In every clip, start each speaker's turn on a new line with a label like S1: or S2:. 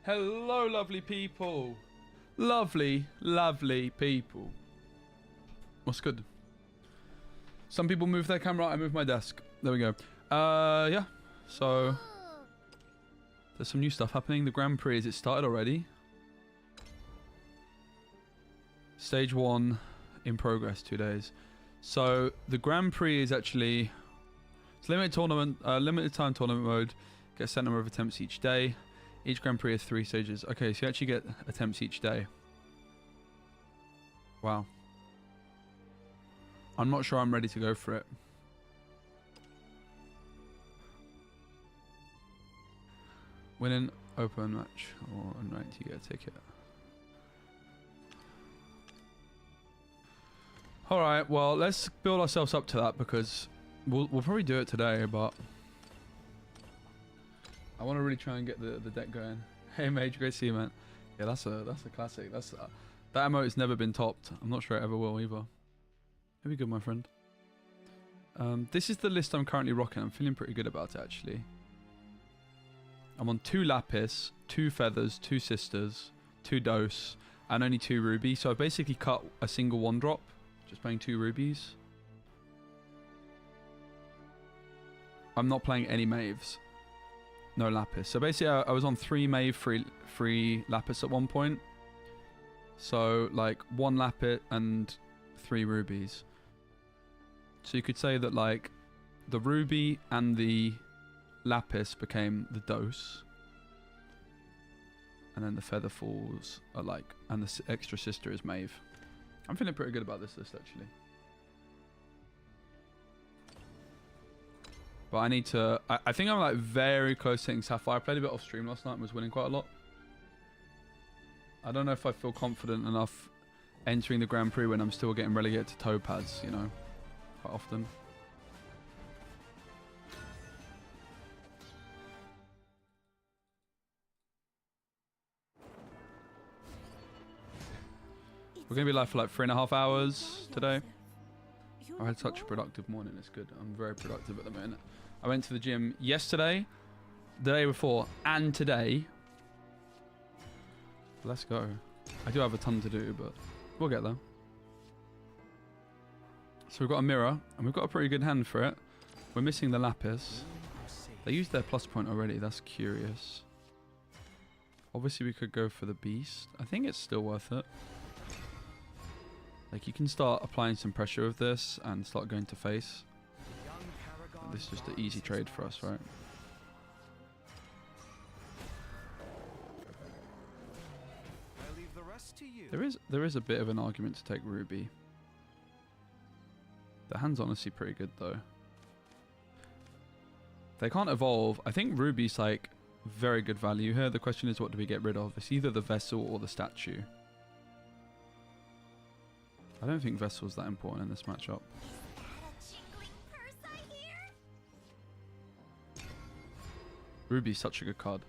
S1: Hello, lovely people. Lovely, lovely people. What's good? Some people move their camera, I move my desk. There we go. Yeah. So, there's some new stuff happening. The Grand Prix, is it started already? Stage 1 in progress, 2 days. So, the Grand Prix is actually... It's limited tournament, limited time tournament mode. Get a set number of attempts each day. Each Grand Prix has 3 stages. Okay, so you actually get attempts each day. Wow. I'm not sure I'm ready to go for it. Win an open match or unranked, you get a ticket. Alright, well, let's build ourselves up to that because we'll probably do it today, but... I want to really try and get the deck going. Hey Mage, great to see you, man. Yeah, that's a classic. That emote's never been topped. I'm not sure it ever will either. It'll be good, my friend. This is the list I'm currently rocking. I'm feeling pretty good about it, actually. I'm on 2 Lapis, 2 Feathers, 2 Sisters, 2 Dose, and only 2 Rubies. So I've basically cut a single 1-drop, just playing 2 Rubies. I'm not playing any Maves. No Lapis. So basically I was on 3 Mave, 3 Lapis at one point. So like 1 Lapis and 3 Rubies. So you could say that like the Ruby and the Lapis became the Dose. And then the Feather Falls are like, and the extra Sister is Mave. I'm feeling pretty good about this list actually. But I need to... I think I'm like very close to hitting Sapphire. I played a bit off stream last night and was winning quite a lot. I don't know if I feel confident enough entering the Grand Prix when I'm still getting relegated to Topaz, you know, quite often. We're going to be live for like 3.5 hours today. I had such a productive morning, it's good. I'm very productive at the moment. I went to the gym yesterday, the day before, and today. Let's go. I do have a ton to do, but we'll get there. So we've got a mirror, and we've got a pretty good hand for it. We're missing the Lapis. They used their plus point already, that's curious. Obviously we could go for the Beast. I think it's still worth it. Like, you can start applying some pressure with this and start going to face. This is just an easy trade for us, right? There is a bit of an argument to take Ruby. The hand's honestly pretty good, though. They can't evolve. I think Ruby's, like, very good value here. The question is, what do we get rid of? It's either the Vessel or the Statue. I don't think Vessel's that important in this matchup. Ruby's such a good card.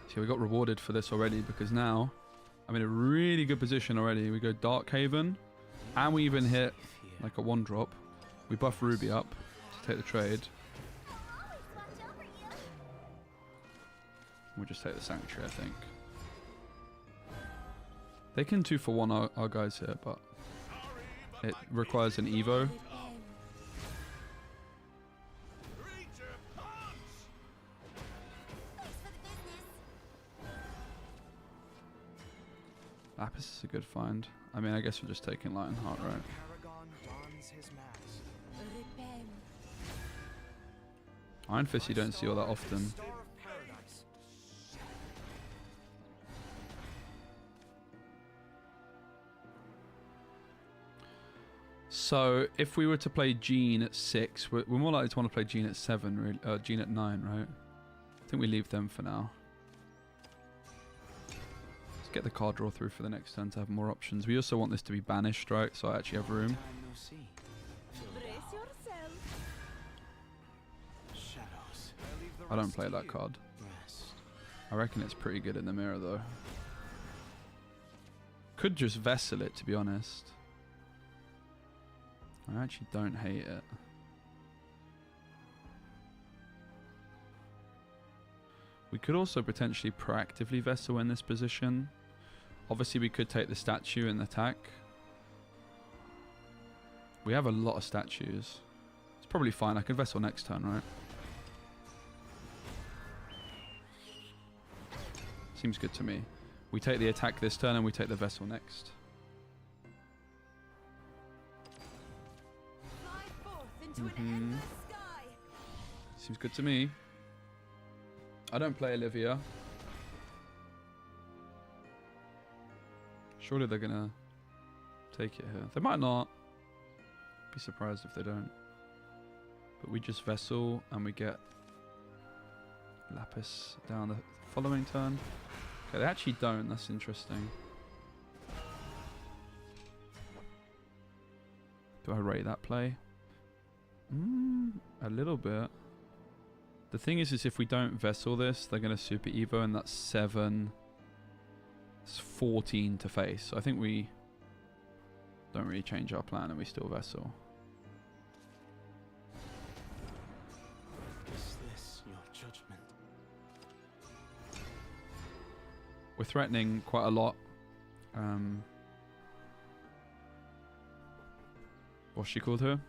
S1: See, we got rewarded for this already because now I'm in a really good position already. We go Dark Haven and we even hit like a 1-drop. We buff Ruby up to take the trade. We'll just take the Sanctuary, I think. They can 2-for-1 our guys here, but it requires an Evo. Lapis is a good find. I mean, I guess we're just taking Lionheart, right? Iron Fist you don't see all that often. So, if we were to play Jean at 6, we're more likely to want to play Jean at 7, really, Jean at 9, right? I think we leave them for now. Let's get the card draw through for the next turn to have more options. We also want this to be banished, right? So I actually have room. I don't play that card. I reckon it's pretty good in the mirror, though. Could just Vessel it, to be honest. I actually don't hate it. We could also potentially proactively vessel in this position. Obviously, we could take the statue and attack. We have a lot of statues. It's probably fine. I can vessel next turn, right? Seems good to me. We take the attack this turn and we take the vessel next. Seems good to me. I don't play Olivia. Surely they're gonna take it here. They might not. Be surprised if they don't. But we just vessel and we get Lapis down the following turn. Okay, they actually don't. That's interesting. Do I rate that play? A little bit. The thing is if we don't vessel this, they're going to super evo, and that's 7. It's 14 to face. So I think we don't really change our plan and we still vessel.
S2: Is this your judgment?
S1: We're threatening quite a lot. What's she called her?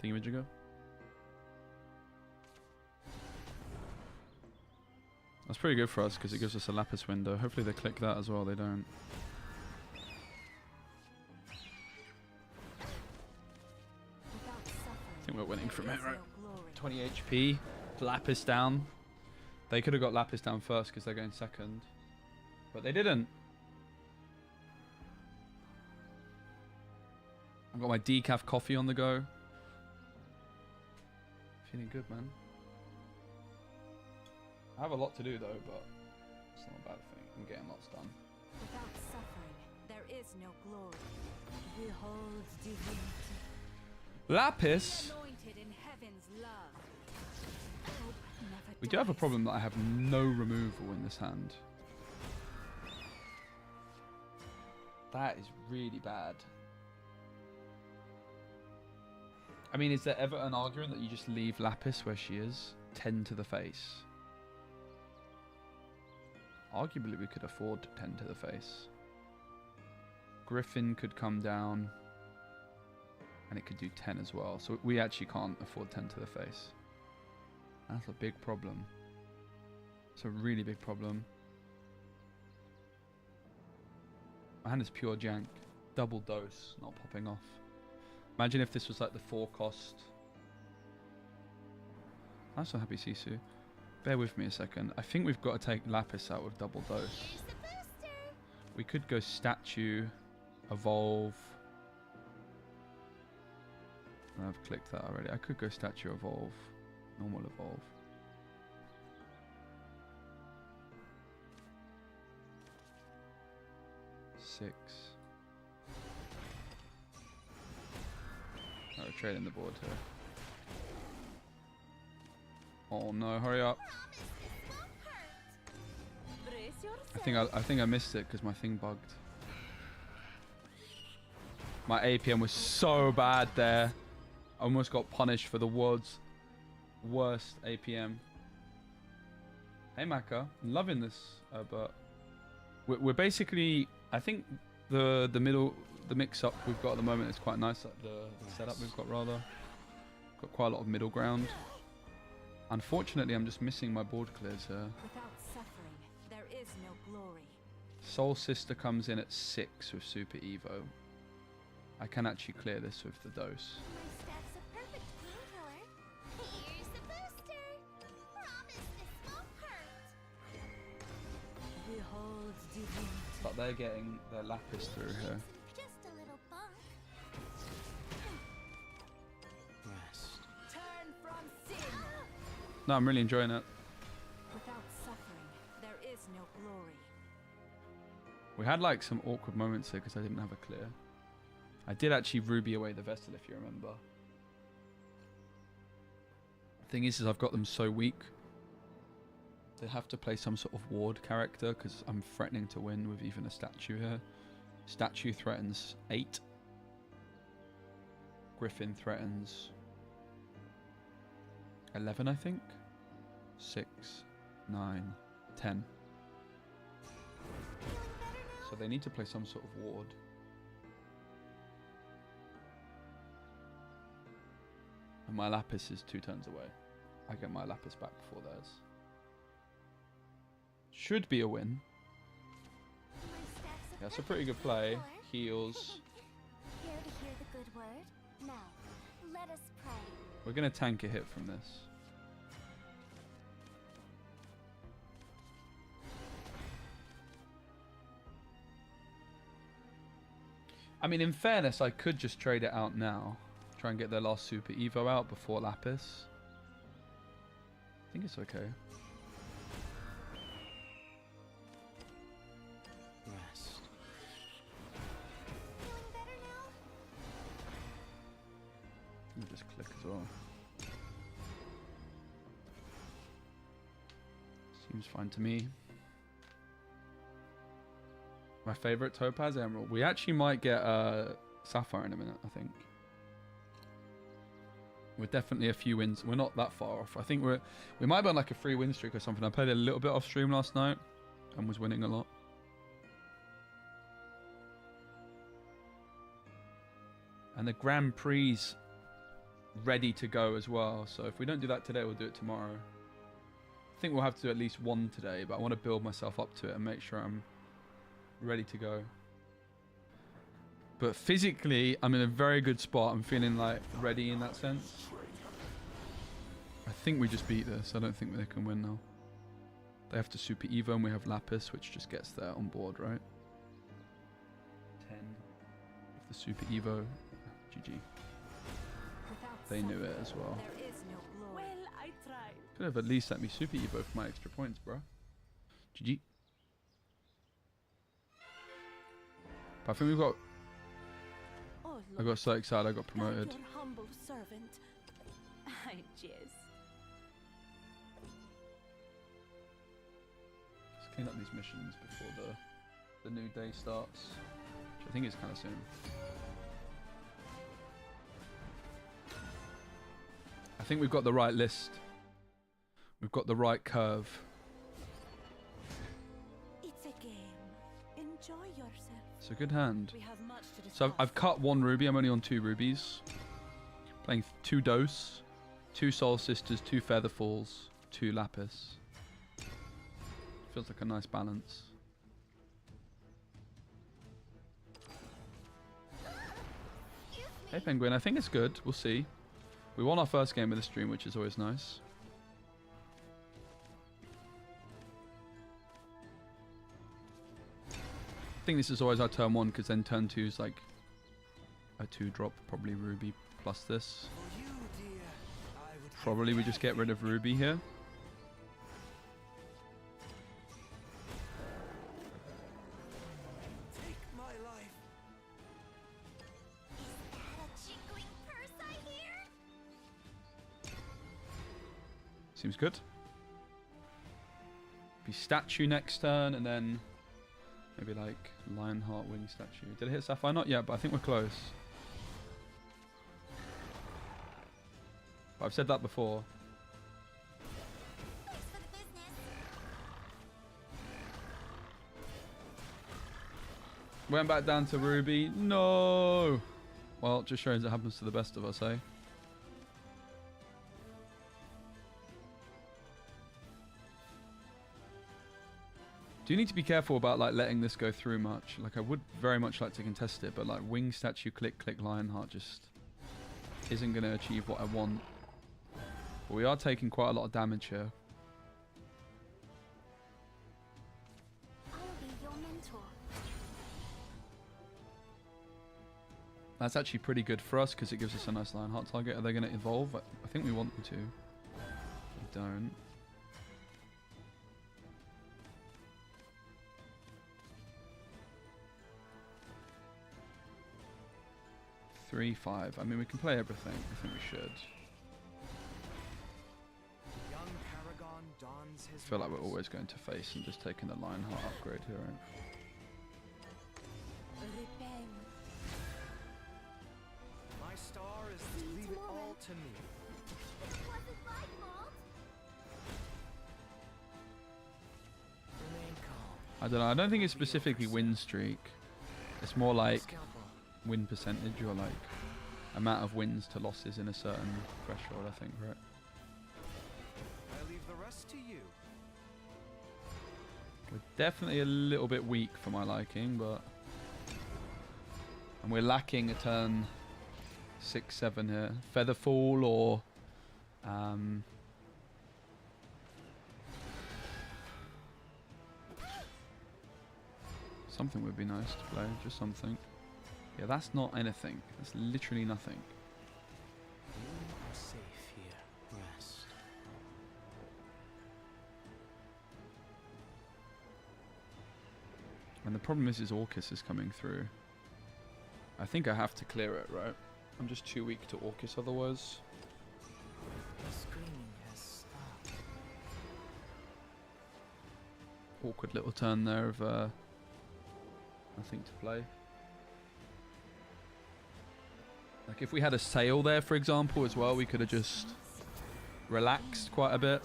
S1: Thingamajigger? That's pretty good for us because it gives us a Lapis window. Hopefully they click that as well. They don't. I think we're winning from it, right? 20 HP. Lapis down. They could have got Lapis down first because they're going second. But they didn't. I've got my decaf coffee on the go. Feeling good, man. I have a lot to do though, but it's not a bad thing. I'm getting lots done.
S3: Without suffering, there is no glory. Behold divinity.
S1: Lapis.
S3: Anointed in heaven's love. Hope never
S1: We do have a
S3: dies.
S1: problem that I have no removal in this hand. That is really bad. I mean, is there ever an argument that you just leave Lapis where she is? 10 to the face. Arguably, we could afford 10 to the face. Griffin could come down. And it could do 10 as well. So we actually can't afford 10 to the face. That's a big problem. It's a really big problem. My hand is pure jank. Double dose, not popping off. Imagine if this was like the 4 cost. I'm so happy, Sisu. Bear with me a second. I think we've got to take Lapis out with double dose. We could go statue, evolve. I've clicked that already. I could go statue, evolve, normal evolve. Six. Oh, we're trading the board here. Oh no! Hurry up! I think I missed it because my thing bugged. My APM was so bad there. I almost got punished for the world's worst APM. Hey Maka, I'm loving this, but we're basically. I think the mix-up we've got at the moment is quite nice. Like the setup we've got rather. Got quite a lot of middle ground. Unfortunately, I'm just missing my board clears here.
S3: Without suffering, there is no glory.
S1: Soul Sister comes in at 6 with Super Evo. I can actually clear this with the dose.
S4: My staff's a perfect painkiller. Here's the booster. Promise this won't hurt.
S3: Behold divinity.
S1: But they're getting their Lapis through here.
S4: Just a little bump.
S2: Rest.
S3: Turn from sin.
S1: No, I'm really enjoying it.
S3: Without suffering, there is no glory.
S1: We had like some awkward moments here because I didn't have a clear. I did actually Ruby away the Vestal, if you remember. The thing is I've got them so weak. They have to play some sort of ward character because I'm threatening to win with even a statue here. Statue threatens 8. Griffin threatens 11, I think. 6, 9, 10.
S4: Feeling better now?
S1: So they need to play some sort of ward. And my Lapis is 2 turns away. I get my Lapis back before theirs. Should be a win.
S4: My staff's
S1: Yeah, it's a pretty good play.
S4: Killer.
S1: Heals.
S4: Here to hear the good word? Now, let us pray.
S1: We're going to tank a hit from this. I mean, in fairness, I could just trade it out now. Try and get their last Super Evo out before Lapis. I think it's okay.
S2: Rest.
S4: Feeling better now?
S1: Let me just click as well. Seems fine to me. My favorite Topaz Emerald. We actually might get Sapphire in a minute, I think. We're definitely a few wins. We're not that far off. I think we might be on like a 3 win streak or something. I played a little bit off stream last night and was winning a lot. And the Grand Prix ready to go as well. So if we don't do that today, we'll do it tomorrow. I think we'll have to do at least 1 today, but I want to build myself up to it and make sure I'm ready to go. But physically, I'm in a very good spot. I'm feeling like ready in that sense. I think we just beat this. I don't think they can win now. They have to Super Evo and we have Lapis, which just gets there on board, right? 10 of the Super Evo. GG.
S3: Without
S1: They knew it
S3: Sapphire,
S1: as well.
S3: There is no glory.
S5: Well, I tried.
S1: Could have at least let me Super Evo for my extra points, bro. GG. But I think we've got...
S5: Oh,
S1: I got so excited I got promoted.
S5: Your humble servant. I jest.
S1: Just clean up these missions before the new day starts. Which I think is kind of soon. I think we've got the right list. We've got the right curve.
S5: It's a game. Enjoy yourself.
S1: It's a good hand.
S3: We have much to discuss.
S1: So I've cut 1 ruby. I'm only on 2 rubies. Playing 2 Dose, 2 Soul Sisters, 2 Featherfalls, 2 Lapis. Feels like a nice balance. Hey Penguin, I think it's good. We'll see. We won our first game of the stream, which is always nice. I think this is always our turn 1 because then turn 2 is like a 2 drop, probably Ruby plus this.
S2: For you, dear, I would
S1: Probably we just get rid of Ruby here.
S2: take my life.
S4: Is that a jingling purse I hear?
S1: Seems good. Be statue next turn and then maybe like Lionheart wing statue. Did it hit Sapphire? Not yet, but I think we're close. But I've said that before.
S4: Thanks for the business.
S1: Went back down to Ruby. No! Well, it just shows it happens to the best of us, eh? Do need to be careful about like letting this go through much. Like I would very much like to contest it, but like wing statue click Lionheart just isn't going to achieve what I want. But we are taking quite a lot of damage here.
S4: I'll be your mentor.
S1: That's actually pretty good for us because it gives us a nice Lionheart target. Are they going to evolve? I think we want them to. They don't. 3-5. I mean, we can play everything. I think we should.
S2: Young Paragon dons his
S1: I feel like we're
S2: arms.
S1: always going to face and just taking the Lionheart upgrade here, right?
S5: Repent.
S2: My star is
S4: See
S2: to
S4: you
S2: leave it
S4: tomorrow.
S2: all to me.
S4: It wasn't my fault.
S1: I don't know. I don't think it's specifically win streak. It's more like
S2: Scalpel.
S1: win percentage or like amount of wins to losses in a certain threshold, I think, right?
S2: I leave the rest to you.
S1: We're definitely a little bit weak for my liking, but... And we're lacking a turn 6, 7 here. Featherfall or... something would be nice to play, just something. Yeah, that's not anything. That's literally nothing.
S2: You are safe here. Rest.
S1: And the problem is Orcus is coming through. I think I have to clear it, right? I'm just too weak to Orcus otherwise.
S2: The screaming has stopped.
S1: Awkward little turn there of nothing to play. Like if we had a sail there, for example, as well, we could have just relaxed quite a bit.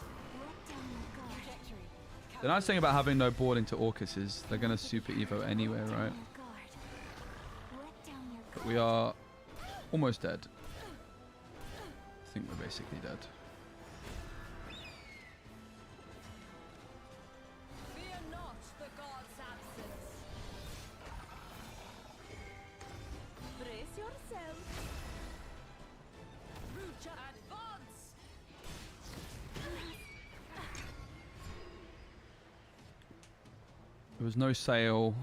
S1: The nice thing about having no board into Orcus is they're going to super evo anyway, right? But we are almost dead. I think we're basically dead.
S3: Fear not the god's absence.
S5: Brace yourself.
S3: Rucha advance.
S1: There was no sail,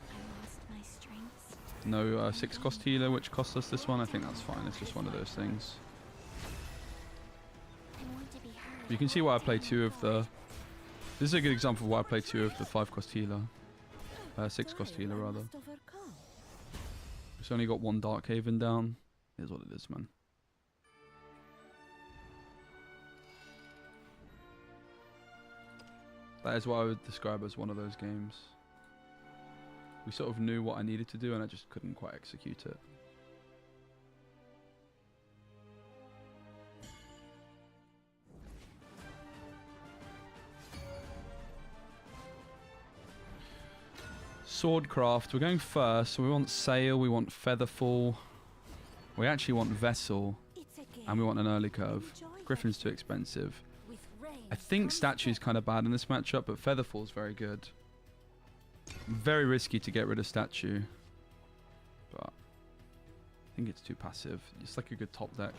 S5: I lost my strength.
S1: no 6 cost healer, which cost us this one. I think that's fine. It's just one of those things.
S4: I want to be heard.
S1: You can see why I play 2 of the... This is a good example of why I play 2 of the 5 cost healer. 6 cost healer, rather.
S5: Must overcome.
S1: It's only got 1 Dark Haven down. Here's what it is, man. That is what I would describe as one of those games. We sort of knew what I needed to do and I just couldn't quite execute it. Swordcraft, we're going first, so we want Sail, we want Featherfall, we actually want Vessel,
S5: It's a game.
S1: and we want an early curve.
S5: Enjoy
S1: Griffin's too
S5: yourself.
S1: expensive.
S5: With rain
S1: I think
S5: comes
S1: Statue's kind of bad in this matchup, but Featherfall's very good. Very risky to get rid of Statue, but I think it's too passive. It's like a good top deck.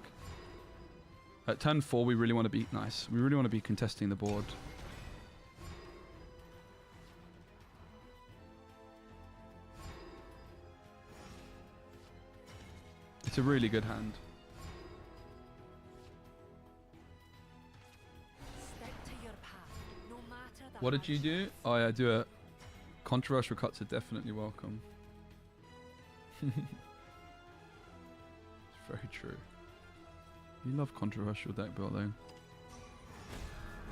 S1: At turn 4, we really want to be nice. We really want to be contesting the board. It's a really good hand.
S3: Stick to your path, no matter the
S1: What did you do? Oh yeah, do it. Controversial cuts are definitely welcome. It's very true. You love controversial deck building.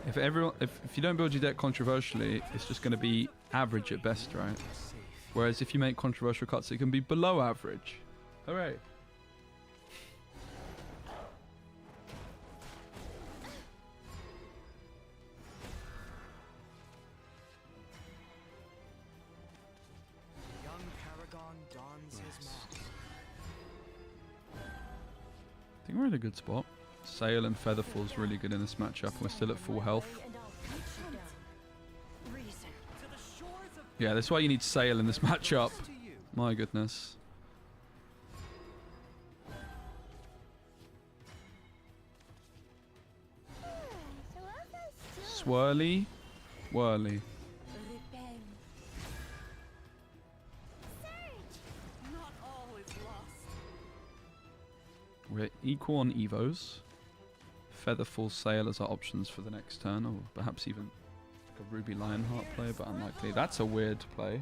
S1: If you don't build your deck controversially, it's just going to be average at best, right?
S2: Safe.
S1: Whereas if you make controversial cuts, it can be below average. Hooray!
S2: Young Paragon dons his mask.
S1: I think we're in a good spot. Sail and Featherfall's really good in this matchup. We're still at full health.
S3: and I'll cut you down. Reason to the shores of
S1: Yeah, that's why you need Sail in this matchup.
S2: To you.
S1: My goodness. Swirly? Whirly.
S5: Repent.
S3: not all is lost.
S1: We're equal on Evos. Featherfall, Sail as our options for the next turn, or perhaps even like a Ruby Lionheart play, but unlikely. That's a weird play.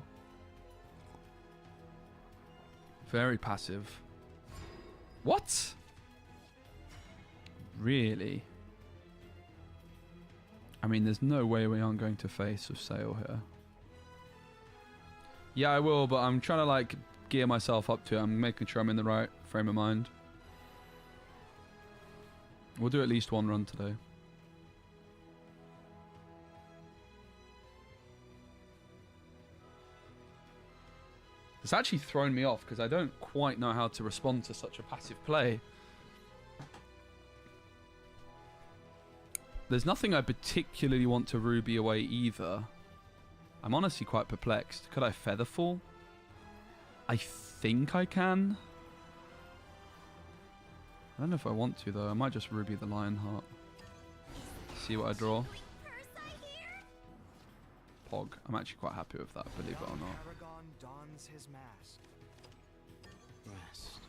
S1: Very passive. What? Really? I mean, there's no way we aren't going to face with Sail here. Yeah, I will, but I'm trying to like gear myself up to it. I'm making sure I'm in the right frame of mind. We'll do at least one run today. It's actually thrown me off because I don't quite know how to respond to such a passive play. There's nothing I particularly want to Ruby away either. I'm honestly quite perplexed. Could I Featherfall? I think I can. I don't know if I want to though. I might just Ruby the Lionheart. See what I draw. Pog. I'm actually quite happy with that, believe it or not.
S2: Paragon dons his mask.
S4: Rest.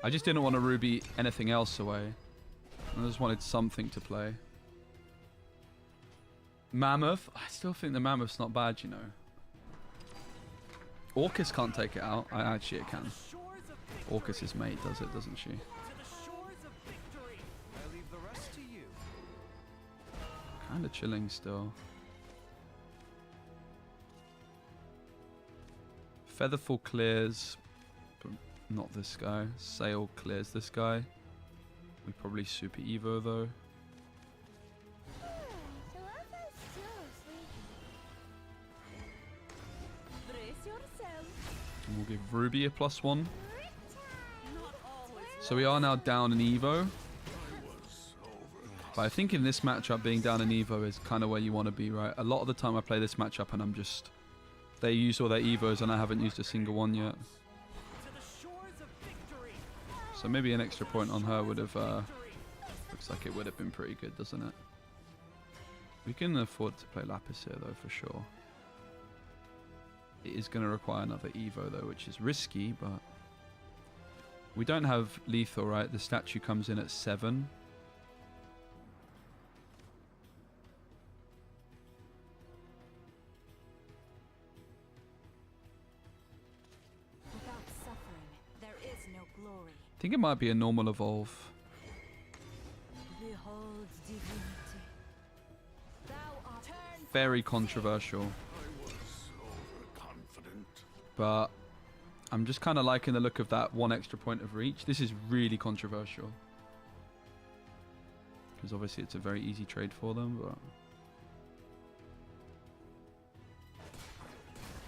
S1: I just didn't want to Ruby anything else away. I just wanted something to play. Mammoth. I still think the Mammoth's not bad, you know. Orcus can't take it out. Actually, it can. Orcus's mate does it, doesn't she?
S2: To the shores of victory. I leave the rest to you.
S1: Kind of chilling still. Featherfall clears, but not this guy. Sail clears this guy. We probably Super Evo though.
S5: Brace yourself.
S1: And we'll give Ruby a +1. So we are now down an Evo. But I think in this matchup, being down an Evo is kind of where you want to be, right? A lot of the time I play this matchup and I'm just... They use all their Evos and I haven't used a single one yet.
S2: To the shores of victory.
S1: So maybe an extra point on her would have... looks like it would have been pretty good, doesn't it? We can afford to play Lapis here though, for sure. It is going to require another Evo though, which is risky, but... We don't have lethal, right? The statue comes in at 7.
S3: Without suffering, there is no glory.
S1: I think it might be a normal evolve.
S3: Behold divinity. Thou art
S1: Very controversial. But I'm just kind of liking the look of that 1 extra point of reach. This is really controversial. Because obviously it's a very easy trade for them, but...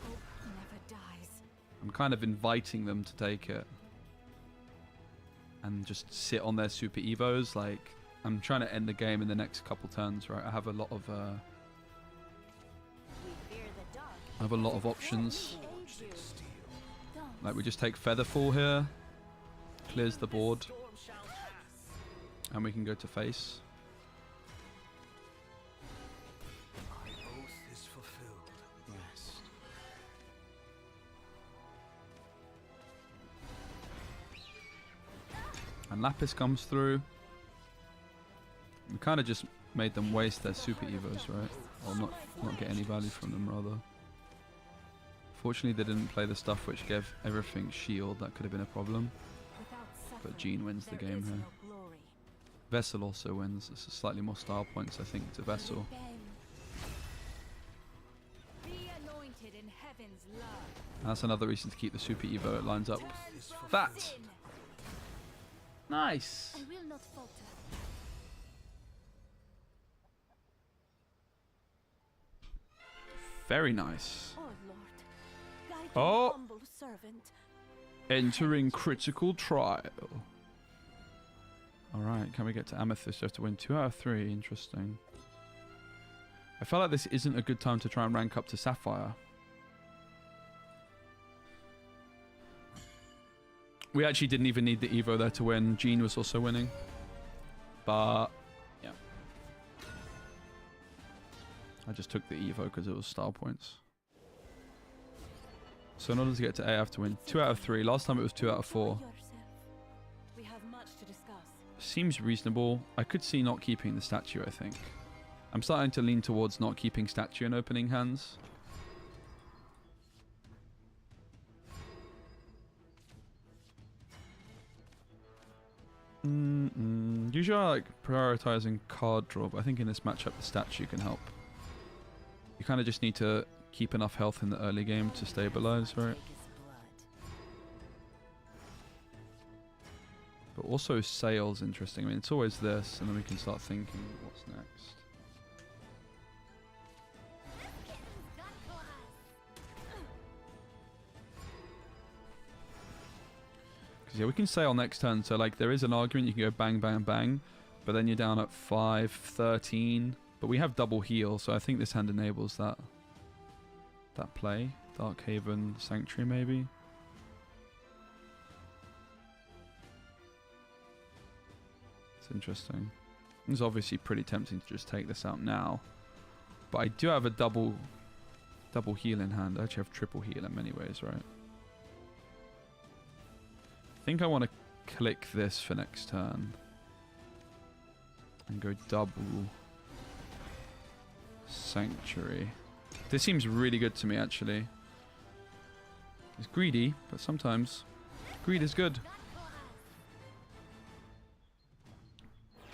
S3: hope never dies.
S1: I'm kind of inviting them to take it. And just sit on their Super Evos. Like, I'm trying to end the game in the next couple turns, right? I have a lot of... I have a lot of options. Like, we just take Featherfall here. Clears the board. And we can go to face.
S2: My oath is fulfilled.
S4: Rest.
S1: And Lapis comes through. We kind of just made them waste their Super Evos, right? Or not get any value from them, rather. Fortunately, they didn't play the stuff which gave everything shield. That could have been a problem.
S3: Without suffering,
S1: But Jean wins the
S3: there
S1: game
S3: is
S1: here.
S3: no glory.
S1: Vessel also wins. It's a slightly more style points, I think, to Vessel.
S3: Be anointed in heaven's love.
S1: That's another reason to keep the Super Evo. It lines up. That! Nice!
S5: I will not falter.
S1: Very nice.
S5: Oh Lord, guide
S1: Oh.
S5: your humble servant.
S1: Entering critical trial. Alright, can we get to Amethyst? You have to win 2 out of 3. Interesting. I feel like this isn't a good time to try and rank up to Sapphire. We actually didn't even need the Evo there to win. Jean was also winning. But, yeah. I just took the Evo because it was style points. So in order to get to A, I have to win 2 out of 3. Last time it was 2 out of 4.
S5: Yourself. We have much to discuss.
S1: Seems reasonable. I could see not keeping the statue, I think. I'm starting to lean towards not keeping statue and opening hands. Usually I like prioritizing card draw, but I think in this matchup the statue can help. You kind of just need to keep enough health in the early game to stabilize, right? But also Sail's interesting. I mean, it's always this, and then we can start thinking what's next. yeah, we can sail next turn. So like there is an argument you can go bang, bang, bang, but then you're down at 5, 13. But we have double heal, so I think this hand enables that play. Dark Haven, Sanctuary maybe. It's interesting. It's obviously pretty tempting to just take this out now, but I do have a double heal in hand. I actually have triple heal in many ways, right? I think I want to click this for next turn and go double Sanctuary. This seems really good to me, actually. It's greedy, but sometimes greed is good.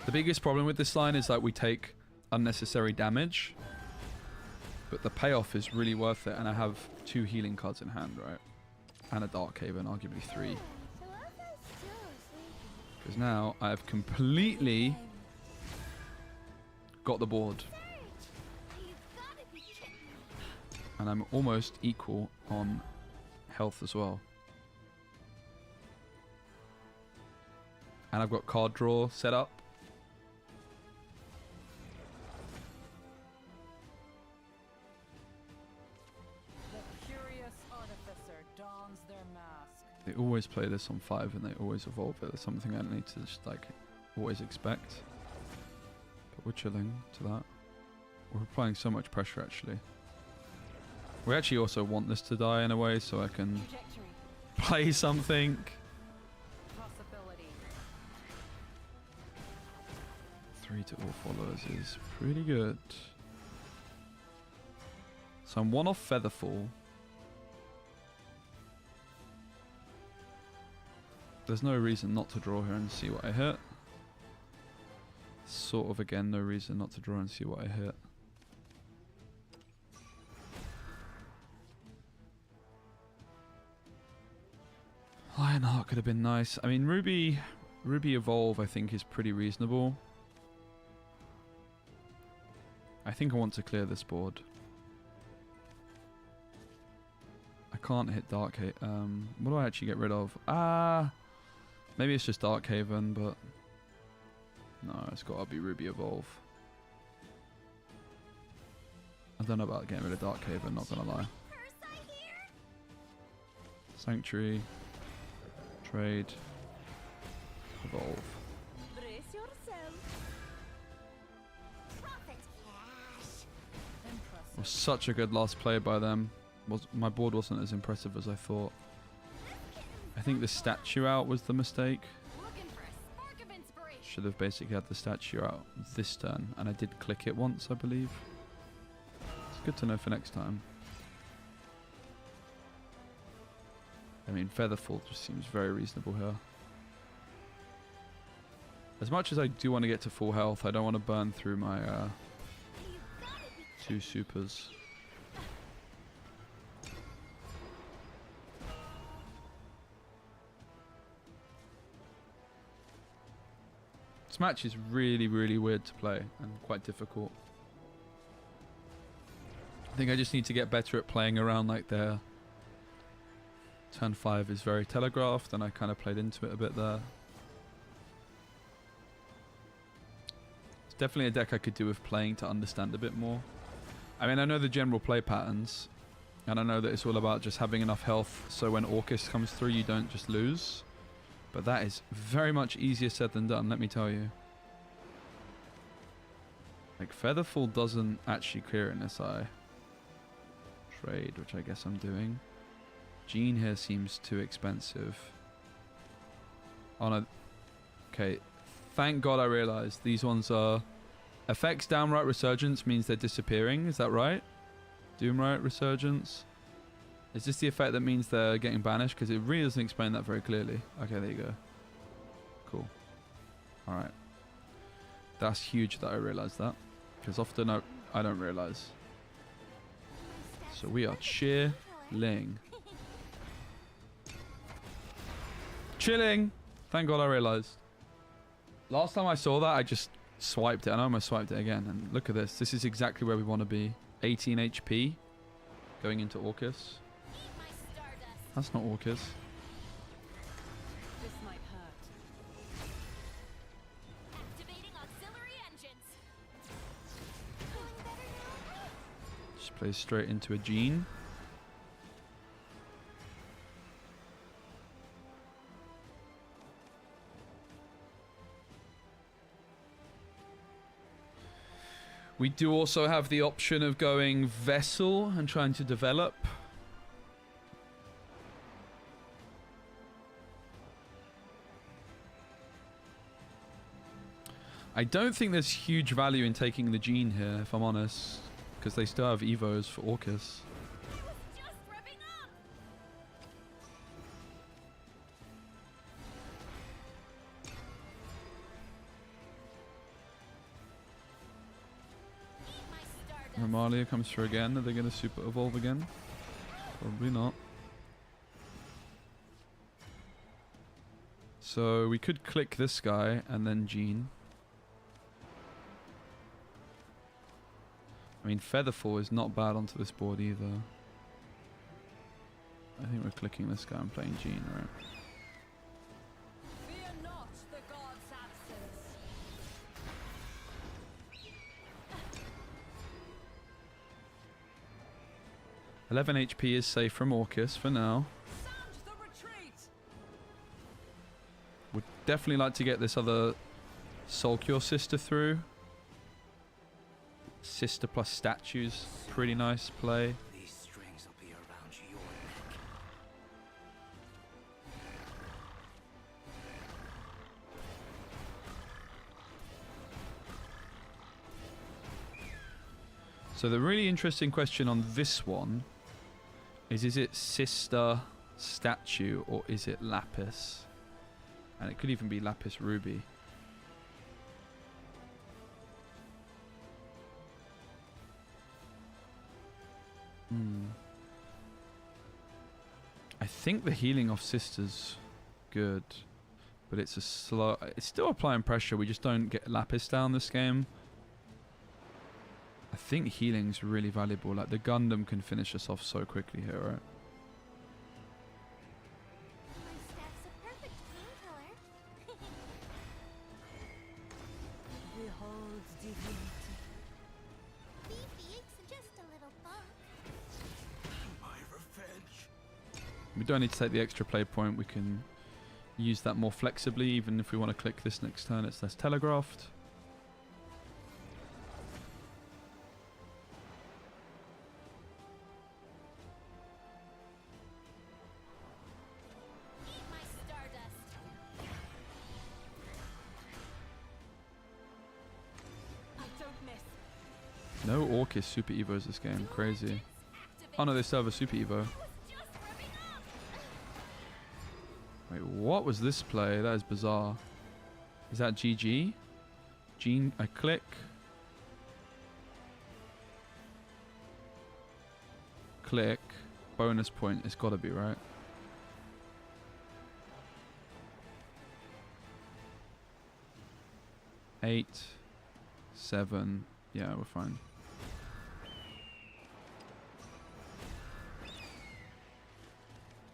S1: The biggest problem with this line is that we take unnecessary damage, but the payoff is really worth it, and I have 2 healing cards in hand, right? And a Dark Haven, arguably 3. Because now I have completely got the board. And I'm almost equal on health as well. And I've got card draw set up.
S5: The curious artificer dons their mask.
S1: They always play this on 5 and they always evolve it. It's something I need to just like always expect. But we're chilling to that. We're applying so much pressure actually. We actually also want this to die in a way so I can
S5: Trajectory.
S1: play something.
S5: Possibility.
S1: 3 to all followers is pretty good. So I'm 1 off Featherfall. There's no reason not to draw here and see what I hit. Sort of again, no reason not to draw and see what I hit. Lionheart could have been nice. I mean, Ruby Evolve I think is pretty reasonable. I think I want to clear this board. I can't hit Dark Haven. What do I actually get rid of? Maybe it's just Dark Haven, but no, it's got to be Ruby Evolve. I don't know about getting rid of Dark Haven, not gonna lie. Sanctuary. Trade. Evolve.
S3: Brace yourself.
S4: Profit cash.
S5: Impressive.
S1: Was such a good last play by them. My board wasn't as impressive as I thought. I think the statue out was the mistake.
S4: Looking for a spark of inspiration.
S1: Should have basically had the statue out this turn, and I did click it once, I believe. It's good to know for next time. I mean, Featherfall just seems very reasonable here. As much as I do want to get to full health, I don't want to burn through my 2 supers. This match is really, really weird to play and quite difficult. I think I just need to get better at playing around like their turn 5 is very telegraphed, and I kind of played into it a bit there. It's definitely a deck I could do with playing to understand a bit more. I mean, I know the general play patterns, and I know that it's all about just having enough health so when Orcus comes through you don't just lose. But that is very much easier said than done, let me tell you. Like, Featherfall doesn't actually clear in SI. Trade, which I guess I'm doing. Gene here seems too expensive. Oh no. Okay. Thank God I realized these ones are... Effects Downright Resurgence means they're disappearing. Is that right? Doomright Resurgence. Is this the effect that means they're getting banished? Because it really doesn't explain that very clearly. Okay, there you go. Cool. Alright. That's huge that I realized that. Because often I don't realize. So we are chilling. Chilling! Thank God I realized. Last time I saw that, I just swiped it, and I almost swiped it again. And look at this. This is exactly where we want to be. 18 HP. Going into Orcus. That's not Orcus.
S5: This
S1: Plays straight into a Gene. We do also have the option of going Vessel and trying to develop. I don't think there's huge value in taking the Gene here, if I'm honest, because they still have Evos for Orcus.
S4: I was just rubbing up. Eat my stardust.
S1: Romalia comes through again. Are they going to super evolve again? Probably not. So we could click this guy and then Gene. I mean, Featherfall is not bad onto this board either. I think we're clicking this guy and playing Gene, right?
S5: Fear not the god's absence.
S1: 11 HP is safe from Orcus for now.
S5: Sound the retreat.
S1: Would definitely like to get this other Soul Cure Sister through. Sister plus statues, pretty nice play.
S2: These strings will be around your neck.
S1: So the really interesting question on this one is it Sister Statue or is it Lapis? And it could even be Lapis Ruby. I think the healing off Sister's good, but it's a slow. It's still applying pressure. We just don't get Lapis down this game. I think healing's really valuable. Like the Gundam can finish us off so quickly here, right?
S4: My staff's a perfect painkiller.
S3: Behold divinity.
S4: Beefy aches just a little bump.
S2: My revenge.
S1: We don't need to take the extra play point. We can use that more flexibly. Even if we want to click this next turn, it's less telegraphed.
S4: Eat my stardust.
S3: I don't miss.
S1: No Orcus Super Evos this game. Crazy. Oh no, they still have a Super Evo.
S4: I was just rubbing up.
S1: Wait, what was this play? That is bizarre. Is that GG? Gene, I click. Click. Bonus point. It's gotta be, right? Eight. 7. Yeah, we're fine.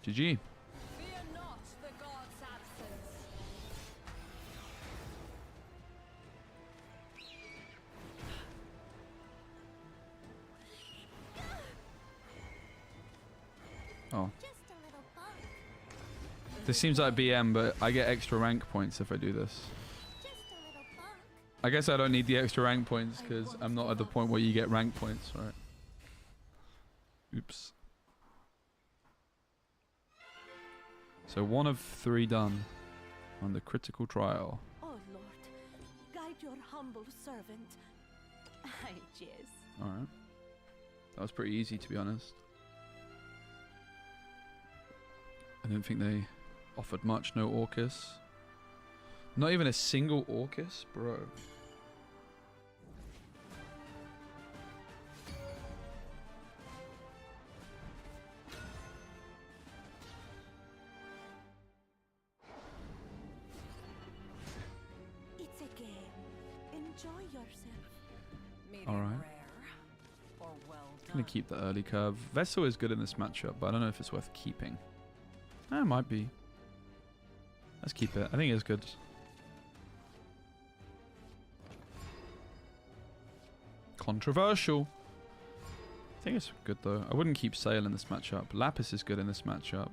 S1: GG.
S5: Fear not the god's absence.
S1: Oh.
S4: Just a little bump.
S1: This seems like BM, but I get extra rank points if I do this.
S4: Just a little bump.
S1: I guess I don't need the extra rank points because I'm not at the point where you get rank points, right? Oops. So 1 of 3 done on the critical trial.
S3: Oh Lord, guide your humble servant. I jizz.
S1: Alright. That was pretty easy, to be honest. I don't think they offered much. No Orcus. Not even a single Orcus? Bro.
S3: It's a game. Enjoy yourself.
S5: Medium
S1: All right.
S5: rare or well done.
S1: Gonna keep the early curve. Vessel is good in this matchup, but I don't know if it's worth keeping. It might be. Let's keep it. I think it's good. Controversial. I think it's good though. I wouldn't keep Sail in this matchup. Lapis is good in this matchup.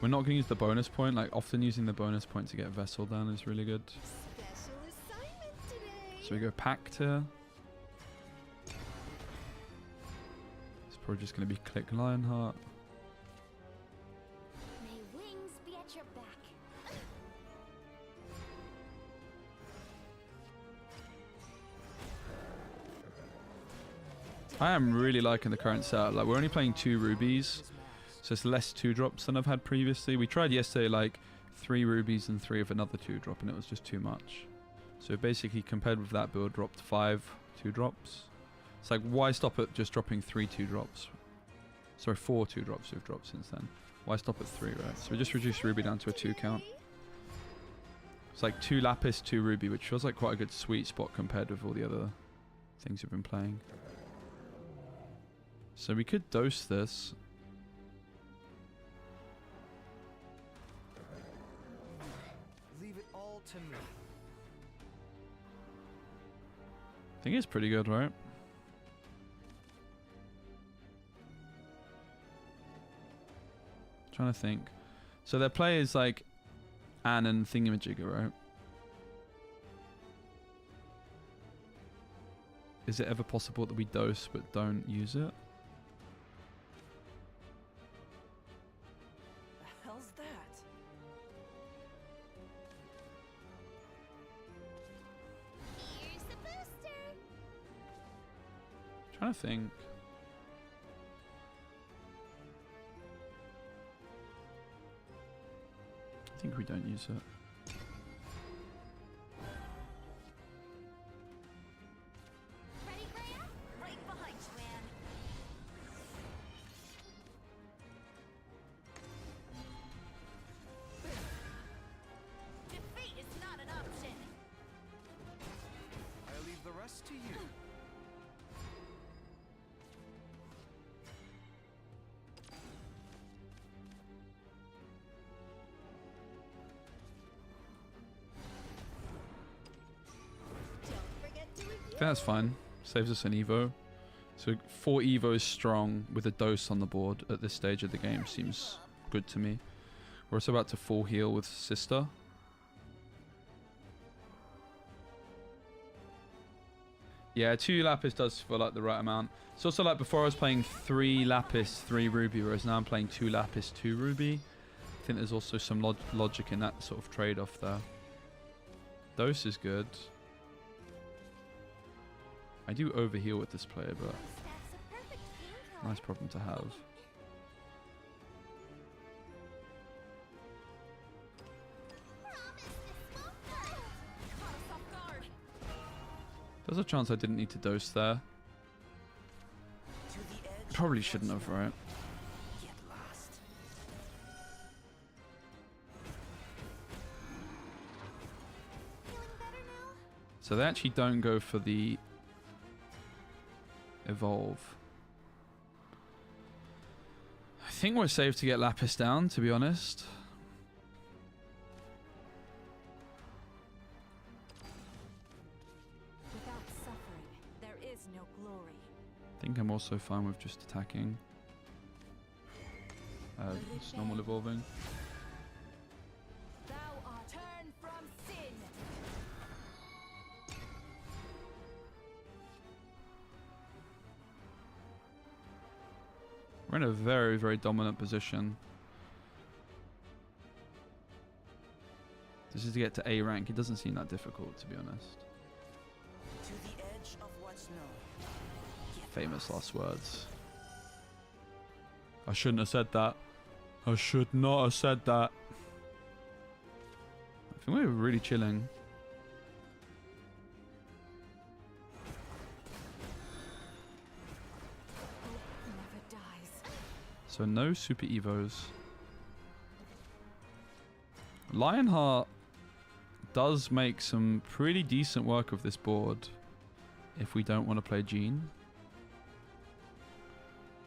S1: We're not going to use the bonus point. Like, often using the bonus point to get Vessel down is really good.
S4: Special assignment today.
S1: So we go Pact here. It's probably just going to be click Lionheart.
S4: May wings be at your back.
S1: I am really liking the current setup. Like, we're only playing 2 rubies, so it's less 2-drops than I've had previously. We tried yesterday like 3 rubies and 3 of another 2-drop, and it was just too much. So basically, compared with that build, dropped 5 2-drops. It's like, why stop at just dropping 3 2-drops? Sorry, 4 2-drops we've dropped since then. Why stop at 3, right? So we just reduced ruby down to a 2 count. It's like 2 lapis, 2 ruby, which feels like quite a good sweet spot compared with all the other things we've been playing. So we could dose this.
S2: Leave it all to me.
S1: I think it's pretty good, right? Trying to think. So their play is like Anne and Thingamajigger, right? Is it ever possible that we dose but don't use it?
S2: The hell's that?
S4: Here's the booster.
S1: Trying to think. I think we don't use it.
S4: Ready, Graham? Right behind you, Anne.
S5: Defeat is not an option.
S2: I leave the rest to you.
S4: Don't forget to review.
S1: I think that's fine. Saves us an Evo. So 4 Evos strong with a dose on the board at this stage of the game seems good to me. We're also about to full heal with Sister. Yeah, 2 Lapis does feel like the right amount. It's also like before I was playing 3 Lapis, 3 Ruby, whereas now I'm playing 2 Lapis, 2 Ruby. I think there's also some logic in that sort of trade-off there. Dose is good. I do overheal with this player, but
S4: Stacks a perfect painkiller.
S1: nice problem to have.
S4: Promise this won't hurt.
S5: Caught us off guard.
S1: There's a chance I didn't need to dose there.
S2: To the edge.
S1: Probably shouldn't have, right?
S2: Get lost.
S4: Feeling better now?
S1: So they actually don't go for the evolve. I think we're safe to get Lapis down, to be honest.
S3: Without suffering, there is no glory.
S1: I think I'm also fine with just attacking. Just normal evolving.
S5: Thou art turned from sin.
S1: We're in a very, very dominant position. This is to get to A rank. It doesn't seem that difficult, to be honest.
S2: To the edge of what's known. Get
S1: Famous
S2: lost.
S1: last words. I shouldn't have said that. I should not have said that. I think we're really chilling.
S3: Hope never dies.
S1: So no super evos. Lionheart does make some pretty decent work of this board if we don't want to play Jean.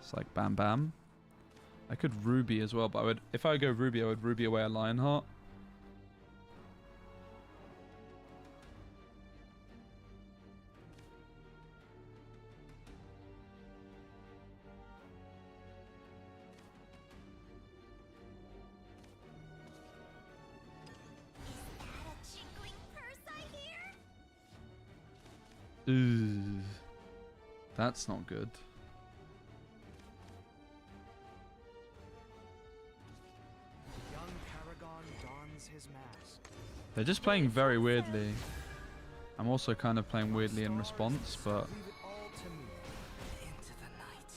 S1: It's like bam bam. I could Ruby as well, but I would, if I go Ruby, I would Ruby away a Lionheart. Ooh. That's not good.
S6: Young Paragon dons his mask.
S1: They're just playing very weirdly. I'm also kind of playing weirdly in response, but
S6: Leave it all to me.
S2: Into the night.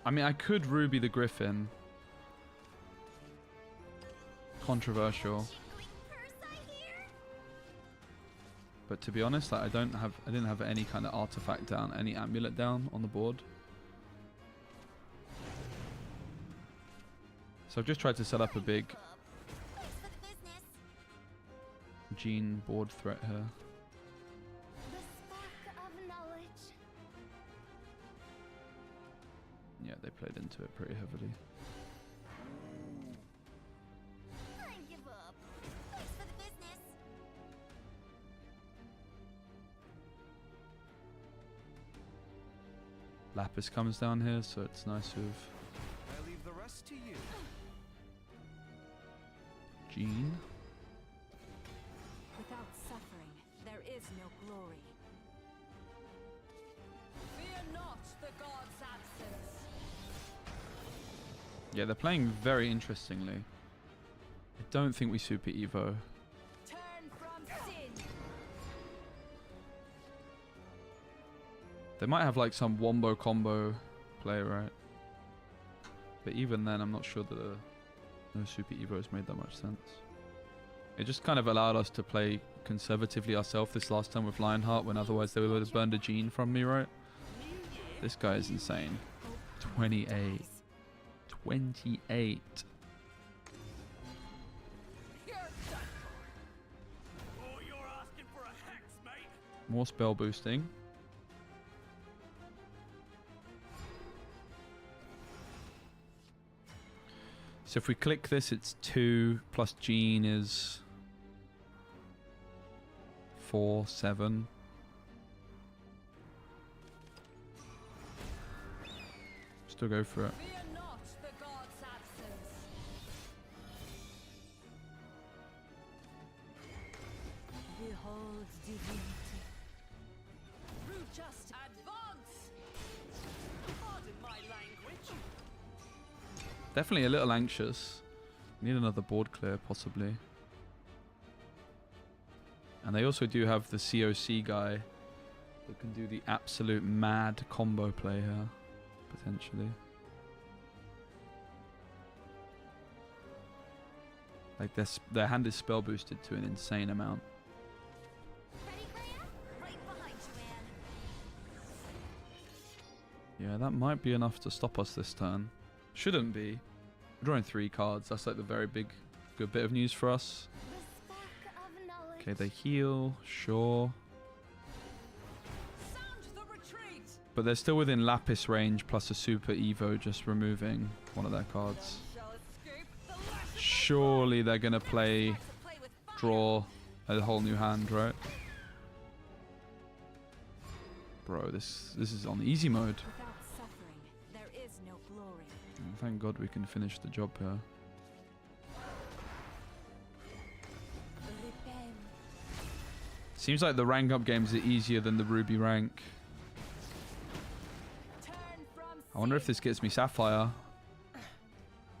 S1: I mean, I could Ruby the Griffin. Controversial.
S4: Jingling purse, I hear.
S1: But to be honest, like, I didn't have any kind of artifact down, any amulet down on the board. So I've just tried to set up a big
S4: Thanks for the business.
S1: Gene board threat here.
S4: The spark of knowledge.
S1: Yeah, they played into it pretty heavily.
S4: I give up. Thanks for the business.
S1: Lapis comes down here, so it's nice with
S6: I leave the rest to you.
S1: Gene.
S3: Without suffering, there is no glory.
S5: Fear not the god's absence.
S1: Yeah, they're playing very interestingly. I don't think we Super Evo.
S5: Turn from sin.
S1: They might have like some wombo combo play, right? But even then, I'm not sure that no Super Evos made that much sense. It just kind of allowed us to play conservatively ourselves this last time with Lionheart, when otherwise they would have burned a Gene from me, right? This guy is insane. 28. 28.
S5: You're done.
S6: Oh, you're asking for a hex, mate.
S1: More spell boosting. So if we click this, it's 2 plus Gene is 4, 7. Still go for it.
S5: Fear not the god's absence.
S3: Behold divinity.
S5: Root just advance.
S6: Pardon my language.
S1: Definitely a little anxious. Need another board clear, possibly. And they also do have the COC guy that can do the absolute mad combo play here, potentially. Like their hand is spell boosted to an insane amount.
S4: Ready, Graham? Right behind you, Anne.
S1: Yeah, that might be enough to stop us this turn. Shouldn't be. We're drawing 3 cards. That's like the very good bit of news for us.
S4: The spark of knowledge.
S1: Okay, they heal, sure.
S5: Sound the retreat.
S1: But they're still within Lapis range plus a Super Evo, just removing one of their cards.
S5: Shall escape the lash of
S1: Surely they're going to play,
S5: to play with fire.
S1: draw a whole new hand, right? Bro, this is on easy mode.
S3: Without suffering, there is no glory.
S1: Thank God we can finish the job here.
S3: Repent.
S1: Seems like the rank up games are easier than the Ruby rank.
S5: Turn from
S1: I wonder if
S5: sin.
S1: this gets me Sapphire.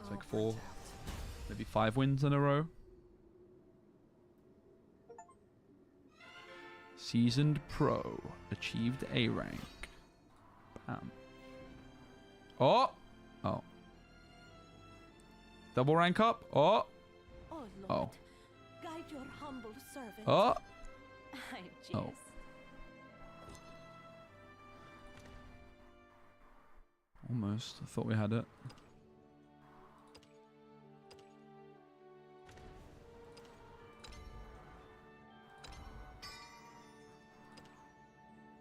S1: It's like 4, maybe 5 wins in a row. Seasoned Pro. Achieved A rank. Bam. Oh! Oh. Double rank up? Oh!
S3: Oh Lord,
S1: Oh.
S3: guide your humble servant.
S1: Oh!
S3: I
S1: Oh. Almost. I thought we had it.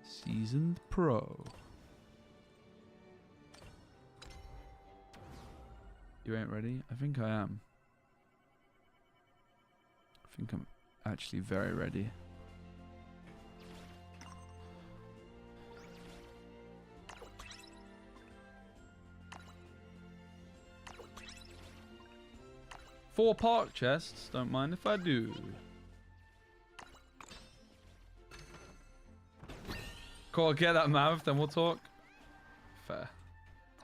S1: Seasoned Pro. You ain't ready? I think I am. I think I'm actually very ready. Four park chests. Don't mind if I do. Cool, get that Mav, then we'll talk. Fair.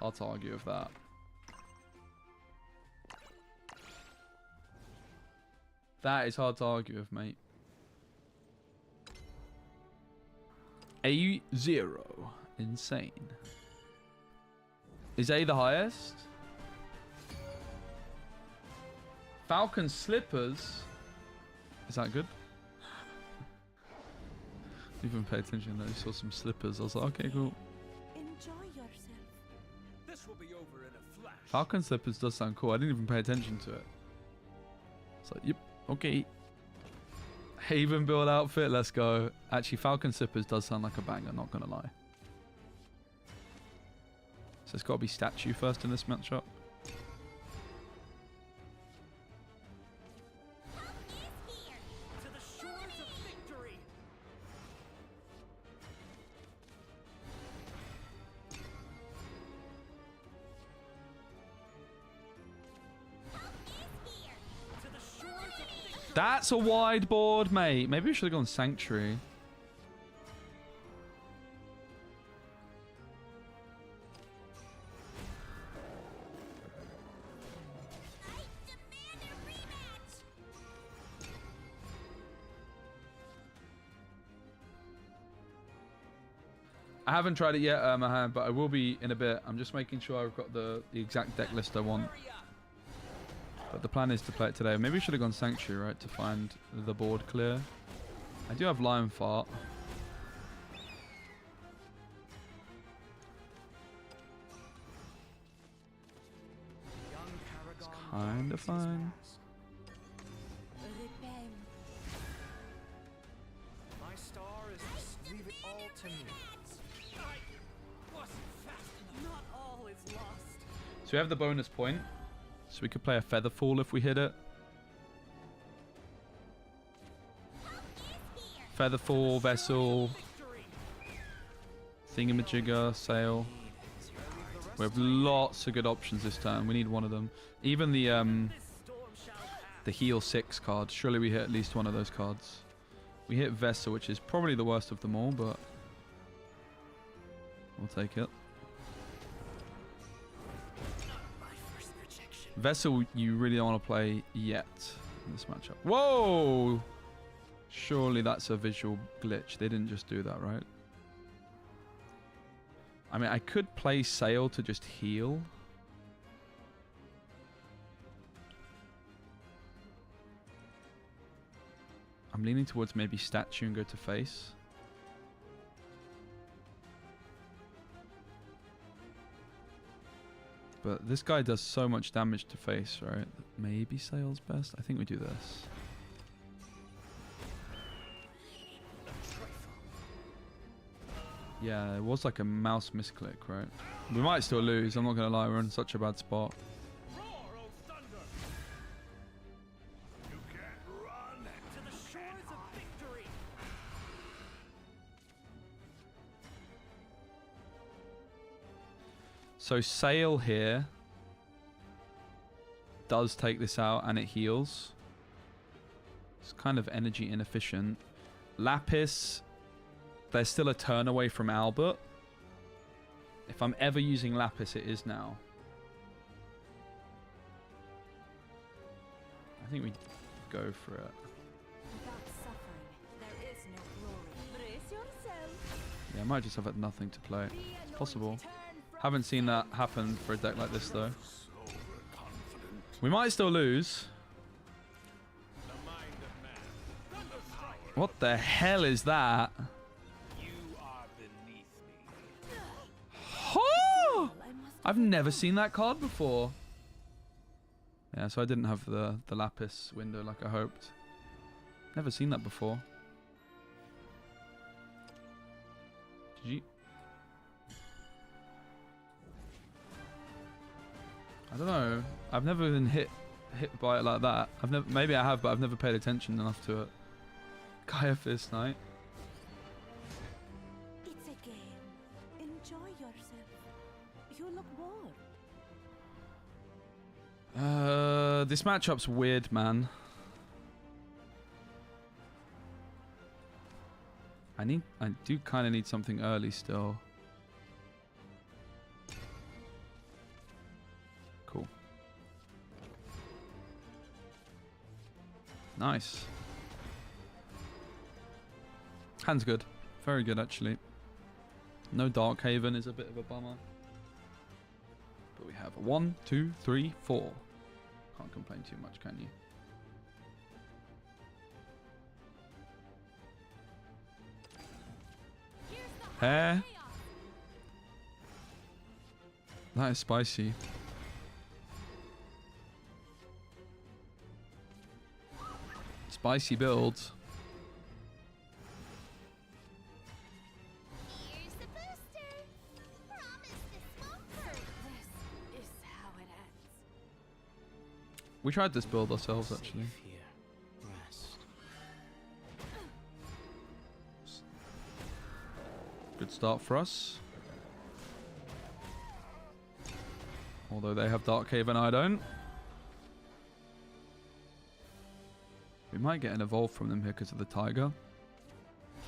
S1: Hard to argue with that. That is hard to argue with, mate. A0. Insane. Is A the highest? Falcon Slippers. Is that good? Didn't even pay attention. I saw some slippers. I was like, okay, cool.
S3: Enjoy yourself.
S6: This will be over in a flash.
S1: Falcon Slippers does sound cool. I didn't even pay attention to it. It's like, yep, okay. Haven build outfit, let's go. Actually, Falcon Slippers does sound like a banger, not gonna lie. So it's got to be statue first in this matchup.
S6: To the shores of victory. To the shores of victory.
S1: That's a wide board, mate. Maybe we should have gone Sanctuary. I haven't tried it yet, Mahan, but I will be in a bit. I'm just making sure I've got the exact deck list I want. But the plan is to play it today. Maybe we should have gone Sanctuary, right, to find the board clear. I do have Lion Fart. It's kind of fine.
S3: Repent.
S6: My star is leave it all to me. I wasn't fast enough. Not all is lost.
S1: So we have the bonus point. So we could play a Featherfall if we hit it. Featherfall, Vessel, Thingamajigger, Sail. We have lots of good options this turn. We need one of them. Even the heal 6 card. Surely we hit at least one of those cards. We hit Vessel, which is probably the worst of them all, but we'll take it. Vessel, you really don't want to play yet in this matchup. Whoa! Surely that's a visual glitch. They didn't just do that, right? I mean, I could play Sail to just heal. I'm leaning towards maybe Statue and go to face. But this guy does so much damage to face, right? Maybe Sail's best. I think we do this. Yeah, it was like a mouse misclick, right? We might still lose. I'm not going to lie. We're in such a bad spot.
S6: Roar, O thunder! You can't run to the shores of victory.
S1: So Sail here does take this out and it heals. It's kind of energy inefficient. Lapis, there's still a turn away from Albert. If I'm ever using Lapis, it is now. I think we go for it.
S3: Without suffering, there is no glory. Brace yourself.
S1: Yeah, I might just have had nothing to play. Possible. Haven't seen that happen for a deck like this, though. We might still lose.
S6: The mind of man. The power.
S1: What the hell is that?
S6: You are beneath me.
S1: Oh!
S3: I must
S1: I've never seen that card before. Yeah, so I didn't have the Lapis window like I hoped. Never seen that before. GG. I don't know. I've never been hit by it like that. I've never. Maybe I have, but I've never paid attention enough to it. Gaia Fist Knight.
S3: It's a game. Enjoy yourself. You look bored.
S1: This matchup's weird, man. I do kind of need something early still. Cool. Nice. Hand's good. Very good, actually. No Dark Haven is a bit of a bummer. But we have 1, 2, 3, 4. Can't complain too much, can you? Hair. That is spicy. Spicy builds.
S4: Here's the booster. Promise this won't hurt.
S3: This is how it ends.
S1: We tried this build ourselves, actually.
S6: Safe here. Rest.
S1: Good start for us. Although they have Dark Haven, I don't. We might get an evolve from them here because of the tiger.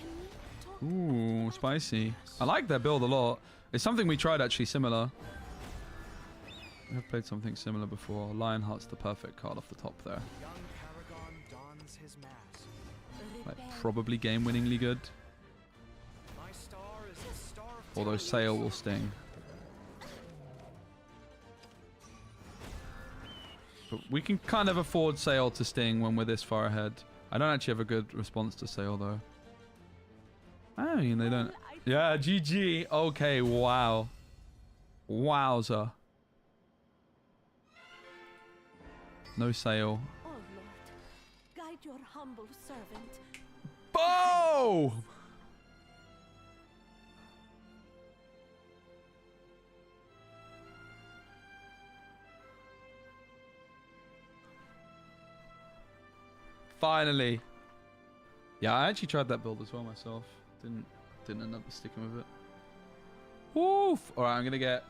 S3: Can we talk?
S1: Ooh, spicy. I like their build a lot. It's something we tried actually similar. We have played something similar before. Lionheart's the perfect card off the top there.
S6: Young Paragon dons his mask.
S1: Like probably game-winningly good.
S6: My star is the star of
S1: Although Sail will sting. But we can kind of afford Sail to sting when we're this far ahead. I don't actually have a good response to Sail though. I mean, they don't. Yeah, GG. Okay, wow. Wowza. No Sail.
S3: Oh Lord, guide your humble servant.
S1: Boom! Finally. Yeah, I actually tried that build as well myself. Didn't end up sticking with it. Woof! Alright, I'm gonna get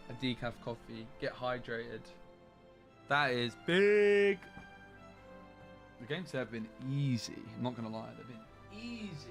S1: a decaf coffee, get hydrated. That is big. The games have been easy. I'm not gonna lie, they've been easy.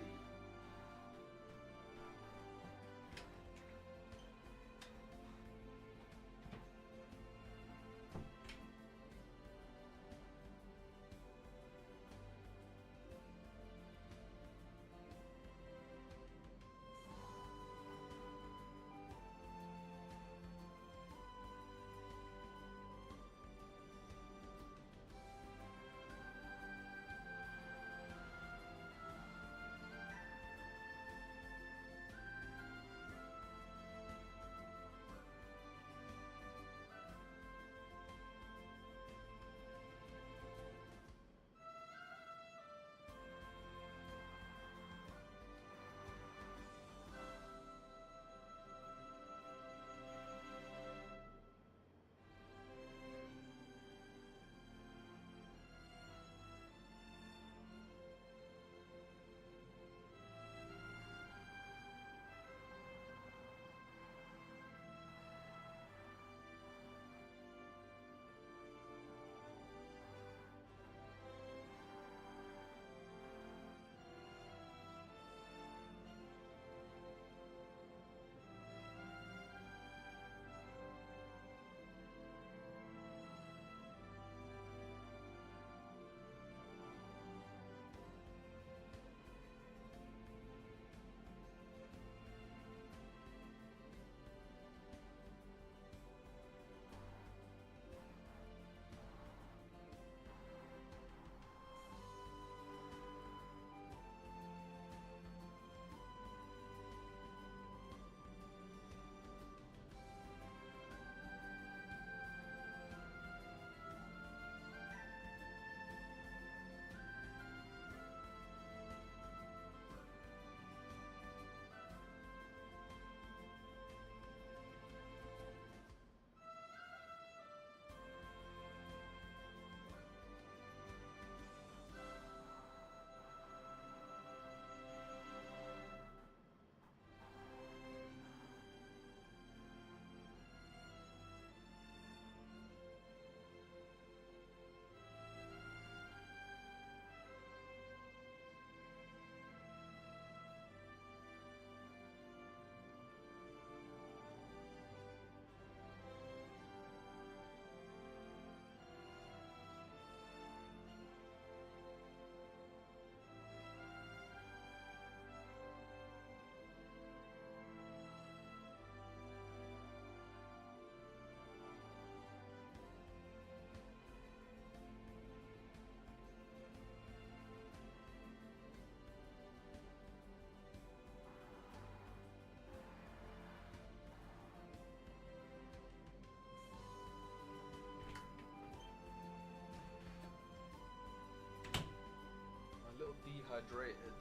S1: dehydrated.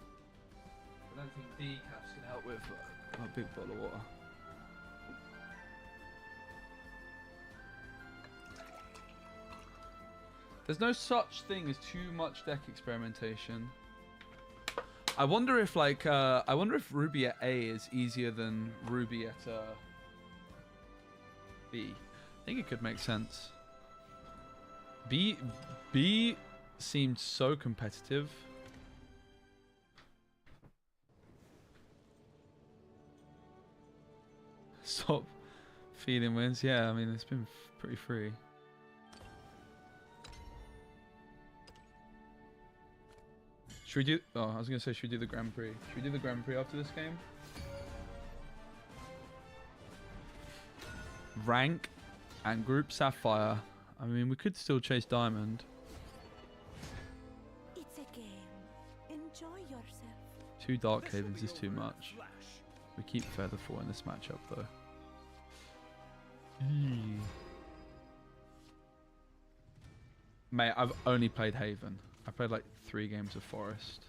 S1: I don't think decafs can help with a big bottle of water. There's no such thing as too much deck experimentation. I wonder if Ruby at A is easier than Ruby at B. I think it could make sense. B seemed so competitive. Stop feeding wins. Yeah, I mean it's been pretty free. Should we do... Oh, I was going to say, should we do the Grand Prix? Should we do the Grand Prix after this game? Rank and Group Sapphire. I mean, we could still chase Diamond.
S3: It's a game. Enjoy yourself.
S1: 2 Dark Havens is too much. We keep Featherfall in this matchup, though. Mate, I've only played Haven. I played like 3 games of Forest.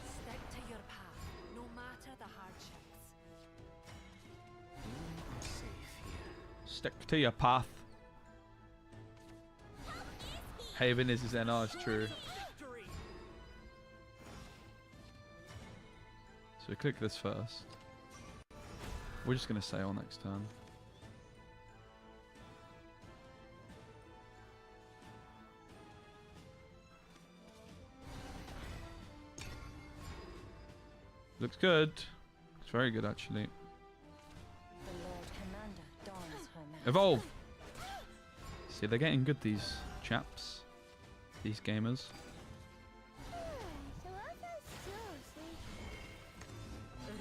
S5: Stick to your path, no matter the hardships.
S6: I'm safe here.
S1: Stick to your path. Haven is his NR, it's true.
S6: Victory!
S1: So we click this first. We're just going to sail next turn. Looks good. Looks very good, actually.
S3: The Lord Commander dons her mask.
S1: Evolve! See, they're getting good, these chaps. These gamers.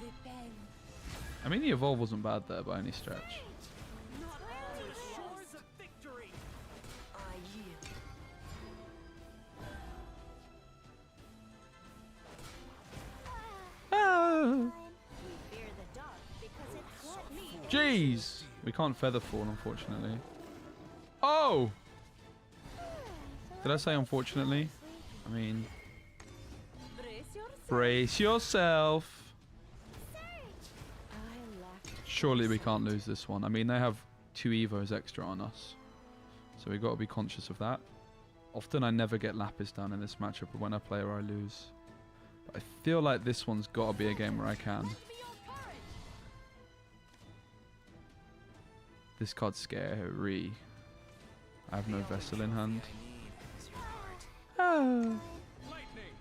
S3: Repent.
S1: I mean, the evolve wasn't bad there by any stretch.
S6: Not to the shores of victory!
S2: I yield.
S1: Ah!
S3: We fear the dark because it hurt me.
S1: Jeez! We can't Featherfall, unfortunately. Oh! Did I say unfortunately? I mean,
S3: Brace yourself.
S1: brace yourself.
S3: I laughed.
S1: Surely we can't lose this one. I mean, they have 2 Evos extra on us. So we got to be conscious of that. Often I never get Lapis down in this matchup, but when I play her, I lose. But I feel like this one's got to be a game where I can. This card's scary. I have no Vessel in hand. Oh.
S6: Lightning!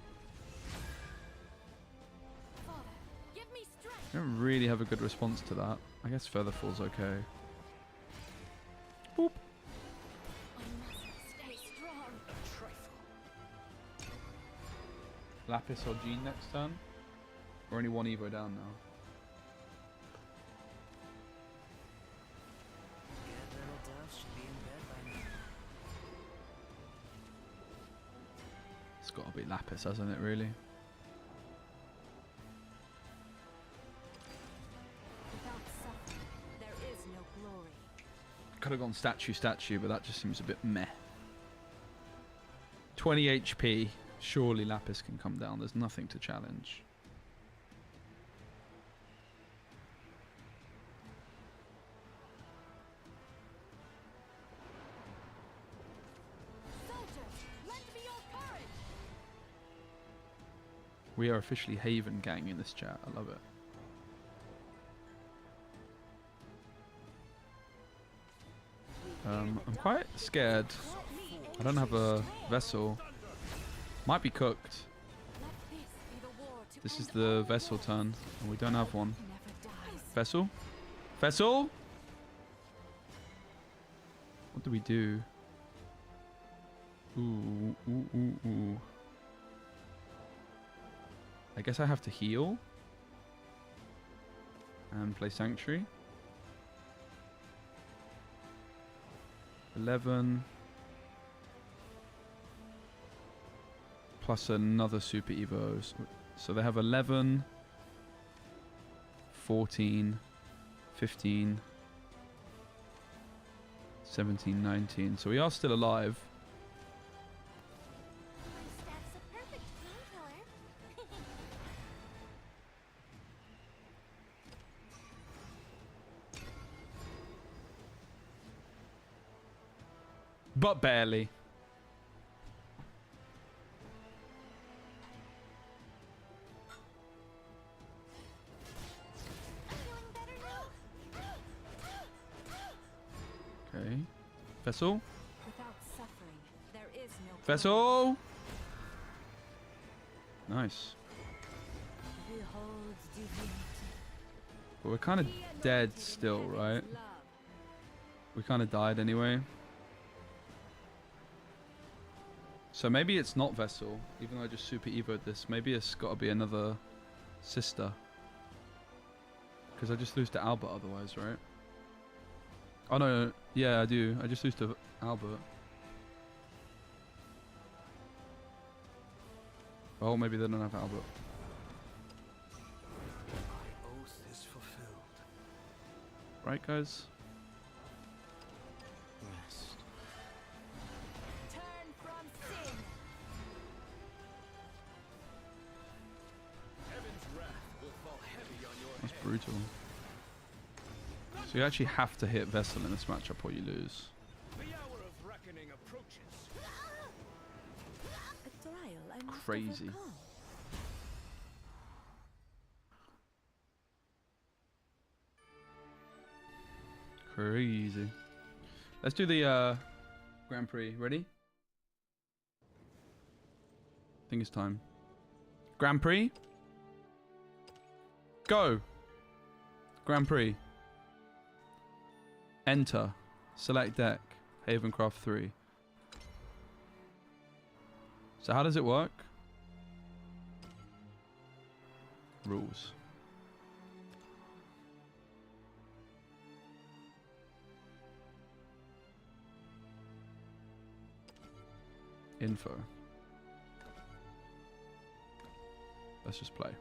S5: Give me strength.
S1: I don't really have a good response to that. I guess Featherfall's okay. Boop.
S5: I must stay strong.
S6: A trifle.
S1: Lapis or Jean next turn? We're only 1 Evo down now.
S2: Good little dove should be in bed by now.
S1: It's got to be Lapis, hasn't it, really?
S3: Without suffering, there is no glory.
S1: Could have gone statue, but that just seems a bit meh. 20 HP. Surely Lapis can come down. There's nothing to challenge.
S5: Soldiers, lend me your courage.
S1: We are officially Haven gang in this chat. I love it. I'm quite scared. I don't have a Vessel. Might be cooked.
S5: Let this be the war to
S1: This is
S5: end
S1: the
S5: all
S1: Vessel
S5: wars.
S1: turn, and we don't have one.
S5: Never dies.
S1: Vessel? Vessel? What do we do? Ooh, ooh, ooh, ooh. I guess I have to heal. And play Sanctuary. 11. Plus another Super Evos. So they have 11, 14, 15, 17, 19. So we are still alive.
S4: My staff's a perfect painkiller.
S1: But barely.
S4: I'm feeling better now.
S1: Okay. Vessel.
S3: Without suffering, there is no glory.
S1: Vessel. Nice.
S3: Behold divinity.
S1: But we're kind of
S5: Be anointed
S1: dead
S5: in
S1: still,
S5: heaven's
S1: right?
S5: love.
S1: We kind of died anyway. So maybe it's not Vessel, even though I just super evoed this. Maybe it's got to be another sister. Because I just lose to Albert otherwise, right? Oh no, yeah I do. I just lose to Albert. Oh, maybe they don't have Albert.
S6: My oath is fulfilled.
S1: Right, guys?
S6: Rest.
S5: Turn from sin.
S6: Heaven's wrath will fall heavy on your
S1: That's
S6: head.
S1: brutal. So you actually have to hit Vessel in this matchup or you lose.
S6: The hour of reckoning approaches.
S3: A trial I must
S1: Crazy.
S3: overcome.
S1: Crazy. Let's do the Grand Prix. Ready? I think it's time. Grand Prix. Go. Grand Prix. Enter. Select deck. Havencraft 3. So how does it work? Rules. Info. Let's just play.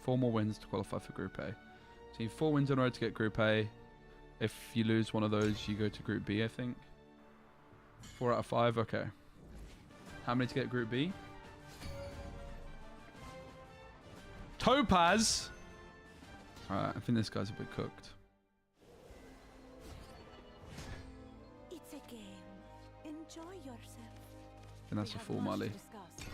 S1: 4 more wins to qualify for Group A. So you need 4 wins in order to get Group A. If you lose one of those, you go to Group B, I think. 4 out of 5, okay. How many to get Group B? Topaz! Alright, I think this guy's a bit cooked.
S3: It's a game. Enjoy yourself.
S1: And that's
S3: We
S1: a
S3: have
S1: full
S3: much to
S1: Molly.
S3: discuss.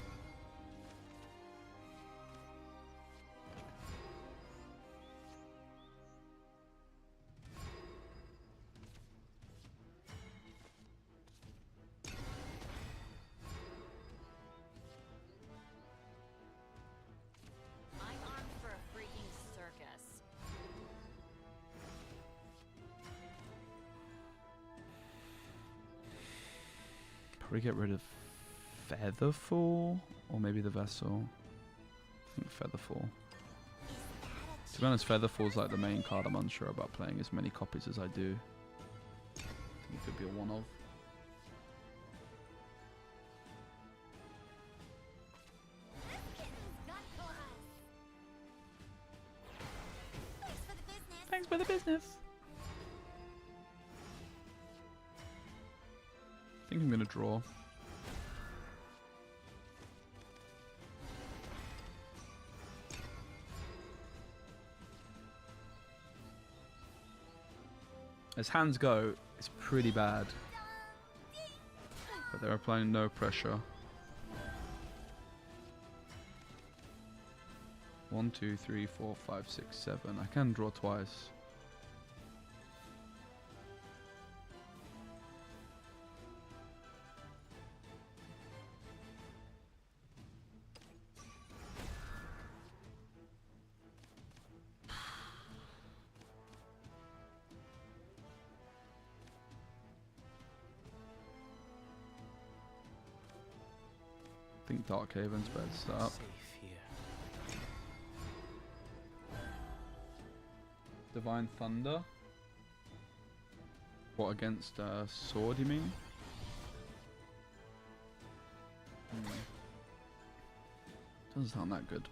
S5: I'm armed for a freaking circus.
S1: Probably get rid of Featherfall or maybe the Vessel. I think Featherfall. To be honest, Featherfall's like the main card I'm unsure about playing as many copies as I do. I think it could be a one-of.
S4: Thanks for the business.
S1: Thanks for the business. I think I'm gonna draw. As hands go, it's pretty bad. But they're applying no pressure. 1, 2, 3, 4, 5, 6, 7. I can draw twice. I think Dark Haven's better to set up.
S6: Safe here.
S1: Divine Thunder. What, against Sword, you mean? Doesn't sound that good.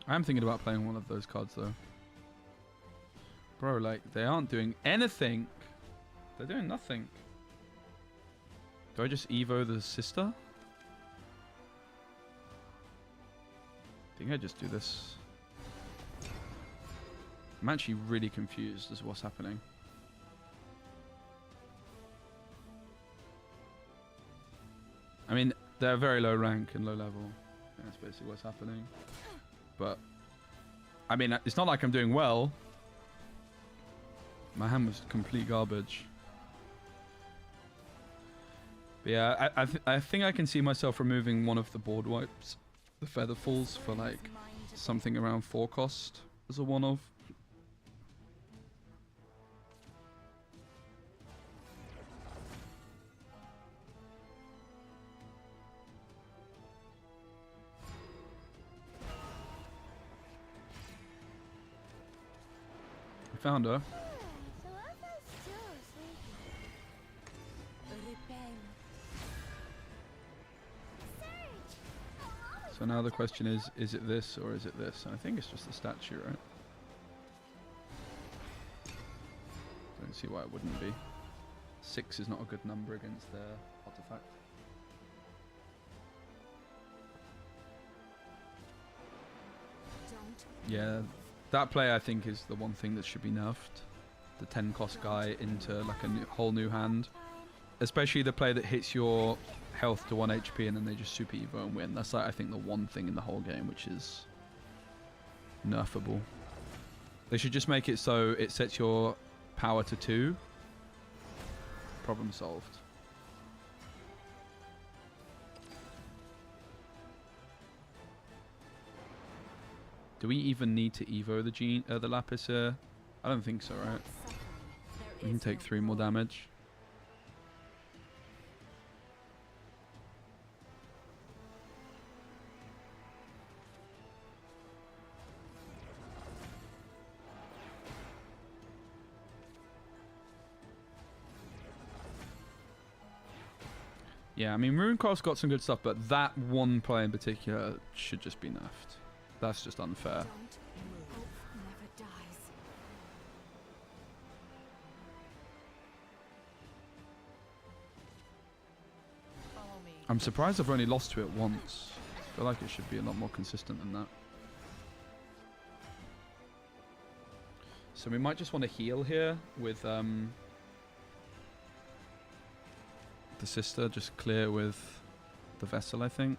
S1: I am thinking about playing one of those cards though. Bro, like, they aren't doing anything. They're doing nothing. Do I just Evo the sister? I think I just do this. I'm actually really confused as to what's happening. I mean, they're very low rank and low level. And that's basically what's happening. But, I mean, it's not like I'm doing well. My hand was complete garbage. But yeah, I think I can see myself removing one of the board wipes, the feather falls, for like something around 4 cost as a one-off. Found her. So now the question is it this or is it this? And I think it's just a statue, right? Don't see why it wouldn't be. 6 is not a good number against their artifact. Yeah, that play I think is the one thing that should be nerfed. The 10 cost guy into like a whole new hand. Especially the play that hits your health to 1 HP and then they just super evo and win. That's like I think the one thing in the whole game which is nerfable. They should just make it so it sets your power to 2. Problem solved. Do we even need to evo the lapis here? I don't think so, right? We can take 3 more damage. Yeah, I mean, Runecroft's got some good stuff, but that one play in particular should just be nerfed. That's just unfair. I'm surprised I've only lost to it once. I feel like it should be a lot more consistent than that. So we might just want to heal here with the sister, just clear with the vessel, I think.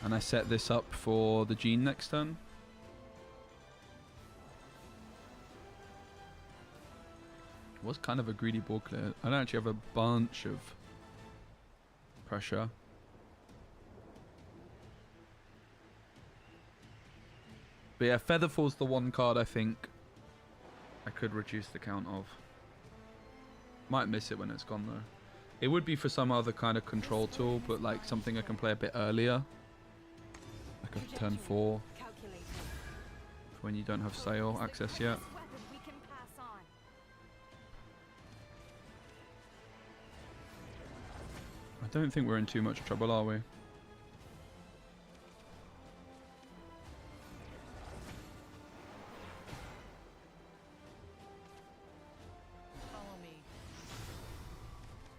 S1: And I set this up for the Gene next turn. It was kind of a greedy ball clear. I don't actually have a bunch of pressure. But yeah, Featherfall's the one card I think I could reduce the count of. Might miss it when it's gone though. It would be for some other kind of control tool, but like something I can play a bit earlier. Like a turn 4. When you don't have sail access yet. I don't think we're in too much trouble, are we?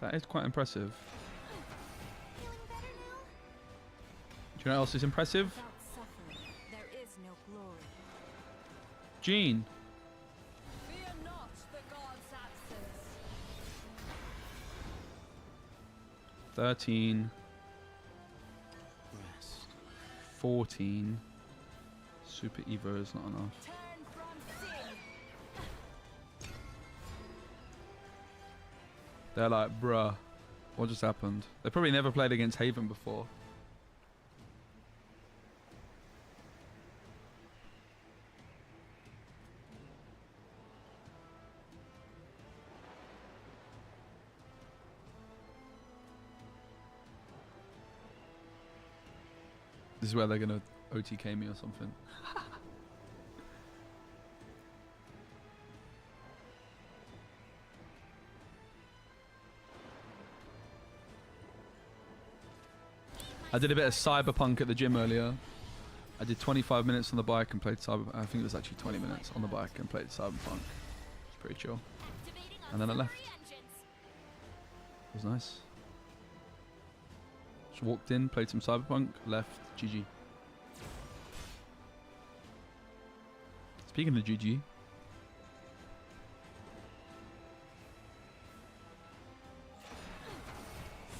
S1: That is quite impressive. Do you know what else is impressive?
S3: There is no glory.
S1: Gene.
S5: Fear not the god's absence.
S1: 13. 14. Super Evo is not enough.
S5: Turn from sin.
S1: They're like, bruh, what just happened? They probably never played against Haven before. This is where they're gonna OTK me or something. I did a bit of Cyberpunk at the gym earlier. I did 25 minutes on the bike and played Cyberpunk. I think it was actually 20 minutes on the bike and played Cyberpunk. It's pretty chill. And then I left. It was nice. Just walked in, played some Cyberpunk, left, GG. Speaking of GG.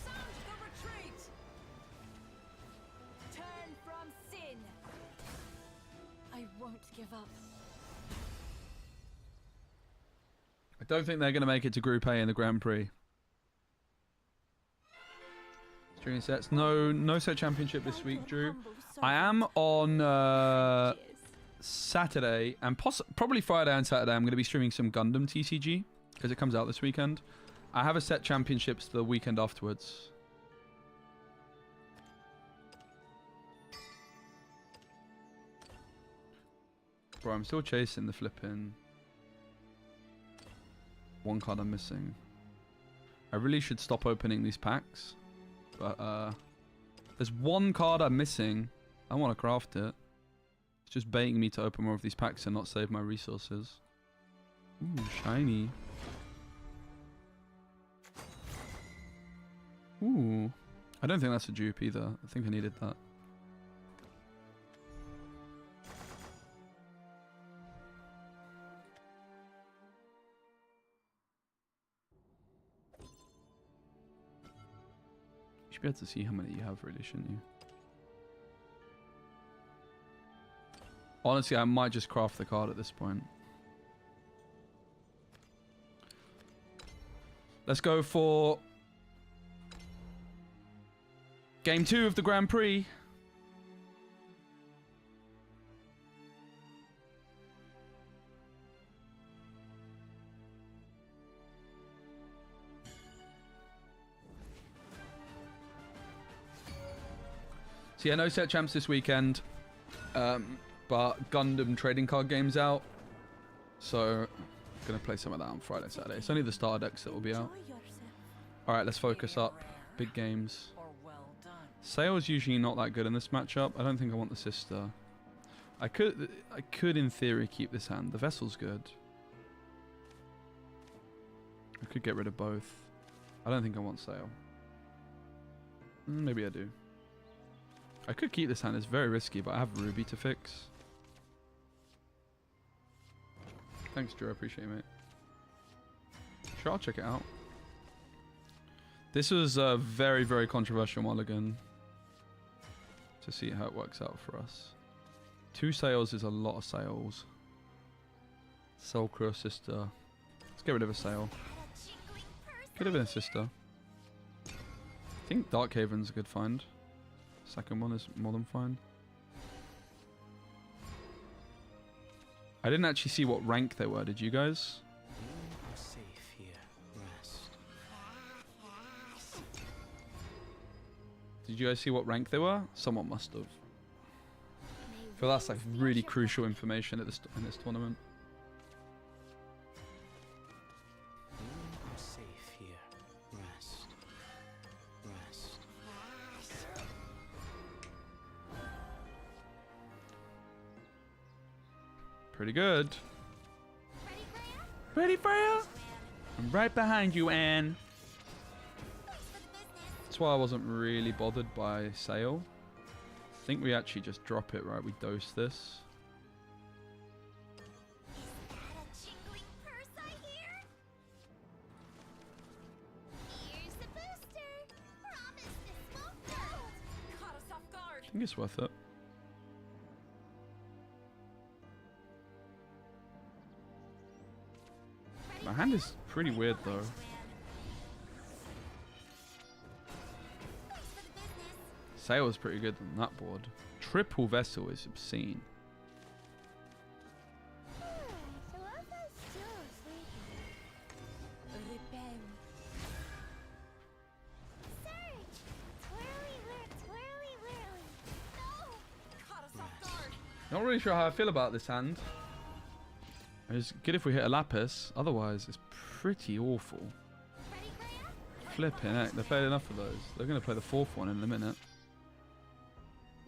S5: Sound the retreat!
S3: Turn from sin. I won't give up.
S1: I don't think they're going to make it to Group A in the Grand Prix. Streaming sets. No set championship this week, Drew. I am on Saturday and probably Friday and Saturday. I'm going to be streaming some Gundam TCG because it comes out this weekend. I have a set championships the weekend afterwards. Bro, I'm still chasing the flipping one card I'm missing. I really should stop opening these packs. But there's one card I'm missing. I want to craft it. It's just baiting me to open more of these packs and not save my resources. Ooh, shiny. Ooh. I don't think that's a dupe either. I think I needed that. You should be able to see how many you have, really, shouldn't you? Honestly, I might just craft the card at this point. Let's go for Game 2 of the Grand Prix. So yeah, no set champs this weekend. But Gundam trading card game's out. So I'm going to play some of that on Friday, Saturday. It's only the starter decks that will be out. Alright, let's focus up. Big games. Sale's usually not that good in this matchup. I don't think I want the sister. I could in theory keep this hand. The vessel's good. I could get rid of both. I don't think I want Sale. Maybe I do. I could keep this hand. It's very risky, but I have Ruby to fix. Thanks, Drew. I appreciate it, mate. Sure, I'll check it out. This was a very, very controversial mulligan. To see how it works out for us. 2 sales is a lot of sales. Soul Crew sister. Let's get rid of a sale. Could have been a sister. I think Darkhaven's a good find. Second one is more than fine. I didn't actually see what rank they were, did you guys?
S6: You are safe here. Rest.
S1: Did you guys see what rank they were? Someone must have. I feel that's like really crucial information at this in this tournament.
S6: You are safe here. Rest. Rest.
S1: Pretty good.
S4: Ready, Freya?
S1: Ready, Freya? I'm right behind you, Anne.
S4: Thanks for the business.
S1: That's why I wasn't really bothered by Sale. I think we actually just drop it, right? We dose this.
S4: Is that a jingling purse I hear? Here's the booster. Promise this won't melt.
S5: Caught us off guard.
S1: I think it's worth it. My hand is pretty weird though.
S4: Thanks for the business.
S1: Sale is pretty good on that board. Triple Vessel is obscene.
S4: So Elsa's still sleeping.
S3: Repent.
S4: Search. Twirly, whirly. No.
S5: Caught us off guard.
S1: Not really sure how I feel about this hand. It's good if we hit a Lapis, otherwise it's pretty awful.
S4: Ready, Freya?
S1: Flipping heck, they played enough of those. They're going to play the 4th one in a minute.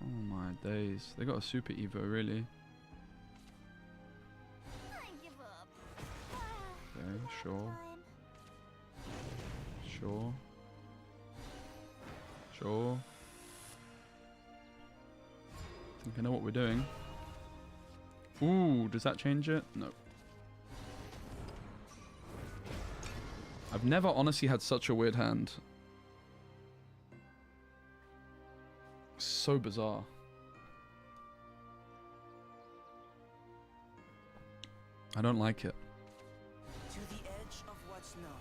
S1: Oh my days. They got a super Evo, really.
S4: I give up.
S1: Okay, sure.
S4: Time.
S1: Sure. Sure. I think I know what we're doing. Ooh, does that change it? No. I've never honestly had such a weird hand. So bizarre. I don't like it.
S2: To the edge of what's known.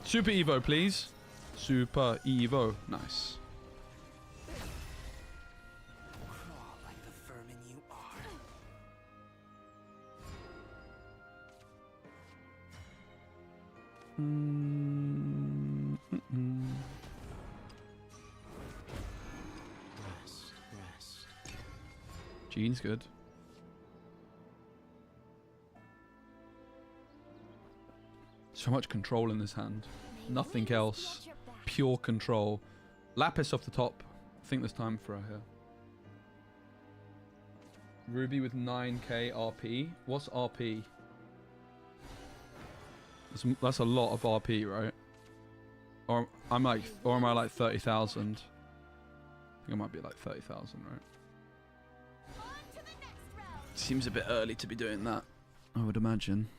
S1: Super Evo, please. Super Evo. Nice.
S2: Crawl like the vermin you are.
S6: Rest, rest.
S1: Gene's good. So much control in this hand.
S4: May
S1: Nothing
S4: winds
S1: else.
S4: at your back.
S1: Pure control. Lapis off the top. I think there's time for her here. Ruby with 9k RP. What's RP? That's a lot of RP, right? Or am I like 30,000? I think I might be like 30,000, right?
S4: On to the next round.
S1: Seems a bit early to be doing that, I would imagine.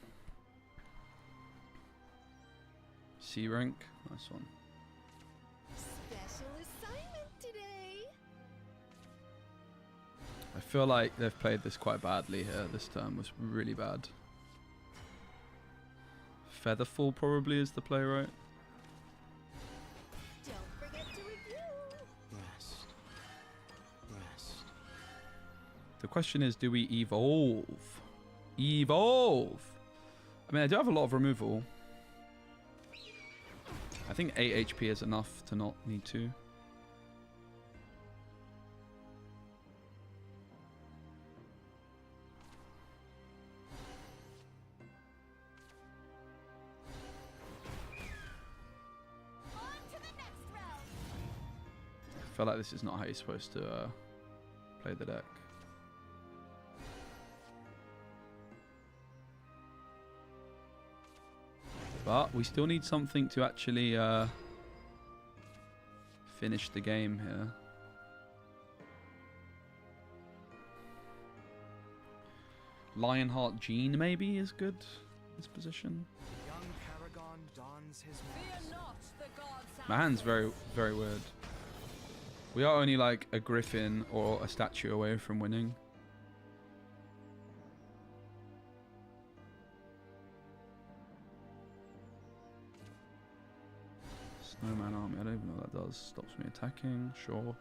S1: C rank, nice one.
S4: Special assignment today.
S1: I feel like they've played this quite badly here. This turn was really bad. Featherfall probably is the play, right?
S4: Don't forget to review.
S6: Rest. Rest.
S1: The question is, do we evolve? Evolve! I mean, I do have a lot of removal. I think 8 HP is enough to not need to.
S4: On to the next round.
S1: I feel like this is not how you're supposed to play the deck. But we still need something to actually finish the game here. Lionheart Gene maybe is good in this position.
S6: The young paragon dons his
S5: Fear
S6: mask.
S5: not the god's
S1: My hand's
S5: absence.
S1: very weird. We are only like a griffin or a statue away from winning. Snowman army, I don't even know what that does. Stops me attacking, sure.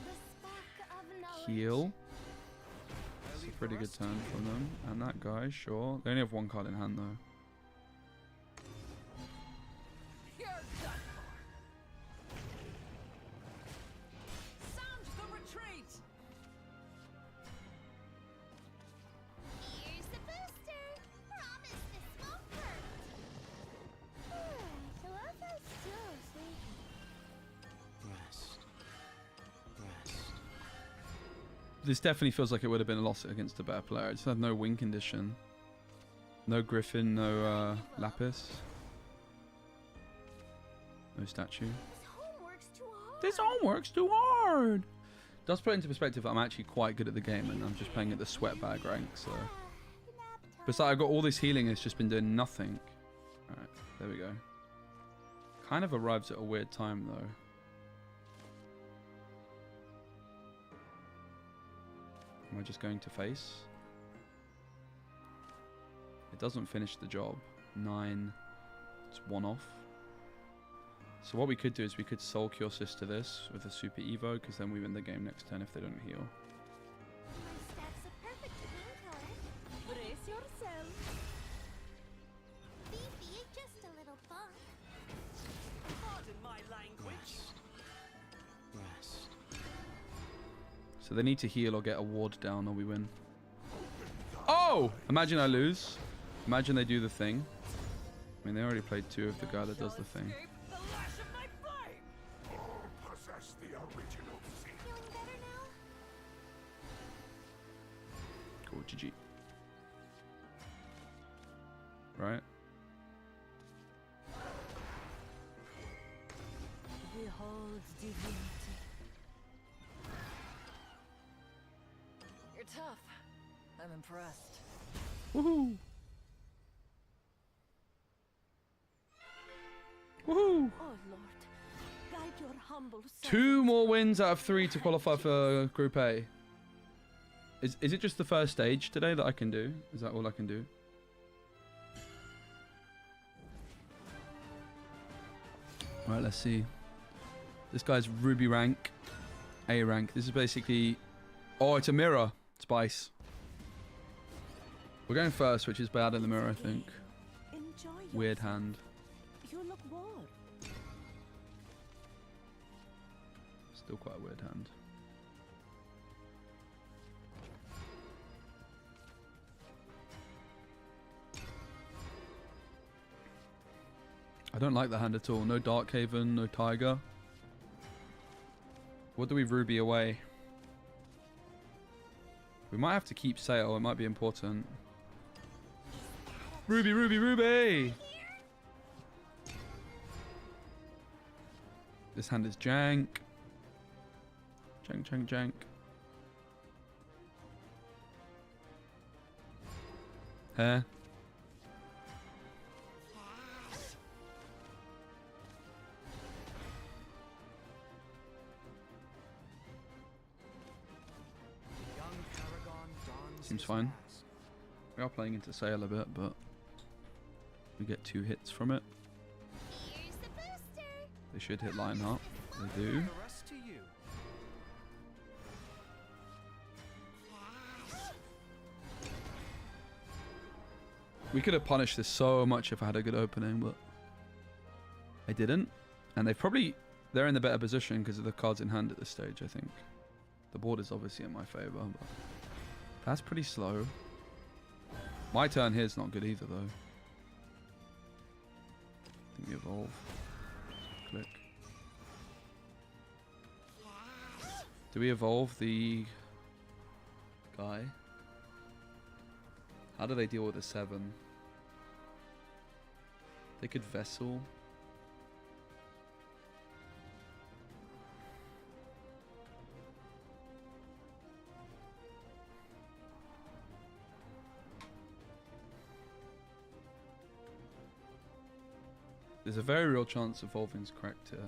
S4: The spark of knowledge.
S1: Heal. It's a
S6: Early
S1: pretty good
S6: frost.
S1: turn from them. And that guy, sure. They only have one card in hand though.
S5: You're done for. Sound the retreat.
S4: Here's the booster. Promise this won't hurt. So as I still sleeping.
S6: Rest. Rest.
S1: This definitely feels like it would have been a loss against a better player. It just had no win condition. No Griffin, no Lapis. No statue.
S4: This homework's too hard.
S1: This homework's too hard! Does put it into perspective that I'm actually quite good at the game and I'm just playing at the sweatbag rank, so...
S4: Nap time.
S1: Besides, I got all this healing, it's just been doing nothing. Alright, there we go. Kind of arrives at a weird time, though. Am I just going to face? It doesn't finish the job. 9. It's 1 off. So what we could do is we could soul cure sister this with a super evo, because then we win the game next turn if they don't heal.
S4: My stack's a perfect painkiller. Brace yourself. Beefy, just a little bump.
S2: Pardon my language.
S6: Rest.
S1: So they need to heal or get a ward down or we win. Oh! Imagine I lose. Imagine they do the thing. I mean, they already played 2 of the guy that does the thing.
S6: Escape the lash of my flame.
S7: Possess the original sin.
S4: Feeling better now?
S1: Cool, GG. Right?
S3: Behold divinity.
S5: You're tough. I'm impressed.
S1: Woohoo! Woohoo!
S3: Oh Lord, guide your humble servant.
S1: 2 more wins out of 3 to qualify for Group A. Is it just the first stage today that I can do? Is that all I can do? Right, let's see. This guy's Ruby rank, A rank. This is basically... Oh, it's a mirror. Spice. We're going first, which is bad in the mirror, I think.
S3: Enjoy
S1: Weird
S3: yourself.
S1: hand.
S3: You look bored.
S1: Still quite a weird hand. I don't like the hand at all. No Darkhaven, no Tiger. What do we Ruby away? We might have to keep Sail. It might be important. Ruby, Ruby, Ruby! This hand is jank. Jank, jank, jank. Hair.
S6: Young Paragon dons
S1: Seems
S6: his
S1: fine.
S6: mask.
S1: We are playing into Sail a bit, but we get 2 hits from it.
S4: Here's the booster.
S1: They should hit Lionheart. They do.
S6: The rest to you.
S1: We could have punished this so much if I had a good opening, but I didn't. And they're in the better position because of the cards in hand at this stage, I think. The board is obviously in my favor, but that's pretty slow. My turn here is not good either, though. I think we evolve. Click. Do we evolve the guy? How do they deal with a 7? They could Vessel. There's a very real chance evolving's correct here.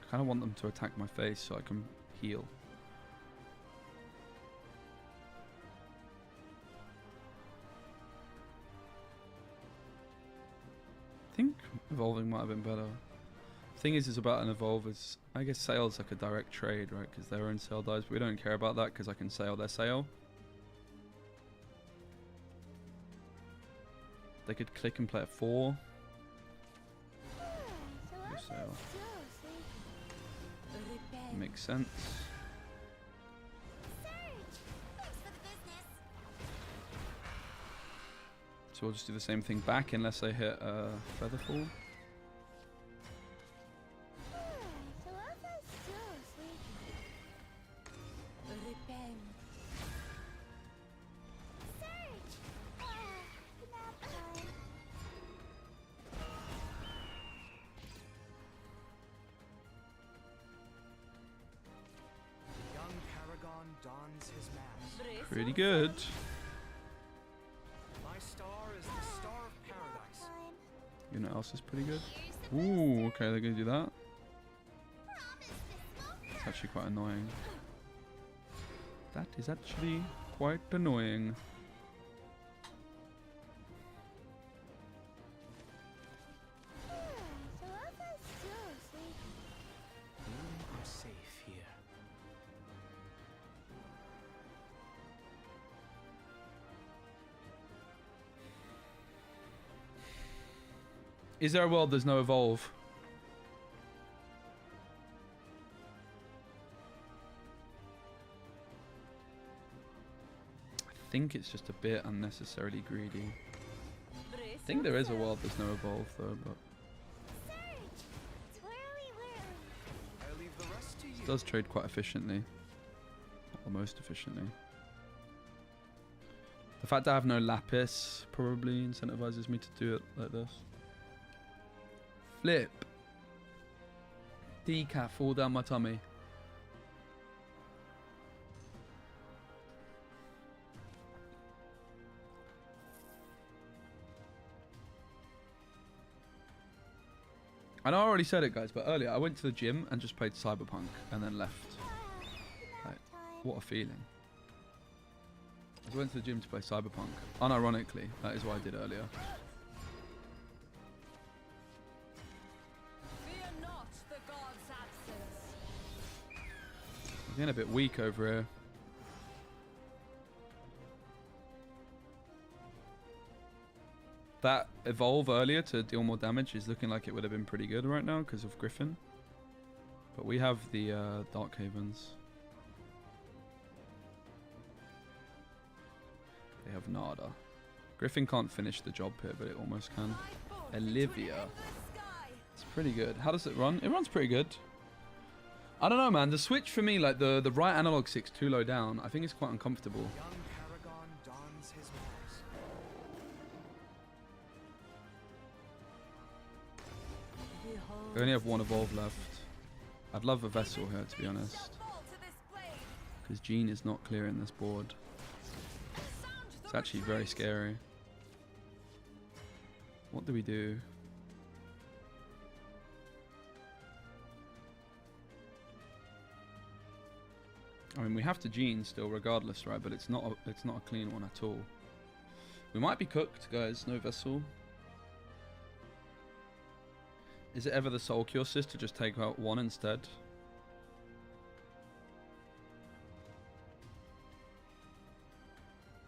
S1: I kind of want them to attack my face so I can heal. I think evolving might have been better. The thing is about an evolve is, I guess Sail's like a direct trade, right? Because their own sail dies, but we don't care about that because I can sail their sail. They could click and play at 4. Your sail. Makes sense.
S4: Surge. Thanks for the business.
S1: So we'll just do the same thing back unless I hit Featherfall.
S3: Repent.
S4: Surge. Nap time.
S6: Young Paragon dons his mask.
S1: Pretty good.
S6: My star is the star of paradise.
S4: Time.
S1: You know what else is pretty good?
S4: Here's the
S1: Ooh, okay, they're gonna do that.
S4: promise to smoke
S1: It's actually quite annoying. That is actually quite annoying.
S6: You are safe here.
S1: Is there a world there's no evolve? I think it's just a bit unnecessarily greedy. I think there is a world there's no evolve though, but
S4: Surge! Twirly whirly.
S6: I leave the rest to you.
S1: it does trade quite efficiently. Not the most efficiently. The fact that I have no lapis probably incentivizes me to do it like this. Flip. Decaf all down my tummy. I know I already said it, guys, but earlier I went to the gym and just played Cyberpunk and then left. Like, what a feeling. I went to the gym to play Cyberpunk. Unironically, that is what I did earlier.
S5: Fear not the god's absence.
S1: I'm getting a bit weak over here. That evolve earlier to deal more damage is looking like it would have been pretty good right now because of Griffin. But we have the Dark Havens. They have nada. Griffin can't finish the job here, but it almost can. Olivia. It's pretty good. How does it run? It runs pretty good. I don't know, man. The switch for me, like the right analog stick's too low down. I think it's quite uncomfortable.
S6: Young Paragon dons his mask.
S1: We only have one evolve left. I'd love a vessel here, to be honest. Because Jean is not clearing this board. It's actually very scary. What do we do? I mean, we have to Jean still, regardless, right? But it's not a clean one at all. We might be cooked, guys. No vessel. Is it ever the soul cure sis to just take out one instead?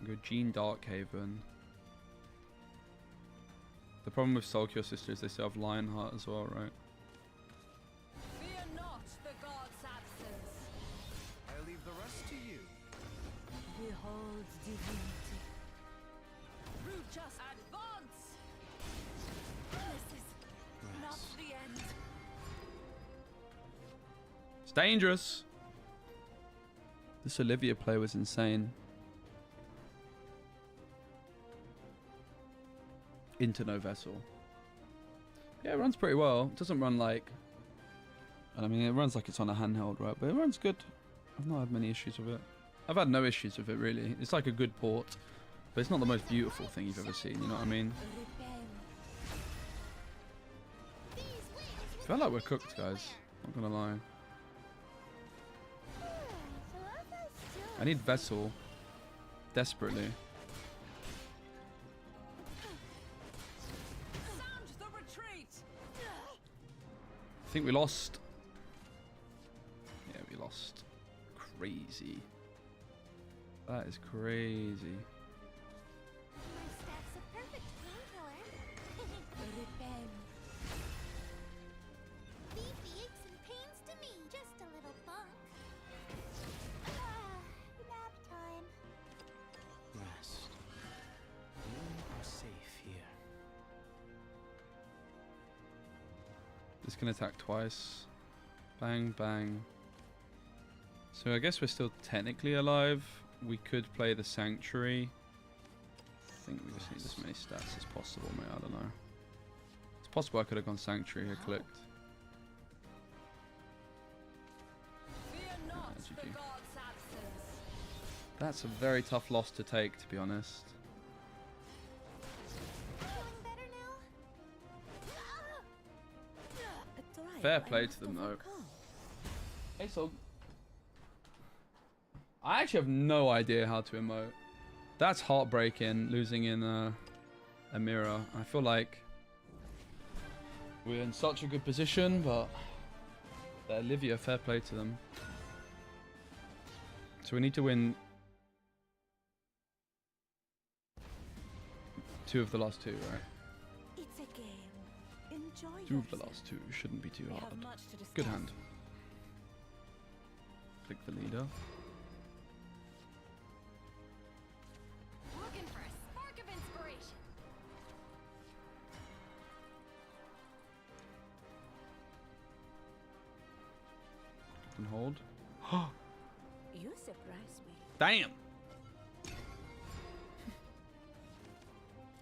S1: Go Jean Darkhaven. The problem with Soul Cure Sister is they still have Lionheart as well, right?
S5: Fear not the god's absence.
S6: I leave the rest to you.
S3: Behold divinity.
S5: Through just advance. This is not the end.
S1: It's dangerous. This Olivia play was insane. Into no vessel. Yeah, it runs pretty well. It doesn't run like... I mean, it runs like it's on a handheld, right? But it runs good. I've not had many issues with it. I've had no issues with it, really. It's like a good port. But it's not the most beautiful thing you've ever seen, you know what I mean? I feel like we're cooked, guys. Not gonna lie. I need vessel. Desperately. I think we lost. Yeah, we lost. Crazy. That is crazy.
S4: My staff's a perfect painkiller. Beefy aches and pains to me. Just a little bunk. Nap time.
S6: Rest. You are safe here.
S1: This can attack twice. Bang, bang. So I guess we're still technically alive. We could play the Sanctuary. I think we just need as many stats as possible, mate. I don't know. It's possible I could have gone Sanctuary here, clicked.
S5: Fear not
S1: GG.
S5: the god's absence.
S1: That's a very tough loss to take, to be honest.
S4: Feeling better now?
S1: Fair play to them, though. Hey, so I actually have no idea how to emote. That's heartbreaking, losing in a mirror. I feel like we're in such a good position, but Olivia, fair play to them. So we need to win 2 of the last 2, right?
S3: It's a game. Enjoy
S1: Two of the
S3: yourself.
S1: last two shouldn't be too
S3: We
S1: hard.
S3: have much to discuss.
S1: Good hand. Click the leader.
S5: Looking for a spark of inspiration.
S1: Can hold.
S3: You surprise me.
S1: Damn!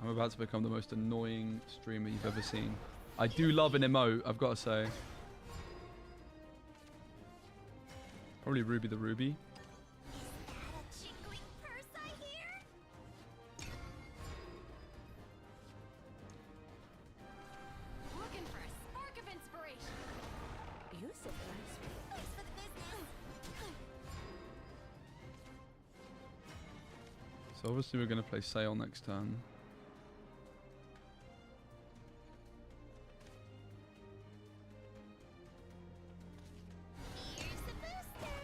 S1: I'm about to become the most annoying streamer you've ever seen. I do love an emote, I've got to say. Probably Ruby the Ruby.
S4: That a jingling purse I hear?
S5: Looking for a spark of inspiration.
S3: You surprise me.
S4: Thanks for the business.
S1: So obviously we're going to play Sail next turn.
S4: Here's the booster.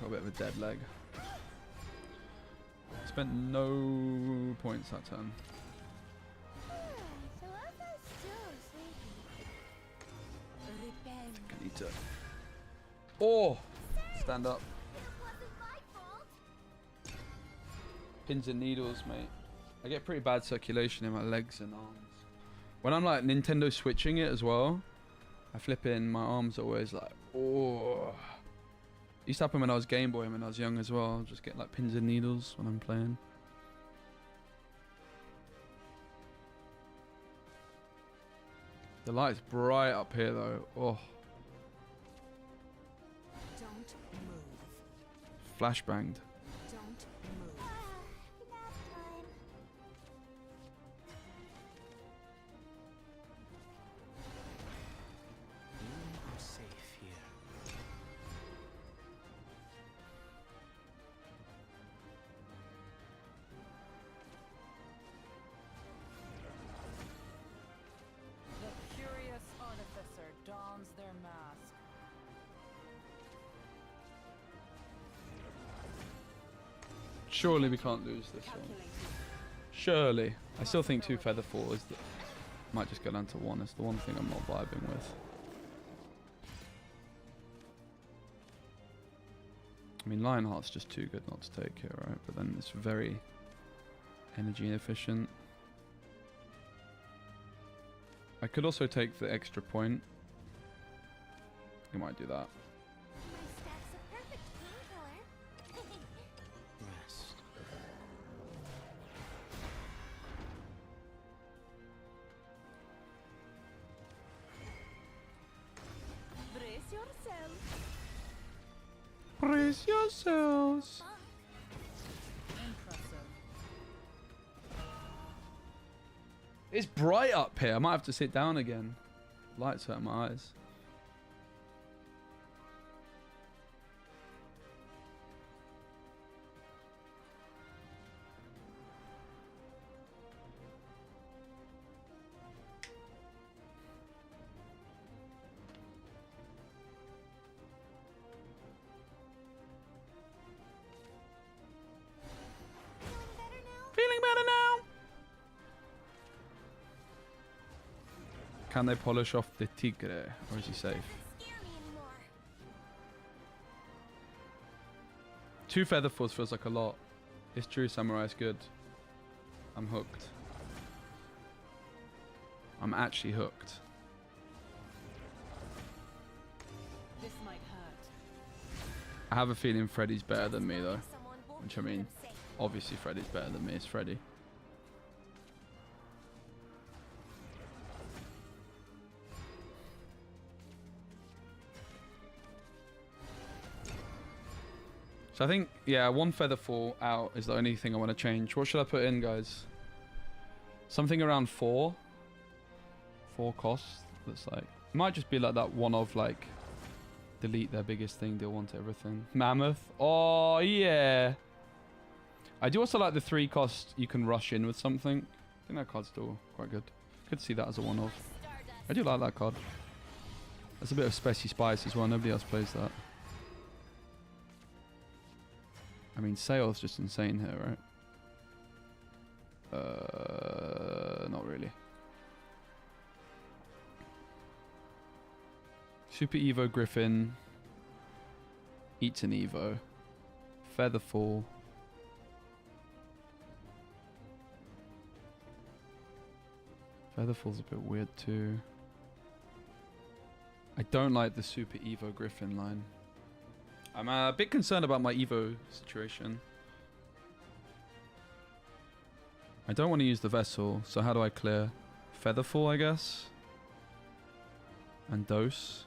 S1: Got a bit of a dead leg. Spent no points that turn.
S4: So I was still sleepy.
S3: Repent.
S1: I need to... Oh! Stand up.
S4: It wasn't my fault.
S1: Pins and needles, mate. I get pretty bad circulation in my legs and arms. When I'm like Nintendo switching it as well, I flip in, my arms are always like, oh. Used to happen when I was Game Boy when I was young as well. I'll just get like pins and needles when I'm playing. The light's bright up here though. Oh,
S3: Don't move.
S1: flashbanged.
S3: Don't move.
S4: Nap time.
S6: You are safe here.
S5: The curious artificer dons their mask.
S1: Surely we can't lose this one. Surely. I still think 2 feather fall is the... Might just go down to 1. It's the one thing I'm not vibing with. I mean, Lionheart's just too good not to take here, right? But then it's very energy inefficient. I could also take the extra point. I might do that.
S4: My stack's a perfect painkiller.
S6: Rest.
S3: Brace yourself.
S1: Brace yourselves.
S5: Impressive.
S1: It's bright up here. I might have to sit down again. Lights hurt my eyes.
S4: Feeling better now?
S1: Feeling better now. Can they polish off the tigre, or is he safe?
S4: Doesn't scare me anymore.
S1: 2 feather falls feels like a lot. It's true, Samurai is good. I'm hooked. I'm actually hooked.
S5: This might hurt.
S1: I have a feeling Freddy's better than me though.
S4: Someone won't
S1: Which I
S4: keep
S1: mean,
S4: them safe.
S1: obviously Freddy's better than me. It's Freddy. So I think, yeah, 1 feather fall out is the only thing I want to change. What should I put in, guys? Something around 4. 4 costs. That's like, it might just be like that one of like, delete their biggest thing, deal 1 to everything. Mammoth. Oh, yeah. I do also like the 3 cost you can rush in with something. I think that card's still quite good. Could see that as a one-off.
S4: Stardust.
S1: I do like that card. That's a bit of Specie Spice as well. Nobody else plays that. I mean, Sail's just insane here, right? Not really. Super Evo Griffin eats an Evo. Featherfall. Featherfall's a bit weird too. I don't like the Super Evo Griffin line. I'm a bit concerned about my Evo situation. I don't want to use the vessel, so how do I clear? Featherfall, I guess? And dose.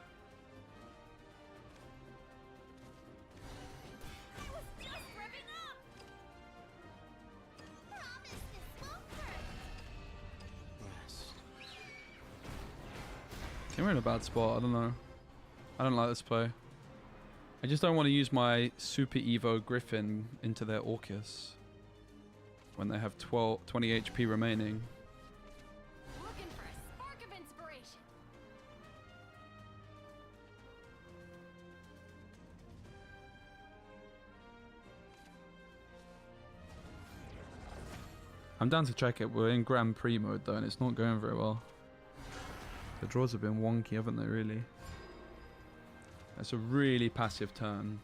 S4: I was just revving up. Promise this won't hurt.
S6: Rest.
S1: I think we're in a bad spot. I don't know. I don't like this play. I just don't want to use my Super Evo Griffin into their Orcus when they have 20 HP remaining.
S5: Looking for a spark of inspiration.
S1: I'm down to check it. We're in Grand Prix mode though, and it's not going very well. The draws have been wonky, haven't they, really? That's a really passive turn.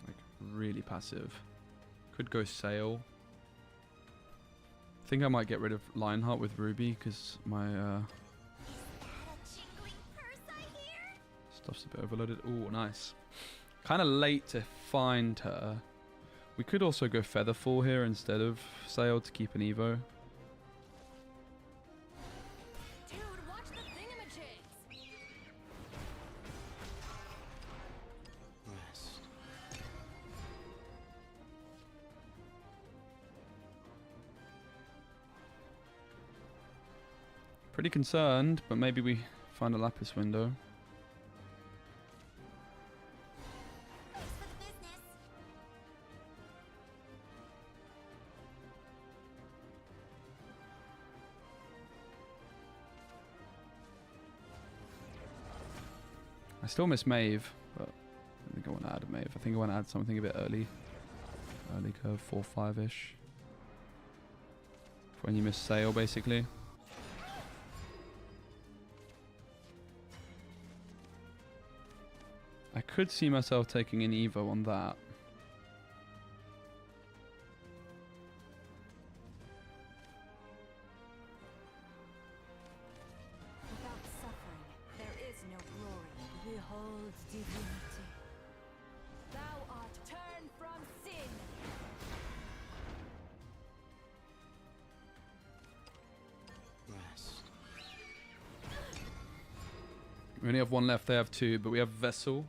S1: Like, really passive. Could go Sail. I think I might get rid of Lionheart with Ruby, because my
S4: Is that a jingling purse I hear?
S1: stuff's a bit overloaded. Ooh, nice. Kind of late to find her. We could also go Featherfall here instead of Sail to keep an Evo.
S5: Dude, watch the thingamajigs.
S6: Rest.
S1: Pretty concerned, but maybe we find a Lapis window.
S4: Thanks for the business.
S1: I still miss Maeve, but I think I want to add a Maeve. I think I want to add something a bit early. Early curve, 4-5-ish. When you miss Sail, basically. I could see myself taking an Evo on that.
S3: Without suffering, there is no glory. Behold divinity.
S5: Thou art turned from sin.
S6: Rest.
S1: We only have one left, they have two, but we have Vessel.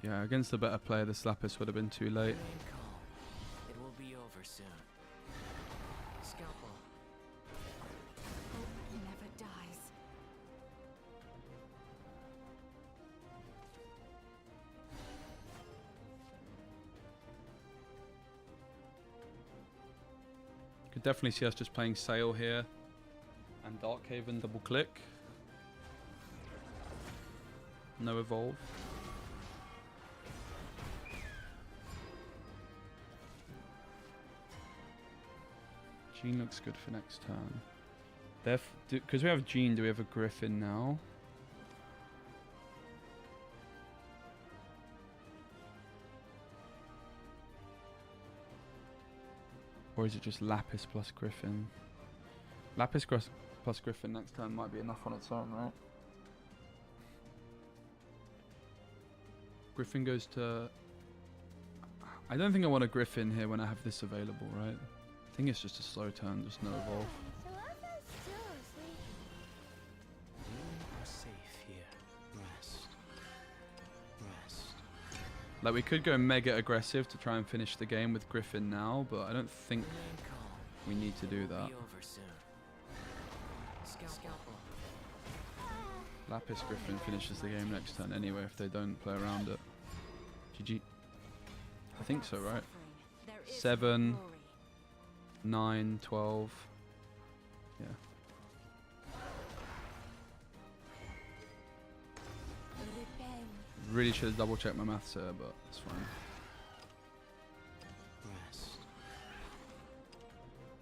S1: Yeah, against the better player, this Lapis would have been too late.
S2: Remain calm. It will be over soon. Scalpel.
S3: Hope never dies.
S1: Could definitely see us just playing Sail here. And Darkhaven double click. No evolve. Jean looks good for next turn. Because we have Jean, do we have a Griffin now? Or is it just Lapis plus Griffin? Lapis plus Griffin next turn might be enough on its own, right? Griffin goes to... I don't think I want a Griffin here when I have this available, right? I think it's just a slow turn, just no evolve.
S4: Shalaka's still asleep.
S6: You are safe here. Rest. Rest.
S1: Like, we could go mega aggressive to try and finish the game with Griffin now, but I don't think
S2: Remain calm.
S1: we need to do that.
S2: Be over soon. Scalpel.
S1: Lapis Griffin finishes the game next turn anyway if they don't play around it. GG. I think so, right?
S3: Suffering, there is no
S1: 7,
S3: glory.
S1: 9, 12. Yeah.
S3: Repair
S1: Really should have double checked my maths here, but it's fine.
S6: Rest.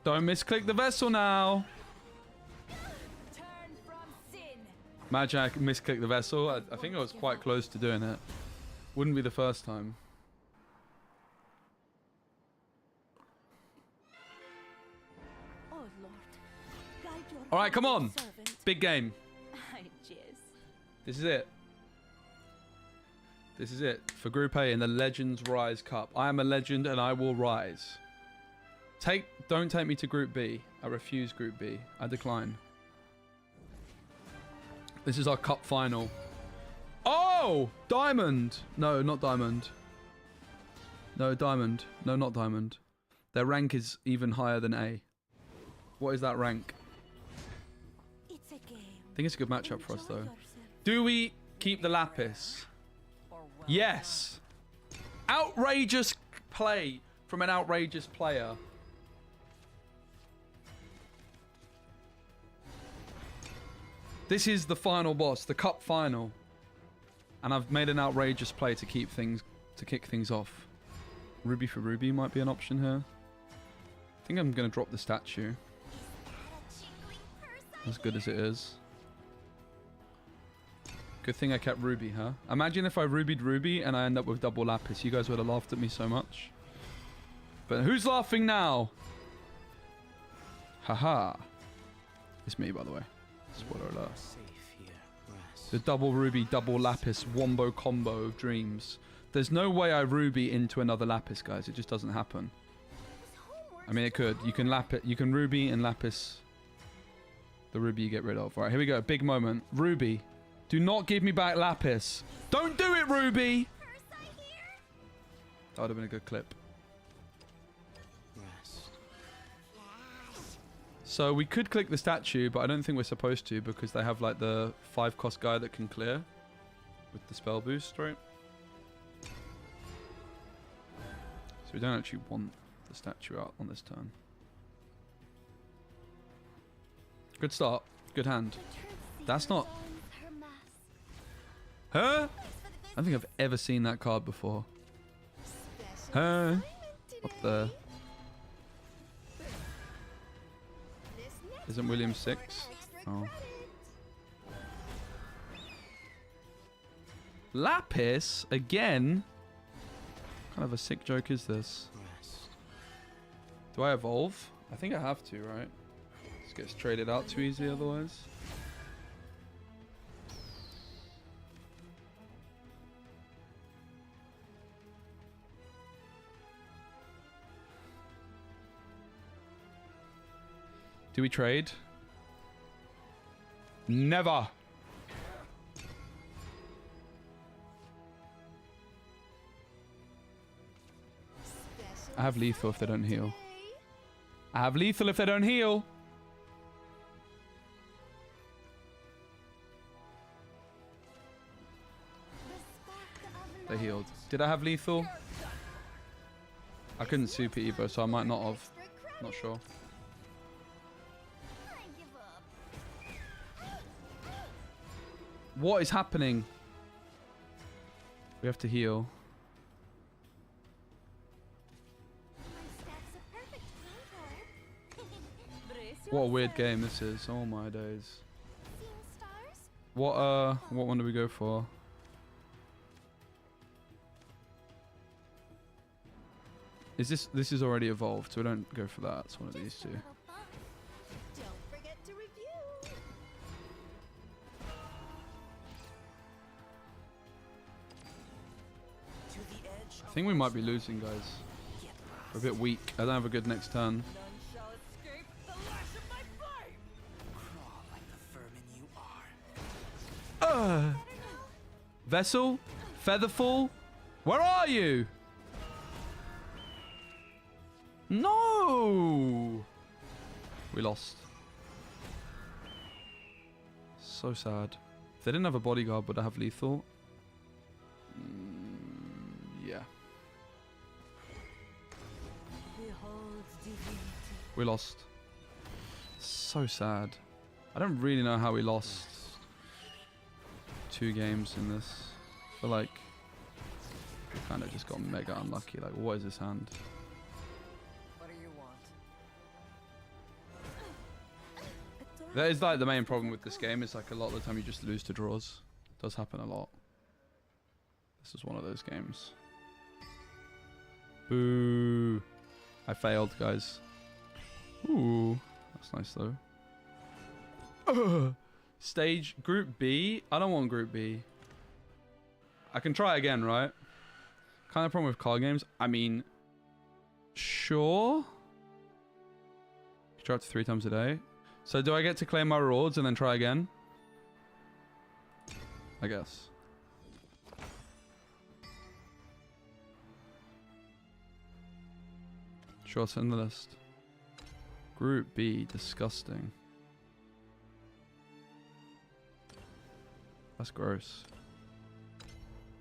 S1: Don't misclick the vessel now.
S5: Turn from sin.
S1: Imagine I misclicked the vessel. I think I was quite close to doing it. Wouldn't be the first time.
S3: Oh Lord, guide your
S1: All right, come
S3: humble
S1: on.
S3: servant.
S1: Big game.
S3: I jizz.
S1: This is it. This is it for Group A in the Legends Rise Cup. I am a legend and I will rise. Don't take me to Group B. I refuse Group B. I decline. This is our cup final. Oh! Diamond! No, not diamond. No, diamond. No, not diamond. Their rank is even higher than A. What is that rank?
S3: It's a game.
S1: I think it's a good matchup for us
S3: Enjoy
S1: though.
S3: yourself.
S1: Do we keep the Lapis?
S5: Or well
S1: Yes. Outrageous play from an outrageous player. This is the final boss, the cup final. And I've made an outrageous play to kick things off. Ruby for Ruby might be an option here. I think I'm going to drop the statue. As good as it is. Good thing I kept Ruby, huh? Imagine if I rubied Ruby and I end up with double Lapis. You guys would have laughed at me so much. But who's laughing now? Haha. It's me, by the way. Spoiler alert.
S6: Safe here. Rest.
S1: The double Ruby, double Lapis wombo combo of dreams. There's no way I Ruby into another Lapis, guys. It just doesn't happen. I mean, it could. You can Ruby and Lapis. The Ruby you get rid of. All right, here we go. Big moment. Ruby. Do not give me back Lapis. Don't do it, Ruby! That would have been a good clip.
S6: Rest.
S1: So we could click the statue, but I don't think we're supposed to because they have like the 5-cost guy that can clear with the spell boost, right? So we don't actually want the statue out on this turn. Good start. Good hand. That's not... Huh? I don't think I've ever seen that card before. Huh? Up there. Isn't William 6? Oh. Lapis? Again? What kind of a sick joke is this?
S6: Rest.
S1: Do I evolve? I think I have to, right? This gets traded out too easy otherwise. Do we trade? Never. I have lethal if they don't heal. I have lethal if they don't heal. They healed. Did I have lethal? I couldn't super Evo, so I might not have. Not sure. What is happening? We have to heal. What a weird game this is. Oh my days. What one do we go for? This is already evolved, so we don't go for that. It's one of these two.
S4: Don't forget to review.
S2: To the edge
S1: I think we might be losing, guys. We're a bit weak. I don't have a good next turn.
S5: none shall escape the lash of my flame.
S2: crawl like the vermin you are.
S1: Vessel? Featherfall? Where are you? No! We lost. So sad. If they didn't have a bodyguard, would I have lethal? Yeah.
S3: Behold divinity.
S1: We lost. So sad. I don't really know how we lost 2 games in this. feel like we kind of just got mega unlucky. Like, what is this hand?
S6: What do you want?
S1: That is like the main problem with this game. Is like a lot of the time you just lose to draws. It does happen a lot. This is one of those games. Boo. I failed, guys. Ooh. That's nice, though. Stage Group B? I don't want Group B. I can try again, right? Kind of problem with card games. I mean, sure. You try it 3 times a day. So do I get to claim my rewards and then try again? I guess. Sure, send the list. Group B, disgusting. That's gross.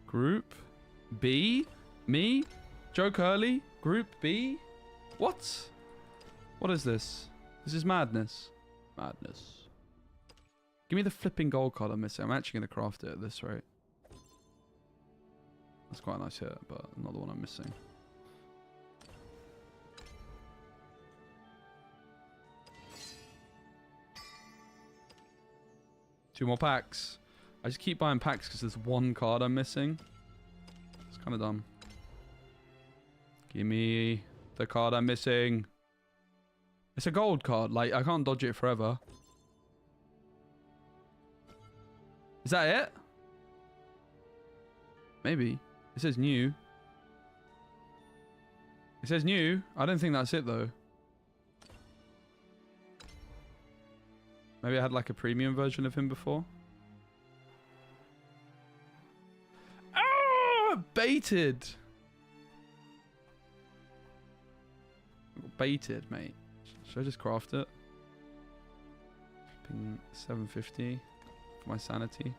S1: Group B? Me? Joe Curley? Group B? What? What is this? This is madness. Madness. Give me the flipping gold card I'm missing. I'm actually going to craft it at this rate. That's quite a nice hit, but not the one I'm missing. Two more packs. I just keep buying packs because there's one card I'm missing. It's kind of dumb. Give me the card I'm missing. It's a gold card. Like, I can't dodge it forever. Is that it? Maybe. It says new. It says new. I don't think that's it, though. Maybe I had like a premium version of him before. Ah! Baited! Baited, mate. Should I just craft it? Ping 750 for my sanity.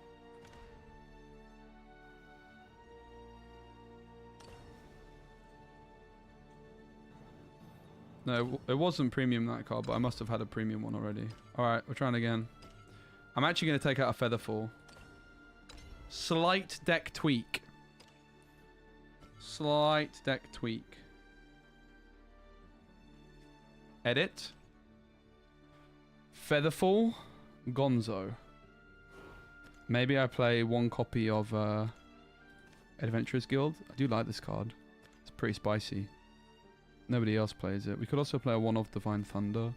S1: No, it wasn't premium, that card, but I must have had a premium one already. Alright, we're trying again. I'm actually going to take out a Featherfall. Slight deck tweak. Slight deck tweak. Edit. Featherfall. Gonzo. Maybe I play one copy of Adventurers Guild. I do like this card. It's pretty spicy. Nobody else plays it. We could also play a one of Divine Thunder.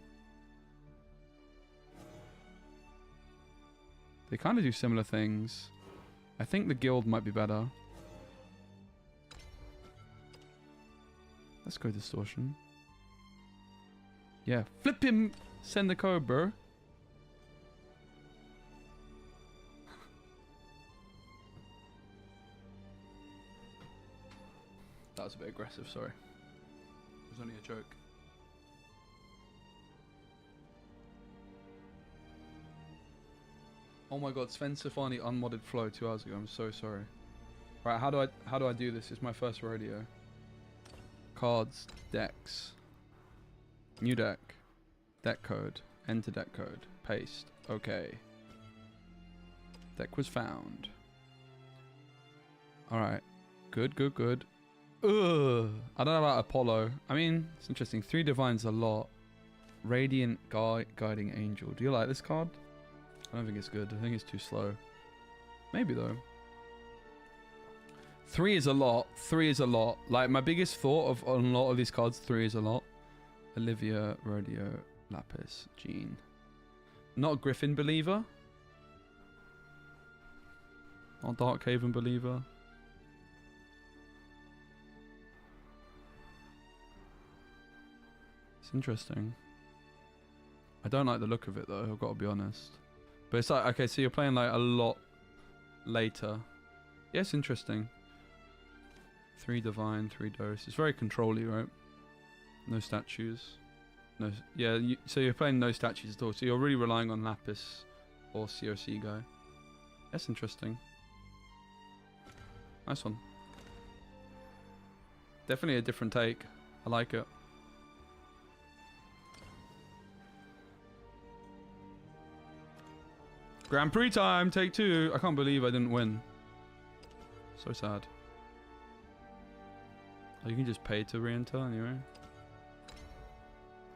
S1: They kind of do similar things. I think the guild might be better. Let's go Distortion. Yeah, flip him! Send the code, bro. That was a bit aggressive, sorry. It was only a joke. Oh my god, Sven Stefani unmodded flow 2 hours ago. I'm so sorry. Right, how do I do this? It's my first rodeo. Cards, decks. New deck. Deck code. Enter deck code. Paste. Okay. Deck was found. Alright. Good, good, good. Ugh. I don't know about Apollo. I mean, it's interesting. 3 Divine's a lot. Radiant Guiding Angel. Do you like this card? I don't think it's good. I think it's too slow. Maybe though. 3 is a lot. 3 is a lot. Like, my biggest thought of on a lot of these cards, 3 is a lot. Olivia, Rodeo, Lapis, Jean. Not Griffin Believer. Not Darkhaven Believer. It's interesting. I don't like the look of it though, I've got to be honest. But it's like, okay, so you're playing like a lot later. Yeah, it's interesting. 3 Divine, 3 Dose. It's very control-y, right? No statues. No, yeah, so you're playing no statues at all. So you're really relying on Lapis or COC guy. That's interesting. Nice one. Definitely a different take. I like it. Grand Prix time, take 2. I can't believe I didn't win. So sad. Oh, you can just pay to re-enter anyway.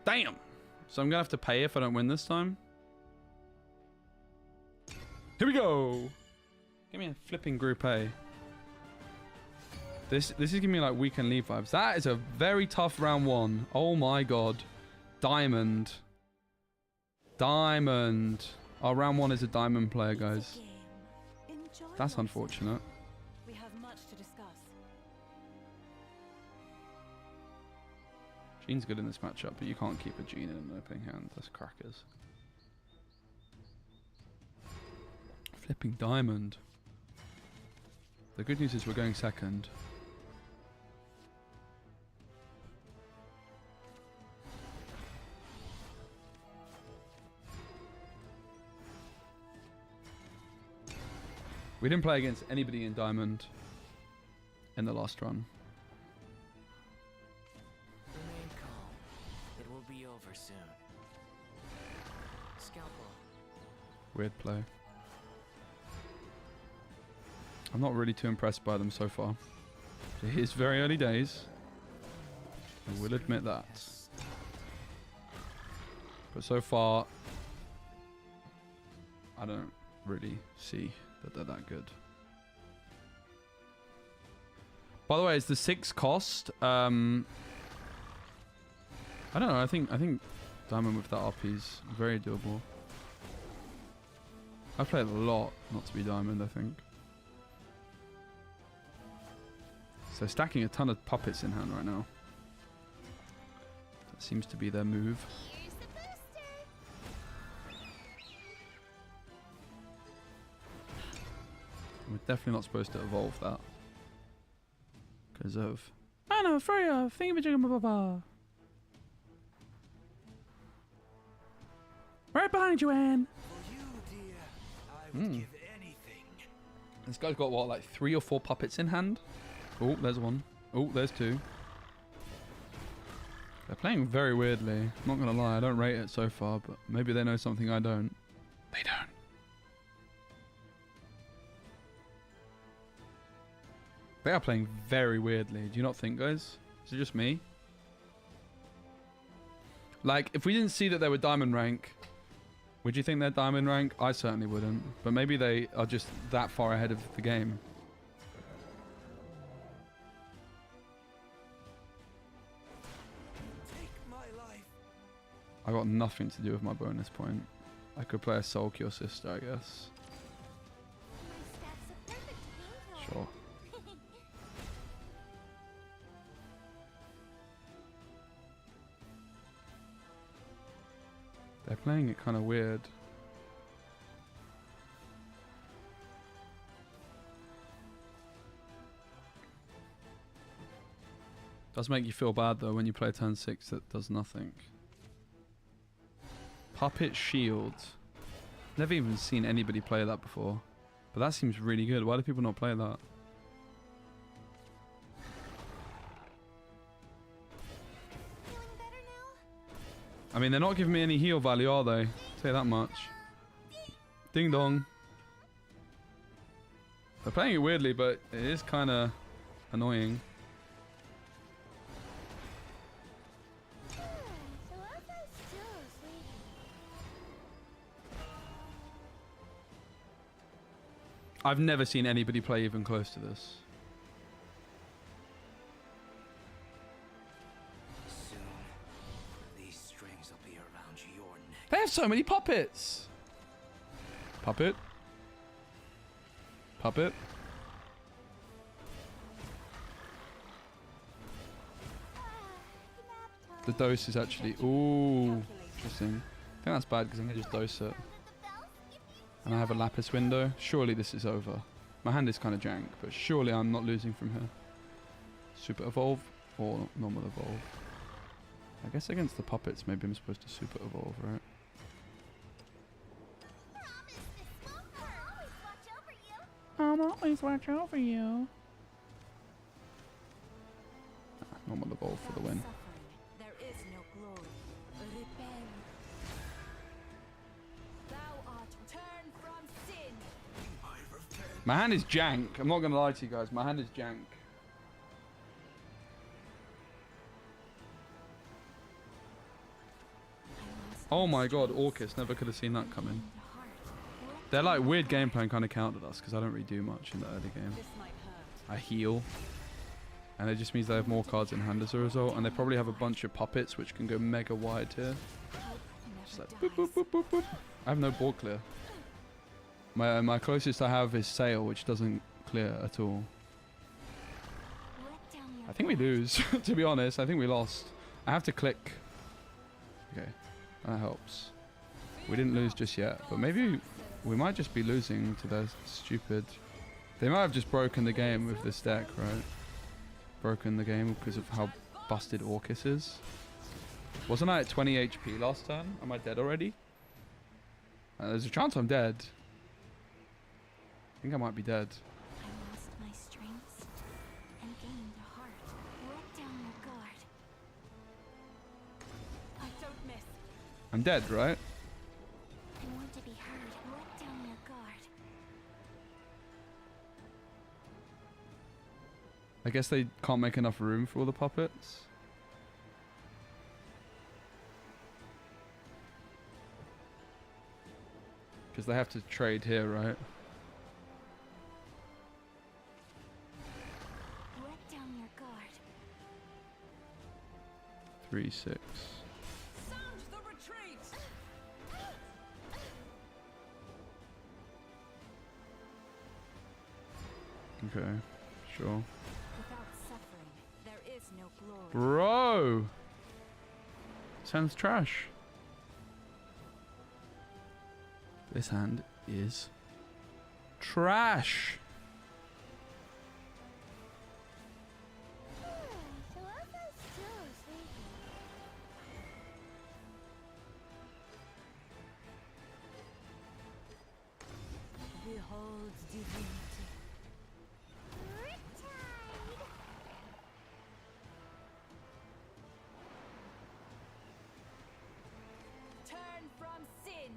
S1: Damn! So I'm gonna have to pay if I don't win this time. Here we go! Give me a flipping Group A. This is giving me like Weekend League vibes. That is a very tough round one. Oh my god. Diamond. Diamond. Our round one is a diamond player, guys. That's unfortunate.
S3: We have much to discuss.
S1: Jean's good in this matchup, but you can't keep a Jean in an opening hand. That's crackers. Flipping diamond. The good news is we're going second. We didn't play against anybody in diamond in the last run.
S2: Remain calm. It will be over soon. Scalpel.
S1: Weird play. I'm not really too impressed by them so far. It is very early days. I will admit that. But so far, I don't really see that they're that good. By the way, it's the 6 cost. I don't know. I think diamond with that RP is very doable. I've played a lot not to be diamond, I think. So stacking a ton of puppets in hand right now. That seems to be their move.
S4: Here's the booster.
S1: We're definitely not supposed to evolve that. Because of... I know, Freya! Thingamajigga. Right behind you, Anne!
S6: For you, dear, I would give anything.
S1: This guy's got, what, like 3 or 4 puppets in hand? Oh, there's one. Oh, there's 2. They're playing very weirdly. I'm not going to lie, I don't rate it so far, but maybe they know something I don't. They don't. They are playing very weirdly. Do you not think, guys? Is it just me? Like, if we didn't see that they were diamond rank, would you think they're diamond rank? I certainly wouldn't. But maybe they are just that far ahead of the game.
S6: Take my life.
S1: I got nothing to do with my bonus point. I could play a Soul Cure Sister, I guess.
S4: My stack's a perfect painkiller.
S1: Sure. They're playing it kind of weird. Does make you feel bad though when you play turn 6 that does nothing. Puppet Shield. Never even seen anybody play that before. But that seems really good. Why do people not play that?
S4: Feeling better now?
S1: I mean, they're not giving me any heal value, are they? Say that much. Ding dong. They're playing it weirdly, but it is kind of annoying.
S4: So was I still asleep?
S1: I've never seen anybody play even close to this.
S6: Soon, these strings will be around your neck.
S1: They have so many puppets. Puppet. Puppet.
S4: Nap
S1: The
S4: time.
S1: dose is actually... Ooh. Interesting. I think that's bad because I'm going to just dose it.
S4: The bells give you
S1: And I have a Lapis window. Surely this is over. My hand is kind of jank, but surely I'm not losing from here. Super evolve or normal evolve? I guess against the puppets, maybe I'm supposed to super evolve, right?
S4: promise this won't hurt.
S1: I'll always watch over you. Normal evolve for the win.
S3: Suffering, there is no glory. Repent.
S5: Thou art turned from sin.
S1: My hand is jank. I'm not gonna lie to you guys. My hand is jank. Oh my god, Orcus. Never could have seen that coming. They're like weird gameplay and kind of countered us because I don't really do much in the early game.
S5: This might hurt.
S1: I heal. And it just means they have more cards in hand as a result. And they probably have a bunch of puppets which can go mega wide here. Just like boop, boop, boop, boop, boop. I have no board clear. My closest I have is Sail, which doesn't clear at all. I think we lose, to be honest. I think we lost. I have to click. Okay, that helps. We didn't lose just yet, but maybe we might just be losing to their stupid... They might have just broken the game with this deck, right? Broken the game because of how busted Orcus is. Wasn't I at 20 HP last turn? Am I dead already? There's a chance I'm dead. I think I might be dead.
S3: I lost my strengths and gained a heart. Let down your guard.
S5: I don't miss.
S1: I'm dead, right?
S3: I want to be heard. Let down your guard.
S1: I guess they can't make enough room for all the puppets. Because they have to trade here, right?
S3: Let down your guard.
S1: 3-6.
S5: Sound the retreat.
S1: Okay, sure.
S3: Without suffering, there is no glory.
S1: Bro! Sounds trash. This hand is trash.
S3: Behold divinity.
S5: Turn from sin.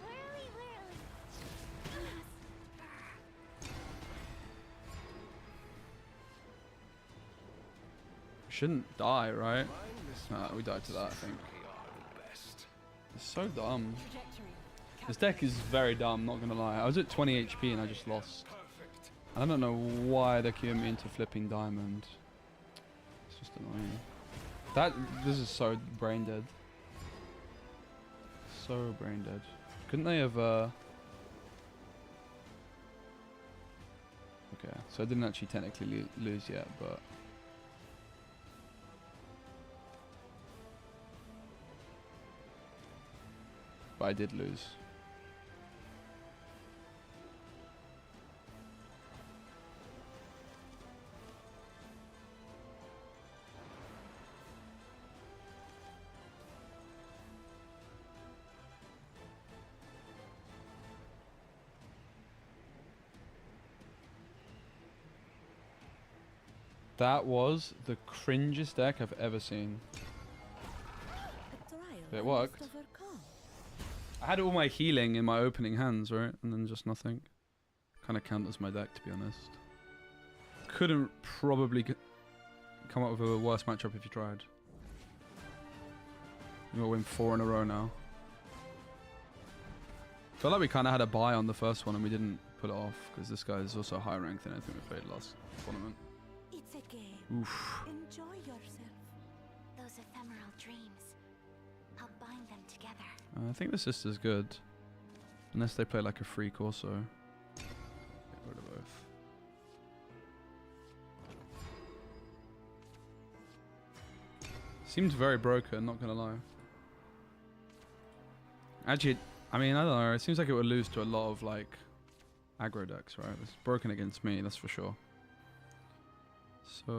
S4: Twirly whirly.
S1: Shouldn't die, right? Nah, we died to that, I think. It's so dumb.
S5: Trajectory.
S1: This deck is very dumb, not gonna lie. I was at 20 HP and I just lost. I don't know why they're queuing me into flipping diamond. It's just annoying. This is so brain dead. So brain dead. Couldn't they have Okay, so I didn't actually technically lose yet, but I did lose. That was the cringest deck I've ever seen. It worked. I had all my healing in my opening hands, right? And then just nothing. Kind of count as my deck, to be honest. Couldn't probably come up with a worse matchup if you tried. We'll win 4 in a row now. Felt like we kind of had a buy on the first one and we didn't pull it off because this guy is also higher ranked than I think we played last tournament.
S3: It's a game.
S1: Oof.
S3: Enjoy yourself.
S4: Those ephemeral dreams. I'll bind them together.
S1: I think the sister's good. Unless they play like a free Corso. Get rid of both. Seems very broken, not gonna lie. Actually, I mean, I don't know. It seems like it would lose to a lot of like aggro decks, right? It's broken against me, that's for sure. So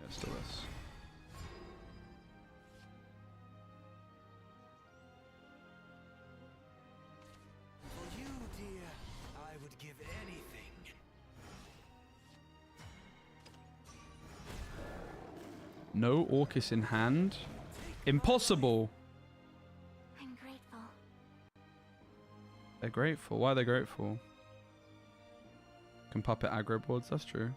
S1: yeah, still this.
S6: For you, dear, I would give anything.
S1: No Orcus in hand. Impossible.
S4: I'm grateful.
S1: They're grateful. Why are they grateful? Can puppet aggro boards, that's true.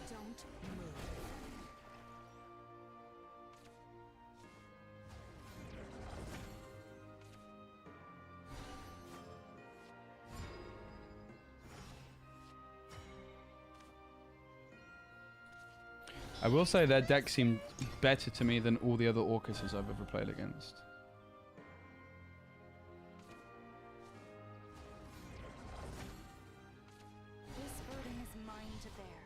S3: Don't move.
S1: I will say their deck seemed better to me than all the other Orcuses I've ever played against.
S3: This burden is mine to bear.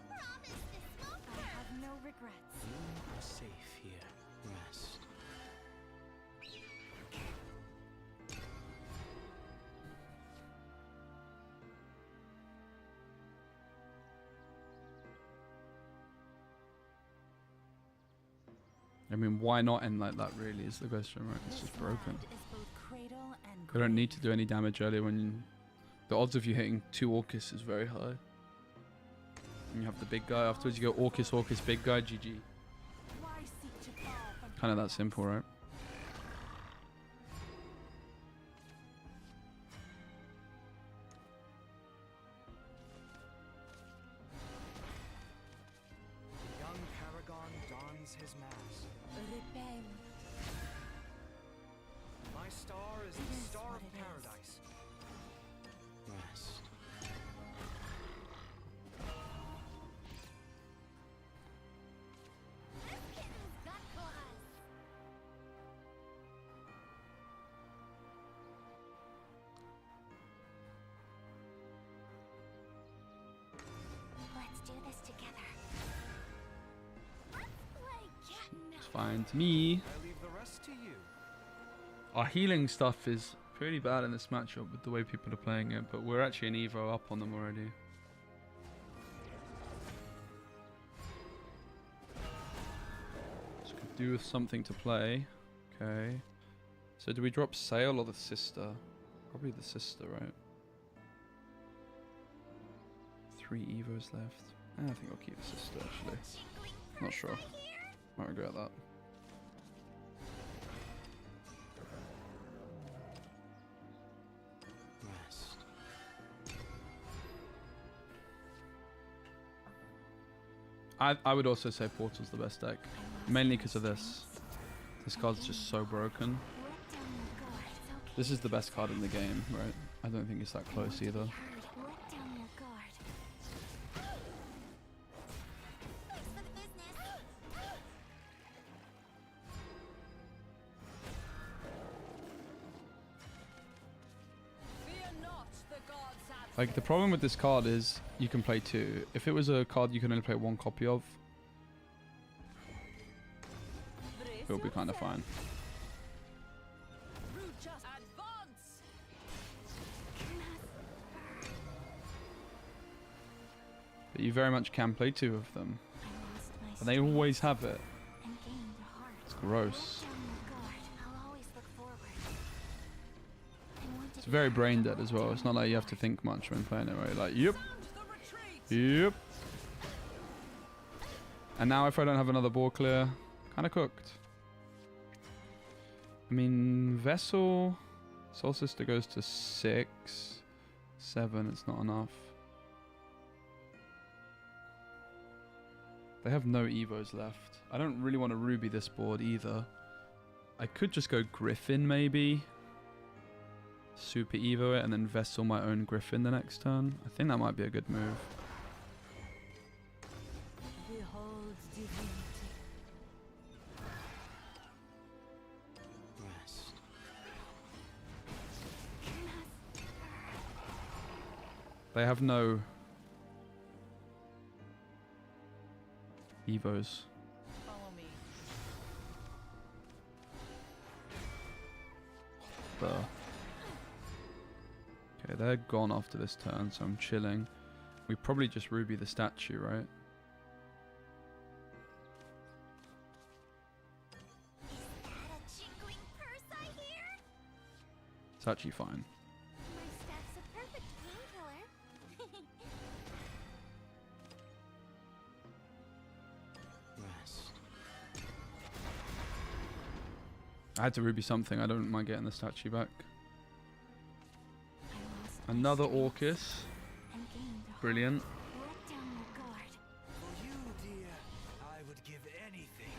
S4: Promise this won't
S3: I
S4: hurt.
S3: have no regrets.
S6: You are safe here. Rest.
S1: I mean, why not end like that really is the question, right? It's
S3: This
S1: just broken.
S3: land is both cradle and
S1: You don't need to
S3: grave.
S1: do any damage earlier when you, the odds of you hitting 2 Orcus is very high. And you have the big guy afterwards, you go Orcus, Orcus, big guy, GG.
S3: Why seek to fall from
S1: Kind of that simple, right?
S6: The young paragon dons his mask.
S3: Rebel.
S6: My star is
S3: It
S6: the
S3: is
S6: star
S3: what
S6: of
S3: it is.
S6: paradise. Rest.
S4: This kitten's got claws. Let's do this together. Let's play cat and mouse.
S1: It's fine to me.
S6: I leave the rest to you.
S1: Our healing stuff is pretty bad in this matchup with the way people are playing it, but we're actually an Evo up on them already. So could do with something to play. Okay. So do we drop Sail or the sister? Probably the sister, right? 3 Evos left. I think I'll keep the sister actually.
S4: Jingling
S1: Not
S4: purse,
S1: sure.
S4: I hear.
S1: Might regret that.
S6: Rest.
S1: I would also say Portal's the best deck. Mainly because of this. This card's just so broken.
S4: Let down your guard. It's okay.
S1: This is the best card in the game, right? I don't think it's that close either.
S4: Heard. Let down your guard. Thanks for the business.
S5: Fear not the gods' absence.
S1: Like, the problem with this card is you can play 2. If it was a card you can only play 1 copy of, it would be kind of fine.
S5: Root just advance.
S1: But you very much can play 2 of them.
S4: I lost my
S1: And they
S4: strength
S1: always have it.
S4: and gained a heart.
S1: It's gross.
S4: Let down your guard. I'll always look forward. I want to
S1: It's
S4: be
S1: very
S4: part
S1: brain
S4: of
S1: dead
S4: the
S1: as well. It's not like you have to think much when playing it, right? Like, yep,
S5: Sound the retreat.
S1: yep. And now if I don't have another board clear, kind of cooked. I mean, Vessel, Soul Sister goes to 6, 7, it's not enough. They have no Evos left. I don't really want to Ruby this board either. I could just go Griffin maybe. Super Evo it and then Vessel my own Griffin the next turn. I think that might be a good move.
S3: Behold divinity.
S6: Rest.
S1: They have no Evos.
S5: Follow me.
S1: But Okay, they're gone after this turn, so I'm chilling. We probably just ruby the statue, right?
S4: Is that a jingling purse I hear?
S1: It's actually fine.
S4: My staff's a perfect painkiller.
S6: Rest.
S1: I had to ruby something. I don't mind getting the statue back.
S3: I lost my
S1: Another
S3: strength
S1: Orcus.
S3: and gained hope.
S1: Brilliant.
S3: Let down your guard.
S6: For you, dear, I would give anything.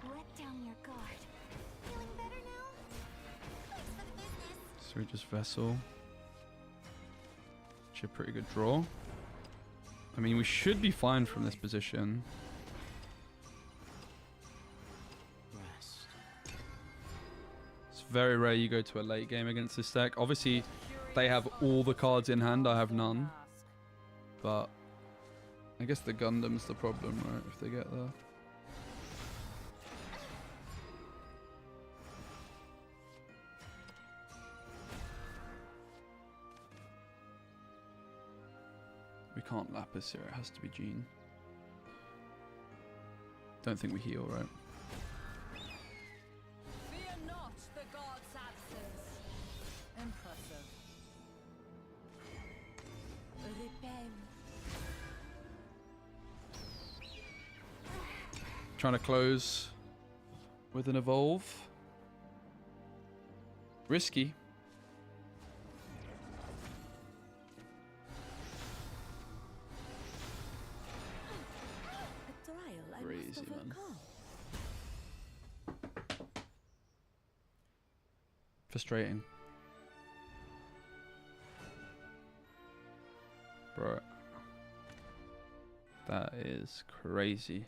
S3: Let down your guard.
S4: Feeling better now? Thanks for the business.
S1: So we just Vessel. Actually a pretty good draw. I mean, we should be fine from this position.
S6: Rest.
S1: It's very rare you go to a late game against this deck. Obviously, they have all the cards in hand. I have none. But I guess the Gundam's the problem, right? If they get there. We can't Lapis here. It has to be Jean. Don't think we heal, right?
S5: Fear not the god's absence. Impressive.
S3: Repel.
S1: Trying to close with an evolve. Risky.
S3: A trial I must
S1: Crazy, man.
S3: overcome.
S1: Frustrating. Bro. That is crazy.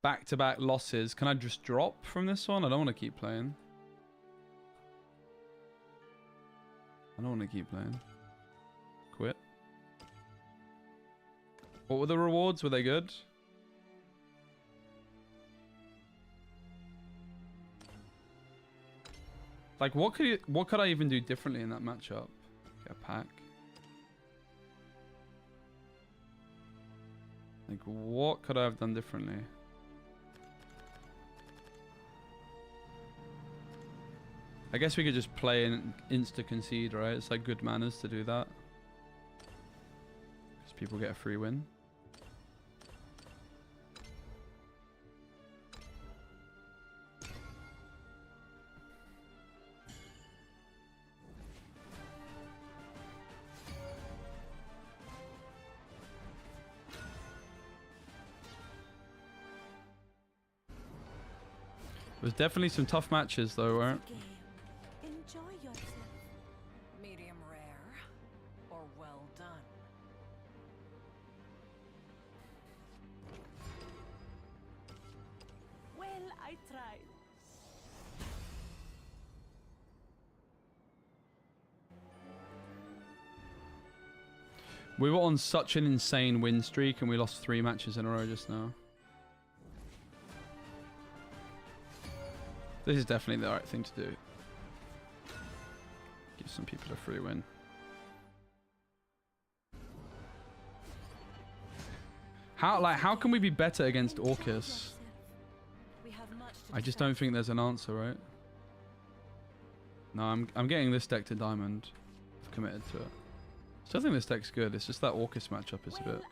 S1: Back-to-back losses. Can I just drop from this one? I don't want to keep playing. I don't want to keep playing. Quit. What were the rewards? Were they good? Like, what could I even do differently in that matchup? Get a pack. Like, what could I have done differently? I guess we could just play and insta-concede, right? It's like good manners to do that. Because people get a free win. There's definitely some tough matches though, weren't?
S3: Game. Enjoy yourself.
S5: Medium rare or well done.
S3: Well, I tried.
S1: We were on such an insane win streak and we lost 3 matches in a row just now. This is definitely the right thing to do. Give some people a free win. How can we be better against
S3: Enjoy
S1: Orcus?
S3: yourself. We have much to
S1: I just
S3: discuss.
S1: don't think there's an answer, right? No, I'm getting this deck to Diamond. I've committed to it. Still think this deck's good. It's just that Orcus matchup is a bit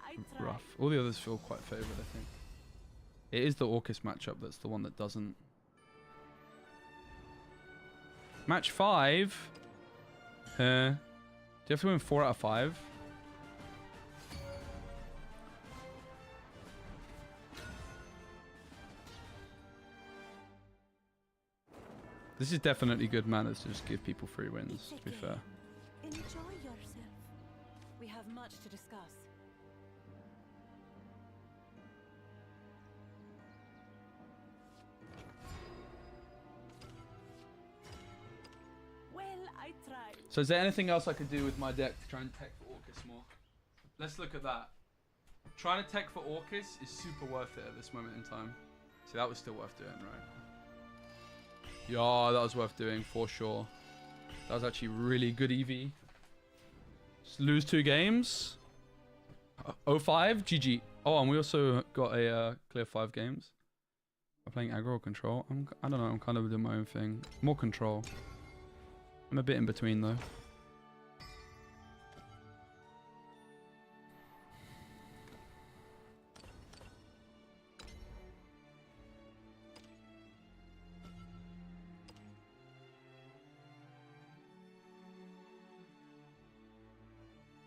S1: rough. All the others feel quite favoured, I think. It is the Orcus matchup that's the one that doesn't. Match 5? Do you have to win 4 out of 5? This is definitely good manners to just give people free wins, to be fair.
S3: Enjoy yourself.
S5: We have much to discuss.
S3: Well, I tried.
S1: So is there anything else I could do with my deck to try and tech for Orcus more? Let's look at that. Trying to tech for Orcus is super worth it at this moment in time. See, that was still worth doing, right? Yeah, that was worth doing for sure. That was actually really good EV. Lose 2 games. 0-5, GG. Oh, and we also got a clear 5 games. I'm playing aggro or control. I don't know. I'm kind of doing my own thing. More control. I'm a bit in between though.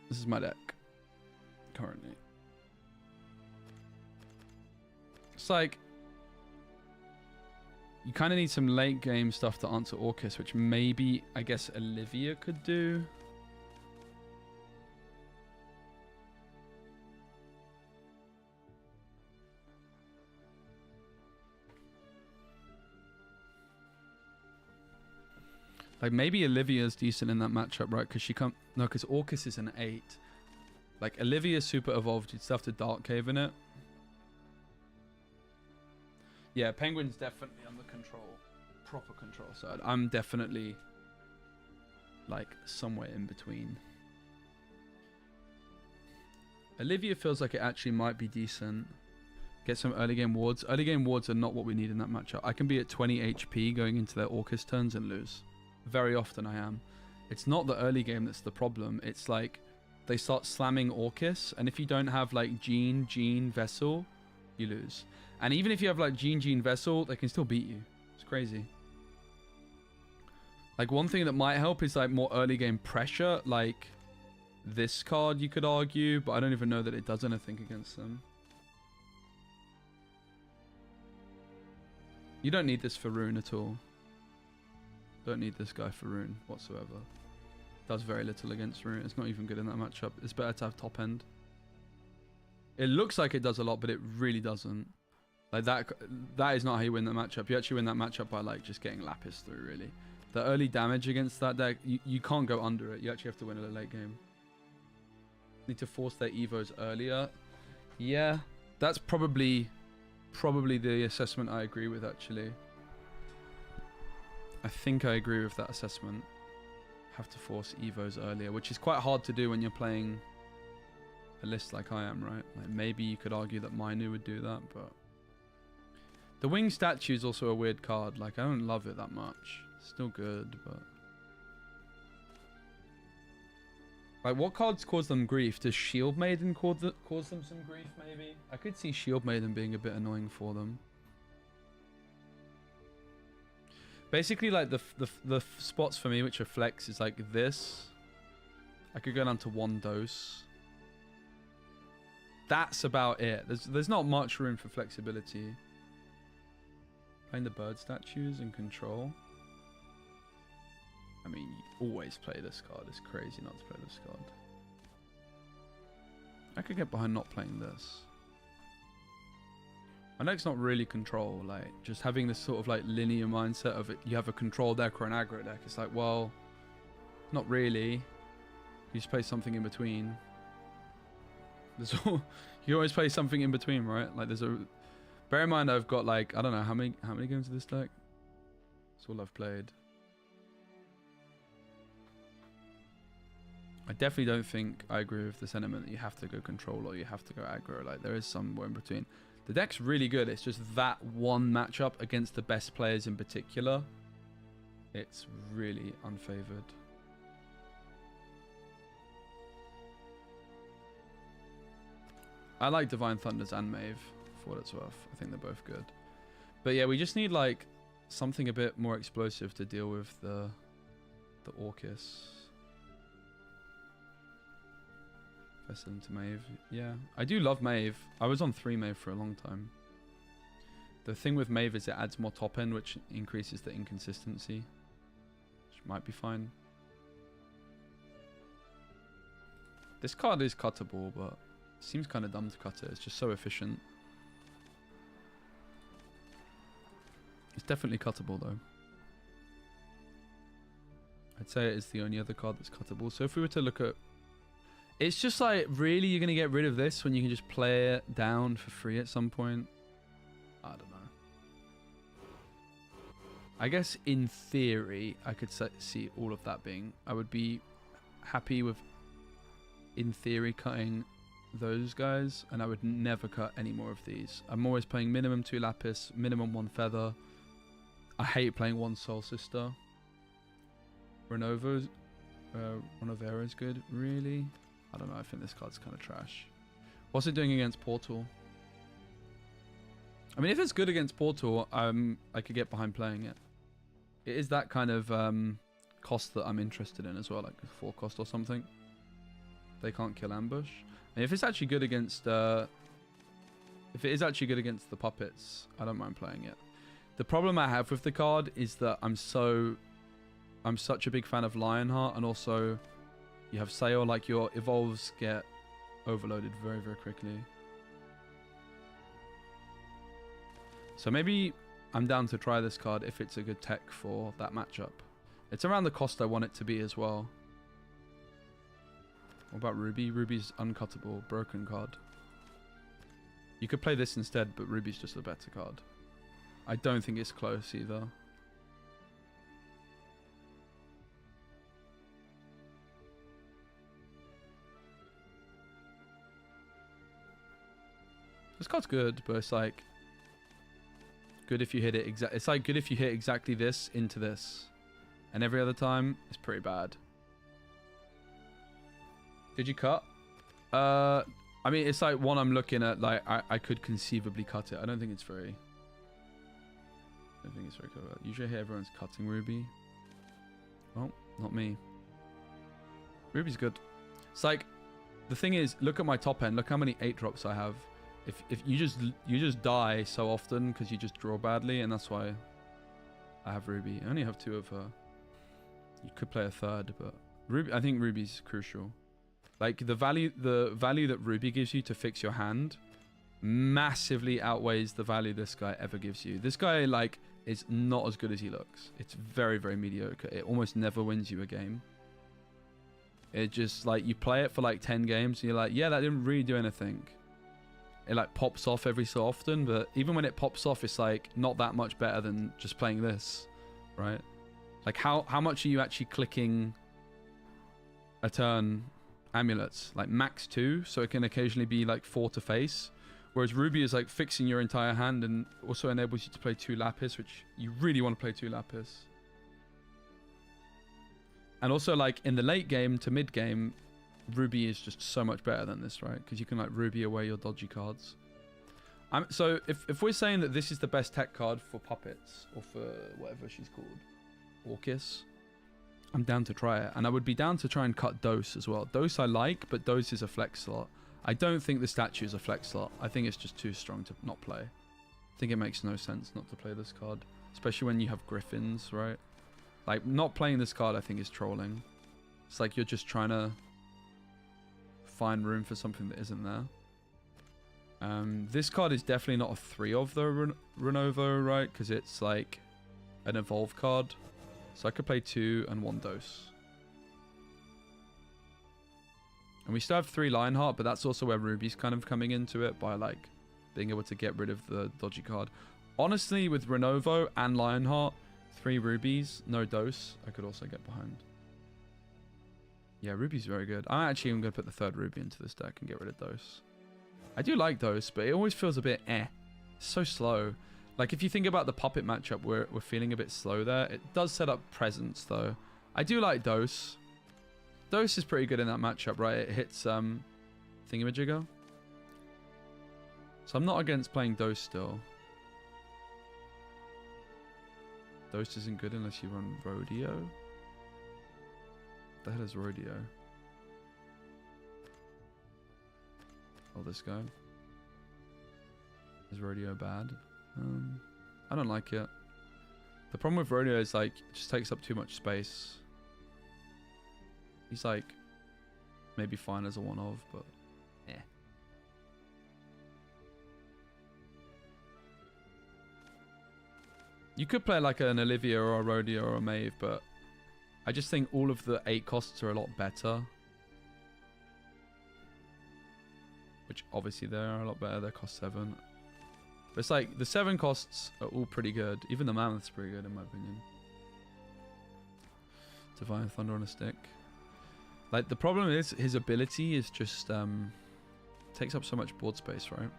S1: This is my deck currently. It's like you kind of need some late game stuff to answer Orcus, which maybe I guess Olivia could do. Like maybe Olivia's decent in that matchup, right? Because she can't. No, because Orcus is an 8. Like Olivia's super evolved. You'd still have to Dark Cave in it. Yeah, Penguin's definitely on the control, proper control side. I'm definitely like somewhere in between. Olivia feels like it actually might be decent. Get some early game wards. Early game wards are not what we need in that matchup. I can be at 20 HP going into their Orcus turns and lose. Very often I am. It's not the early game that's the problem. It's like they start slamming Orcus, and if you don't have like Gene, Vessel, you lose. And even if you have like Gene, Vessel, they can still beat you. It's crazy. Like one thing that might help is like more early game pressure, like this card you could argue, but I don't even know that it does anything against them. You don't need this for Rune at all. Don't need this guy for Rune whatsoever. Does very little against Rune. It's not even good in that matchup. It's better to have top end. It looks like it does a lot, but it really doesn't. Like that is not how you win that matchup. You actually win that matchup by like just getting Lapis through, really. The early damage against that deck, you can't go under it. You actually have to win at a late game. Need to force their evos earlier. Yeah, that's probably the assessment I agree with, actually. I think I agree with that assessment. Have to force evos earlier, which is quite hard to do when you're playing a list like I am, right? Like maybe you could argue that Mainu would do that, but the wing statue is also a weird card. Like I don't love it that much. Still good, but like what cards cause them grief? Does Shield Maiden cause them some grief? Maybe I could see Shield Maiden being a bit annoying for them. Basically, like the spots for me which are flex is like this. I could go down to 1 dose. That's about it. There's not much room for flexibility. Playing the bird statues and control. I mean, you always play this card. It's crazy not to play this card. I could get behind not playing this. I know it's not really control, like just having this sort of like linear mindset of it. You have a control deck or an aggro deck. It's like, well, not really. You just play something in between. You always play something in between, right? Like there's a. Bear in mind, I've got like I don't know how many games of this deck. That's all I've played. I definitely don't think I agree with the sentiment that you have to go control or you have to go aggro. Like there is somewhere in between. The deck's really good. It's just that one matchup against the best players in particular. It's really unfavored. I like Divine Thunders and Maeve for what it's worth. I think they're both good. But yeah, we just need like something a bit more explosive to deal with the Orcus. Into Maeve. Yeah, I do love Maeve. I was on 3 Maeve for a long time. The thing with Maeve is it adds more top end, which increases the inconsistency, which might be fine. This card is cuttable, but it seems kind of dumb to cut it. It's just so efficient. It's definitely cuttable though. I'd say it is the only other card that's cuttable. So if we were to look at, it's just like, really, you're going to get rid of this when you can just play it down for free at some point? I don't know. I guess in theory, I could see all of that being... I would be happy with in theory, cutting those guys, and I would never cut any more of these. I'm always playing minimum 2 lapis, minimum 1 feather. I hate playing 1 soul sister. Renovera is good. Really? I don't know. I think this card's kind of trash. What's it doing against Portal? I mean, if it's good against Portal, I could get behind playing it. It is that kind of cost that I'm interested in as well, like 4 cost or something. They can't kill ambush. And if it's actually good against, if it is actually good against the puppets, I don't mind playing it. The problem I have with the card is that I'm such a big fan of Lionheart, and also you have Sail, like your evolves get overloaded very, very quickly. So maybe I'm down to try this card if it's a good tech for that matchup. It's around the cost I want it to be as well. What about Ruby? Ruby's uncuttable, broken card. You could play this instead, but Ruby's just a better card. I don't think it's close either. This card's good, but it's like good if you hit it it's like good if you hit exactly this into this, and every other time it's pretty bad. Did you cut? I mean, it's like one I'm looking at. Like I could conceivably cut it. I don't think it's very. I don't think it's very clever. Usually I hear everyone's cutting Ruby. Well, not me. Ruby's good. It's like the thing is, look at my top end. Look how many 8 drops I have. If you just die so often because you just draw badly, and that's why I have Ruby. I only have 2 of her. You could play a third, but Ruby. I think Ruby's crucial. Like the value that Ruby gives you to fix your hand massively outweighs the value this guy ever gives you. This guy like is not as good as he looks. It's very, very mediocre. It almost never wins you a game. It just like you play it for like 10 games and you're like, yeah, that didn't really do anything. It like pops off every so often, but even when it pops off, it's like not that much better than just playing this, right? Like how much are you actually clicking a turn amulets? Like max 2, so it can occasionally be like 4 to face. Whereas Ruby is like fixing your entire hand and also enables you to play 2 lapis, which you really want to play 2 lapis. And also like in the late game to mid game, Ruby is just so much better than this, right? Because you can like Ruby away your dodgy cards. So if we're saying that this is the best tech card for puppets, or for whatever she's called, Orcus, I'm down to try it. And I would be down to try and cut Dose as well. Dose I like, but Dose is a flex slot. I don't think the statue is a flex slot. I think it's just too strong to not play. I think it makes no sense not to play this card. Especially when you have Griffins, right? Like, not playing this card I think is trolling. It's like you're just trying to find room for something that isn't there. This card is definitely not a 3 of the Renovo, right? Because it's like an evolve card. So I could play 2 and 1 Dose. And we still have 3 Lionheart, but that's also where Ruby's kind of coming into it by like being able to get rid of the dodgy card. Honestly, with Renovo and Lionheart, 3 Rubies, no Dose, I could also get behind. Yeah, Ruby's very good. I'm actually even going to put the 3rd Ruby into this deck and get rid of Dose. I do like Dose, but it always feels a bit It's so slow. Like, if you think about the puppet matchup, we're feeling a bit slow there. It does set up presence, though. I do like Dose. Dose is pretty good in that matchup, right? It hits Thingamajigger. So I'm not against playing Dose still. Dose isn't good unless you run Rodeo. What the hell is Rodeo? Oh, this guy. Is Rodeo bad? I don't like it. The problem with Rodeo is like it just takes up too much space. He's like maybe fine as a one-of, but yeah. You could play like an Olivia or a Rodeo or a Maeve, but I just think all of the 8 costs are a lot better. Which obviously they are a lot better. They cost 7. But it's like the 7 costs are all pretty good. Even the Mammoth's pretty good in my opinion. Divine Thunder on a stick. Like, the problem is his ability is just takes up so much board space, right?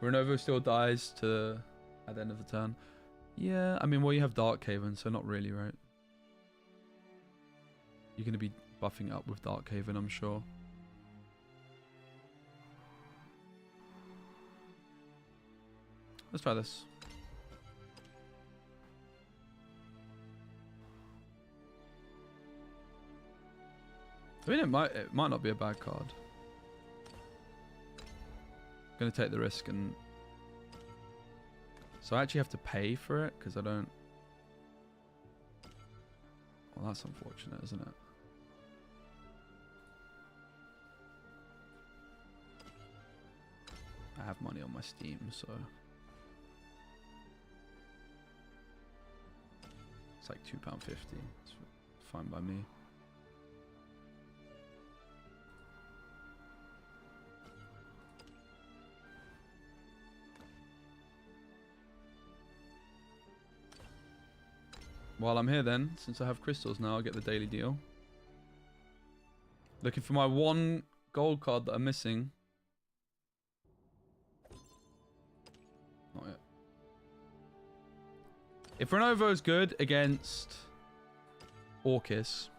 S1: Renovo still dies at the end of the turn. Yeah, I mean, well, you have Dark Haven, so not really, right? You're going to be buffing up with Dark Haven, I'm sure. Let's try this. I mean, it might not be a bad card. Gonna take the risk, and so I actually have to pay for it because I don't. Well, that's unfortunate, isn't it? I have money on my Steam, so it's like £2.50. It's fine by me. While I'm here then, since I have crystals now, I'll get the daily deal. Looking for my one gold card that I'm missing. Not yet. If Renovo is good against Orcus,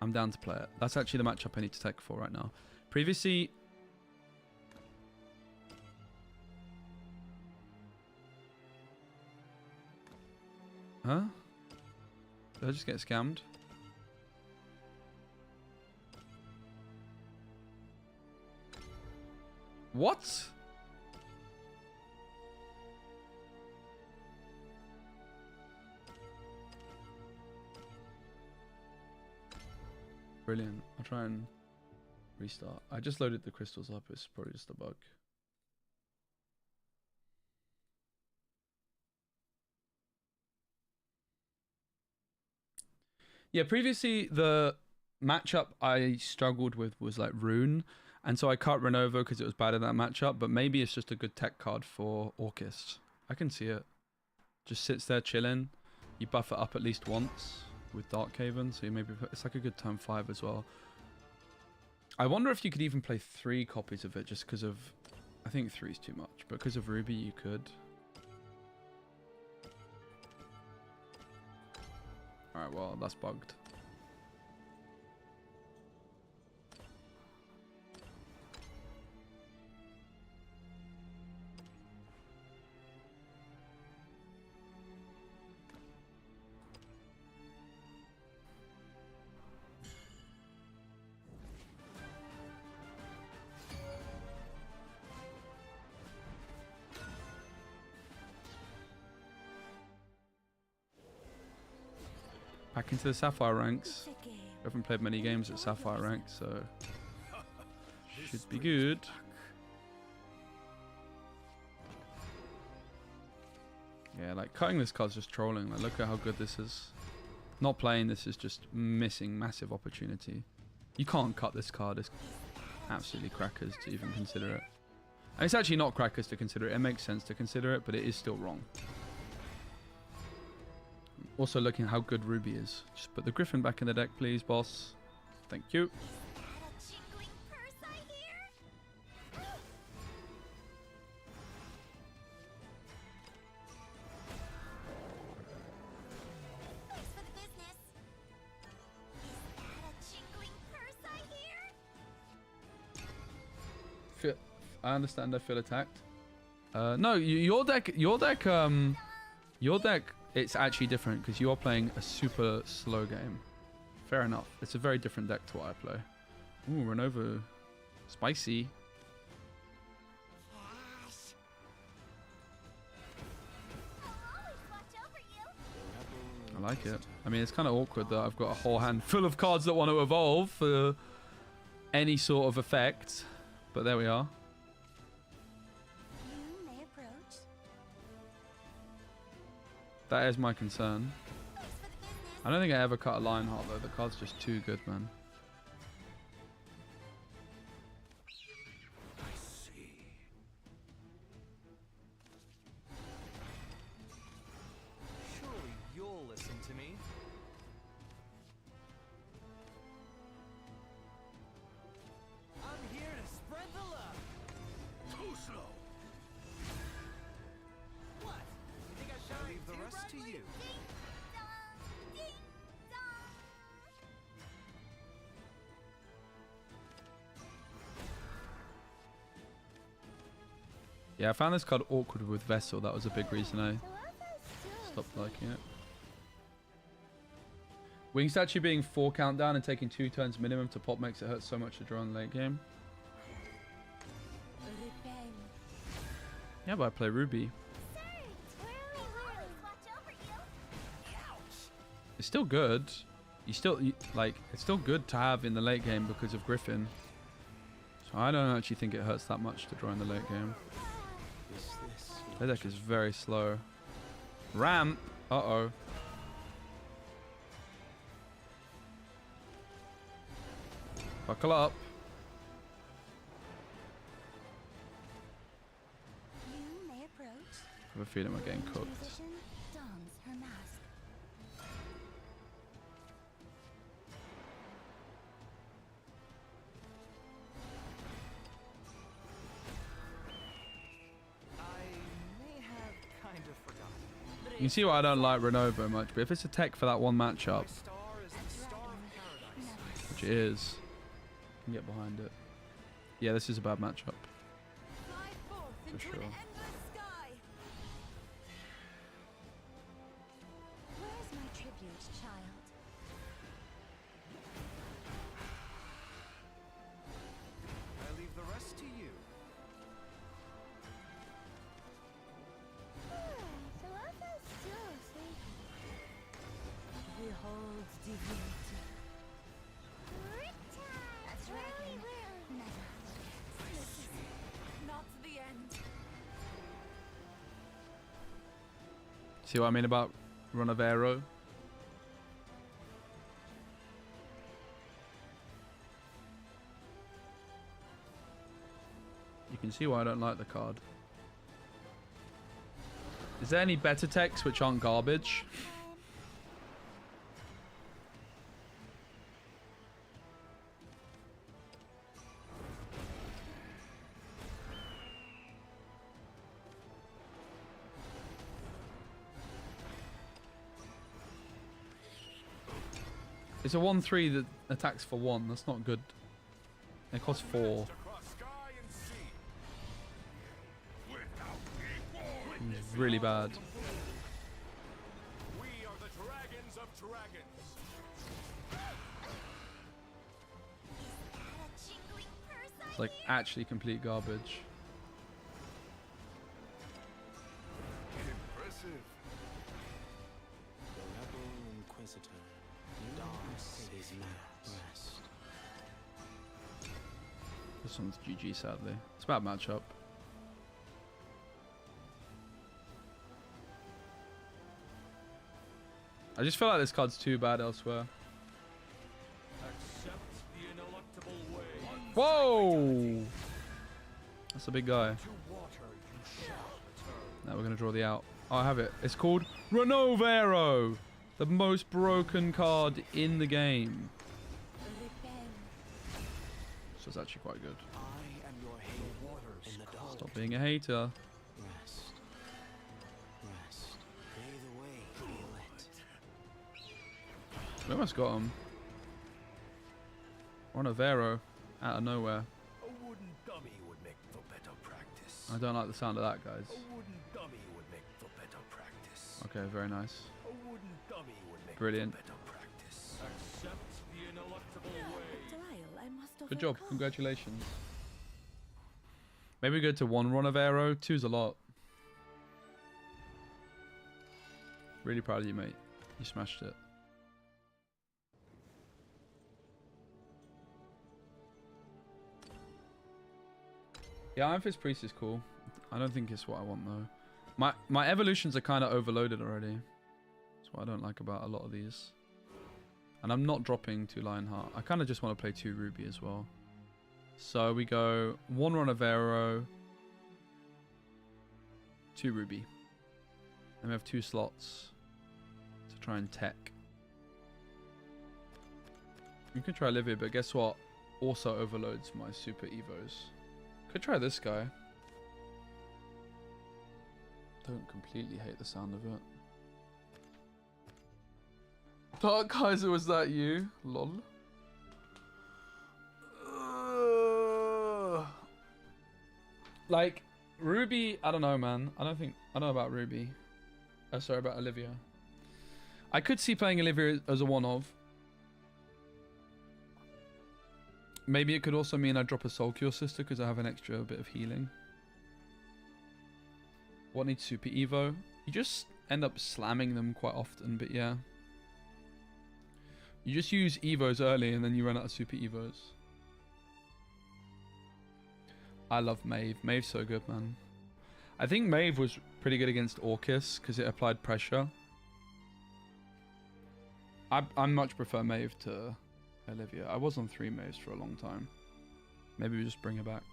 S1: I'm down to play it. That's actually the matchup I need to take for right now. Previously... Huh? Did I just get scammed? What? Brilliant. I'll try and restart. I just loaded the crystals up. It's probably just a bug. Yeah, previously the matchup I struggled with was like Rune, and so I cut Renovo because it was bad in that matchup, but maybe it's just a good tech card for Orcus. I can see it. Just sits there chilling. You buff it up at least once with Dark Haven, so you maybe it's like a good turn 5 as well. I wonder if you could even play 3 copies of it just because of... I think 3 is too much, but because of Ruby you could. Alright, well, that's bugged. Back into the Sapphire ranks. I haven't played many games at Sapphire rank, so should be good. Yeah, like cutting this card's just trolling. Like, look at how good this is. Not playing this is just missing massive opportunity. You can't cut this card. It's absolutely crackers to even consider it. And it's actually not crackers to consider it. It makes sense to consider it, but it is still wrong. Also looking at how good Ruby is. Just put the Griffin back in the deck, please, boss. Thank you. I understand. I feel attacked. No, your deck. It's actually different because you are playing a super slow game. Fair enough. It's a very different deck to what I play. Ooh, Renovo. Spicy. I like it. I mean, it's kind of awkward that I've got a whole hand full of cards that want to evolve for any sort of effect. But there we are. That is my concern. I don't think I ever cut a Lionheart though. The card's just too good, man. Yeah, I found this card awkward with Vessel. That was a big reason I stopped liking it. Wing Statue being 4 countdown and taking 2 turns minimum to pop makes it hurt so much to draw in the late game. Yeah, but I play Ruby. It's still good. Like, it's still good to have in the late game because of Griffin. So I don't actually think it hurts that much to draw in the late game. Their deck is very slow. Ramp. Uh-oh. Buckle up.
S4: You may approach.
S1: I have a feeling we're getting cooked.
S4: Musician dons her mask.
S6: I may have kind of forgotten.
S1: You can see why I don't like Renova much, but if it's a tech for that one matchup,
S6: My star is the star of paradise.
S1: which it is, I can get behind it. Yeah, this is a bad matchup.
S5: Fly forth
S1: For
S5: into
S1: sure.
S5: an endless sky.
S4: Where's my tribute, child?
S6: I leave the rest to you.
S3: Behold divinity.
S4: That's really
S5: Not the end.
S1: See what I mean about Ronavero? You can see why I don't like the card. Is there any better techs which aren't garbage? It's a 1/3 that attacks for 1. That's not good. It costs 4.
S7: Across sky and sea. Without equal.
S1: It's really bad.
S7: We are the dragons of dragons.
S1: It's like actually complete garbage.
S7: Impressive.
S8: The rebel inquisitor dons his mask.
S1: This one's GG, sadly. It's a bad matchup. I just feel like this card's too bad elsewhere.
S7: Accept the ineluctable way.
S1: Whoa! That's a big guy.
S7: To water you shall return.
S1: Now we're going to draw the out. Oh, I have it. It's called Renovero! The most broken card in the game. So it's actually quite good.
S8: I am your haven in the dark.
S1: Stop being a hater.
S8: Rest. Rest. May the way be lit.
S1: We almost got him. Renovero. Out of nowhere.
S7: A wooden dummy would make for better practice.
S1: I don't like the sound of that, guys.
S7: A wooden dummy would make for better practice.
S1: Okay, very nice.
S7: A wooden dummy would make
S1: Brilliant.
S7: for better practice. Accept the ineluctable way.
S3: Trial I must
S1: Good job.
S3: overcome.
S1: Congratulations. Maybe go to 1 Ronavero. 2's a lot. Really proud of you, mate. You smashed it. Yeah, Iron Fist Priest is cool. I don't think it's what I want though. My evolutions are kind of overloaded already. That's what I don't like about a lot of these. And I'm not dropping 2 Lionheart. I kind of just want to play 2 Ruby as well. So we go 1 Ronavero, 2 Ruby. And we have 2 slots to try and tech. You could try Livia, but guess what? Also overloads my Super Evos. Could try this guy. Don't completely hate the sound of it. Dark Kaiser, was that you? Lol. Like, Ruby, I don't know, man. I don't know about Ruby. Oh, sorry, about Olivia. I could see playing Olivia as a one-of. Maybe it could also mean I drop a Soul Cure Sister because I have an extra bit of healing. What needs Super Evo? You just end up slamming them quite often, but yeah. You just use Evos early and then you run out of Super Evos. I love Maeve. Maeve's so good, man. I think Maeve was pretty good against Orcus because it applied pressure. I much prefer Maeve to Olivia. I was on 3 Maeves for a long time. Maybe we just bring her back.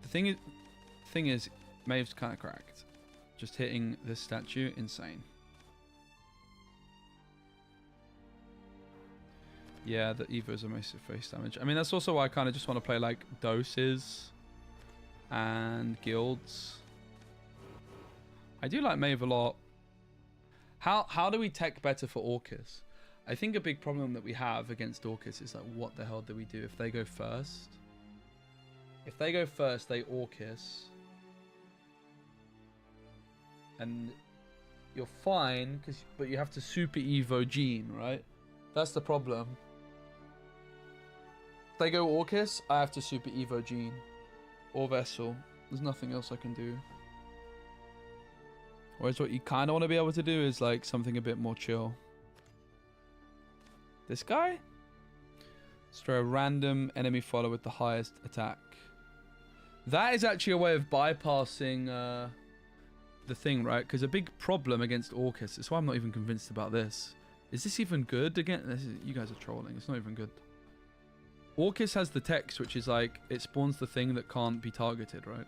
S1: The thing is, Maeve's kind of cracked. Just hitting this statue, insane. Yeah, the Evos are massive face damage. I mean, that's also why I kind of just want to play like doses and guilds. I do like Maeve a lot. How do we tech better for Orcus? I think a big problem that we have against Orcus is like, what the hell do we do if they go first? If they go first, they Orcus. And you're fine, but you have to Super Evo Gene, right? That's the problem. If they go Orcus, I have to Super Evo Gene. Or Vessel. There's nothing else I can do. Whereas what you kind of want to be able to do is like something a bit more chill. This guy? Let's throw a random enemy follower with the highest attack. That is actually a way of bypassing the thing, right? Because a big problem against Orcus, that's why I'm not even convinced about this. Is this even good? Again, you guys are trolling. It's not even good. Orcus has the text, which is like, it spawns the thing that can't be targeted, right?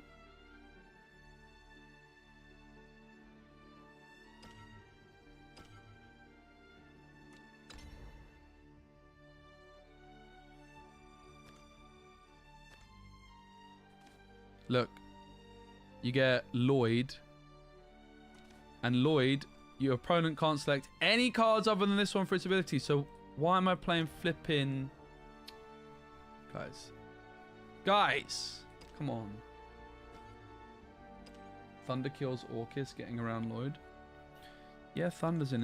S1: Look, you get Lloyd, and Lloyd, your opponent can't select any cards other than this one for its ability, so why am I playing flipping... Guys, come on. Thunder kills Orcus, getting around Lloyd. Yeah, Thunder's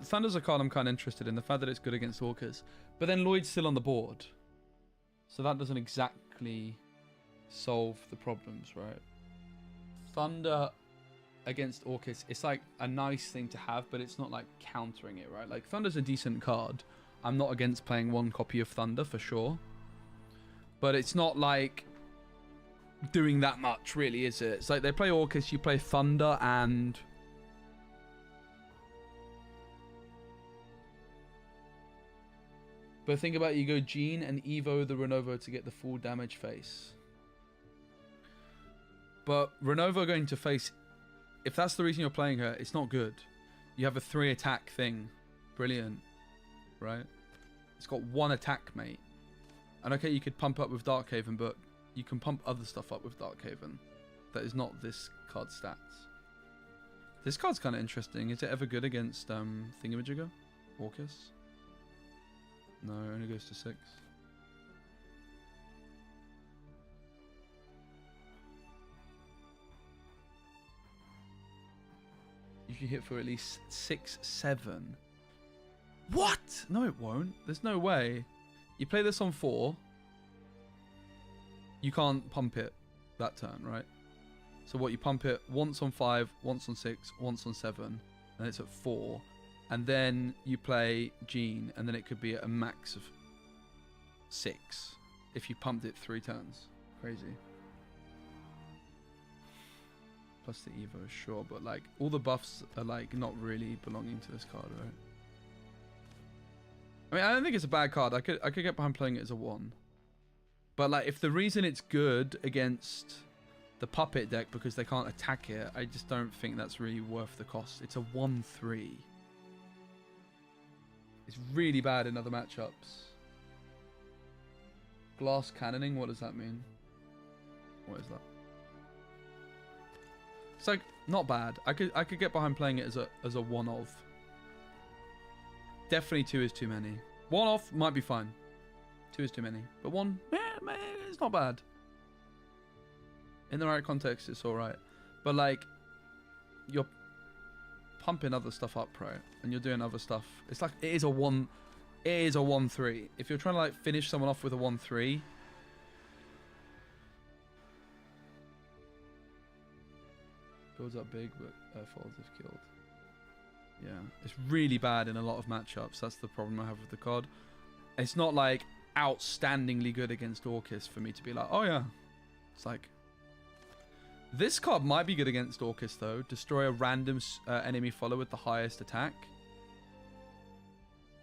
S1: Thunder's a card I'm kind of interested in, the fact that it's good against Orcus. But then Lloyd's still on the board, so that doesn't exactly solve the problems, right? Thunder against Orcus, it's like a nice thing to have, but it's not like countering it, right? Like, Thunder's a decent card. I'm not against playing one copy of Thunder for sure, but it's not like doing that much, really, is it? It's like they play Orcus, you play Thunder, and but think about it, you go Gene and Evo the Renovo to get the full damage face. But Renovo going to face, if that's the reason you're playing her, it's not good. You have a 3 attack thing. Brilliant. Right? It's got 1 attack, mate. And okay, you could pump up with Darkhaven, but you can pump other stuff up with Darkhaven. That is not this card's stats. This card's kind of interesting. Is it ever good against Thingamajigger? Orcus? No, it only goes to 6. Usually hit for at least 6, 7. What? No, it won't. There's no way. You play this on 4. You can't pump it that turn, right? So what, you pump it once on 5, once on 6, once on 7, and it's at 4. And then you play Gene, and then it could be at a max of 6 if you pumped it 3 turns. Crazy. Plus the Evo, sure, but like all the buffs are like not really belonging to this card, right? I mean, I don't think it's a bad card. I could get behind playing it as a 1. But like, if the reason it's good against the puppet deck because they can't attack it, I just don't think that's really worth the cost. It's a 1/3. It's really bad in other matchups. Glass cannoning, what does that mean? What is that? It's like not bad. I could get behind playing it as a one-of. Definitely 2 is too many. 1-off might be fine. 2 is too many. But 1, it's not bad. In the right context, it's all right. But like, you're pumping other stuff up, right? And you're doing other stuff. It's like it is a 1-3. If you're trying to like finish someone off with a 1-3, builds up big, but falls if killed. Yeah, it's really bad in a lot of matchups. That's the problem I have with the card. It's not like outstandingly good against Orcus for me to be like, oh yeah. It's like, this card might be good against Orcus though. Destroy a random enemy follower with the highest attack.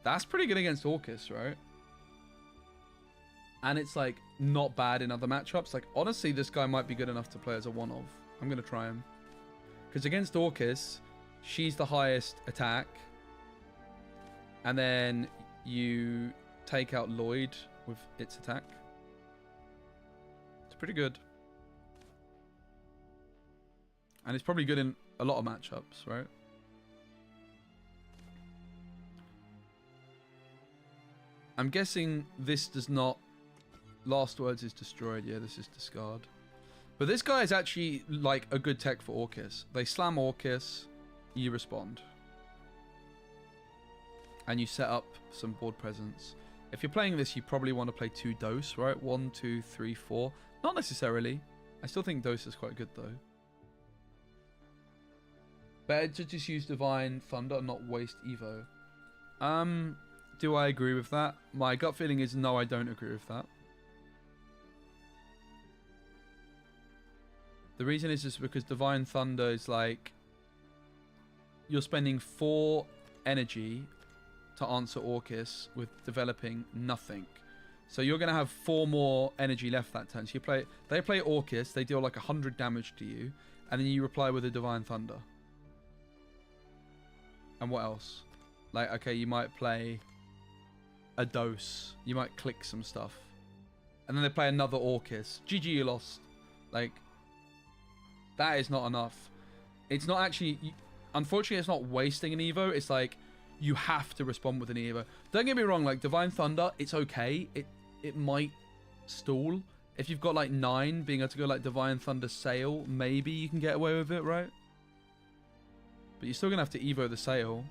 S1: That's pretty good against Orcus, right? And it's like not bad in other matchups. Like honestly, this guy might be good enough to play as a one-of. I'm gonna try him. Because against Orcus, she's the highest attack. And then you take out Lloyd with its attack. It's pretty good. And it's probably good in a lot of matchups, right? I'm guessing this does not... Last Words is destroyed. Yeah, this is discard. But this guy is actually like a good tech for Orcus. They slam Orcus, you respond. And you set up some board presence. If you're playing this, you probably want to play 2 Dose, right? 1, 2, 3, 4. Not necessarily. I still think Dose is quite good though. Better to just use Divine Thunder and not waste Evo. Do I agree with that? My gut feeling is no, I don't agree with that. The reason is just because Divine Thunder is like... You're spending 4 energy to answer Orcus with developing nothing. So you're going to have 4 more energy left that turn. So they play Orcus, they deal like 100 damage to you, and then you reply with a Divine Thunder. And what else? Like, okay, you might play a Dose. You might click some stuff. And then they play another Orcus. GG, you lost. Like... That is not enough. It's not actually... Unfortunately, it's not wasting an Evo. It's like, you have to respond with an Evo. Don't get me wrong, like, Divine Thunder, it's okay. It might stall. If you've got, like, 9, being able to go, like, Divine Thunder Sail, maybe you can get away with it, right? But you're still going to have to Evo the Sail.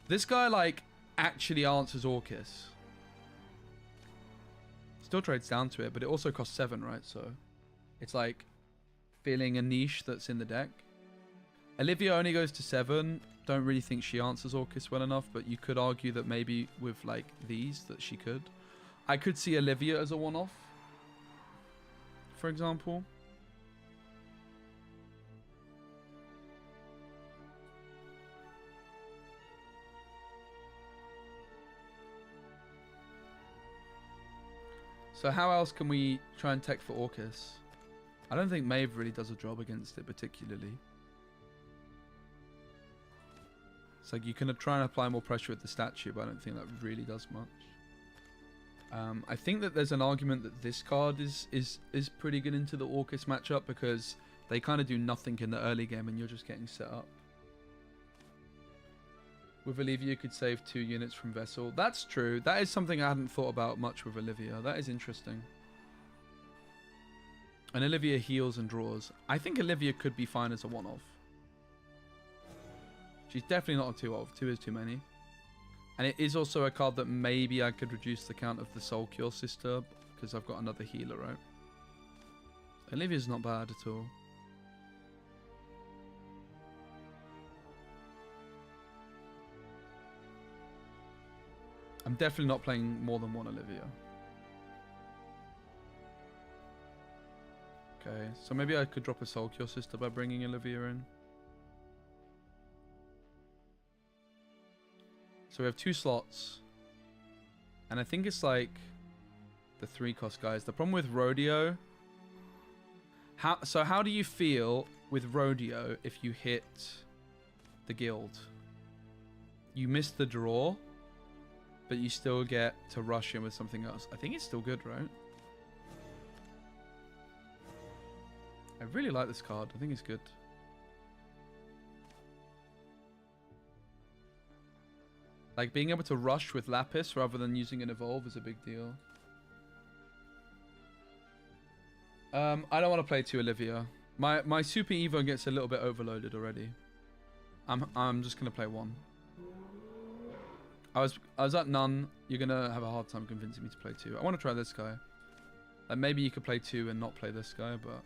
S1: This guy, like, actually answers Orcus. Still trades down to it, but it also costs 7, right? So... It's like feeling a niche that's in the deck. Olivia only goes to 7. Don't really think she answers Orcus well enough, but you could argue that maybe with like these that she could. I could see Olivia as a one-off, for example. So how else can we try and tech for Orcus? I don't think Maeve really does a job against it particularly. It's like you can try and apply more pressure with the statue, but I don't think that really does much. I think that there's an argument that this card is pretty good into the Orcus matchup because they kind of do nothing in the early game and you're just getting set up. With Olivia, you could save 2 units from Vessel. That's true. That is something I hadn't thought about much with Olivia. That is interesting. And Olivia heals and draws. I think Olivia could be fine as a one-off. She's definitely not a 2-of. 2 is too many. And it is also a card that maybe I could reduce the count of the Soul Cure Sister because I've got another healer, right? Olivia's not bad at all. I'm definitely not playing more than 1 Olivia. Okay, so maybe I could drop a Soul Cure Sister by bringing Olivia in. So we have 2 slots. And I think it's like the 3-cost guys. The problem with Rodeo... How do you feel with Rodeo if you hit the guild? You miss the draw, but you still get to rush in with something else. I think it's still good, right? I really like this card. I think it's good. Like, being able to rush with Lapis rather than using an Evolve is a big deal. I don't want to play 2 Olivia. My Super Evo gets a little bit overloaded already. I'm just gonna play 1. I was at none. You're gonna have a hard time convincing me to play 2. I want to try this guy. Like maybe you could play 2 and not play this guy, but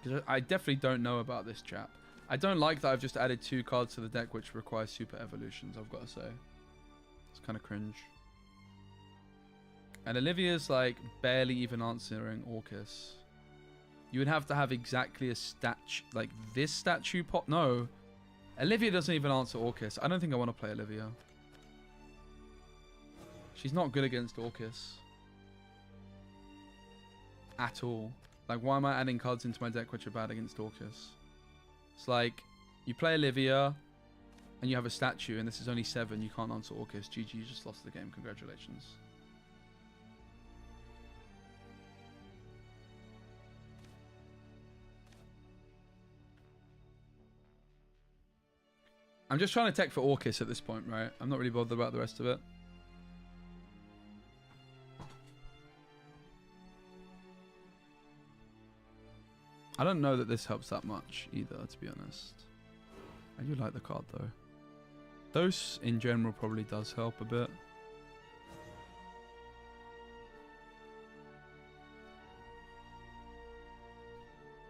S1: because I definitely don't know about this chap. I don't like that I've just added 2 cards to the deck which require super evolutions. I've got to say, it's kind of cringe. And Olivia's like barely even answering Orcus. You would have to have exactly a statue, like this statue pot. No, Olivia doesn't even answer Orcus. I don't think I want to play Olivia. She's not good against Orcus at all. Like, why am I adding cards into my deck which are bad against Orcus? It's like, you play Olivia, and you have a statue, and this is only 7. You can't answer Orcus. GG, you just lost the game. Congratulations. I'm just trying to tech for Orcus at this point, right? I'm not really bothered about the rest of it. I don't know that this helps that much either, to be honest. I do like the card though. Dose in general probably does help a bit.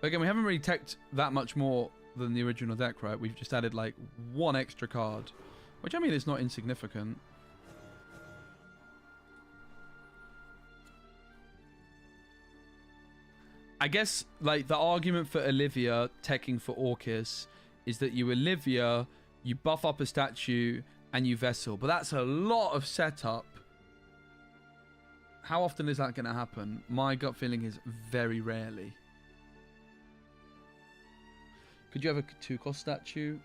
S1: But again, we haven't really teched that much more than the original deck, right? We've just added like 1 extra card, which I mean is not insignificant. I guess like the argument for Olivia teching for Orcus is that you Olivia, you buff up a statue, and you Vessel. But that's a lot of setup. How often is that going to happen? My gut feeling is very rarely. Could you have a 2-cost statue?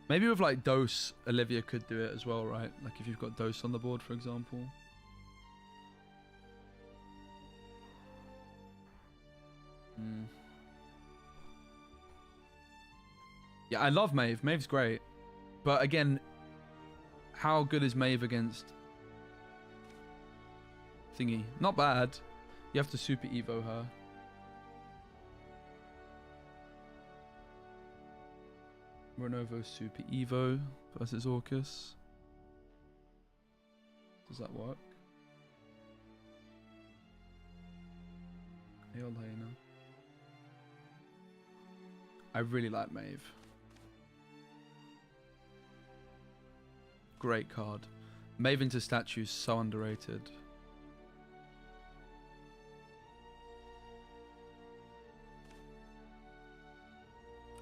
S1: Maybe with like Dose, Olivia could do it as well, right? Like if you've got Dose on the board, for example. Yeah, I love Maeve. Maeve's great. But again, how good is Maeve against thingy? Not bad. You have to Super Evo her. Renovo Super Evo versus Orcus. Does that work? Hey, old hyena. I really like Maeve. Great card. Maeve into statues, so underrated.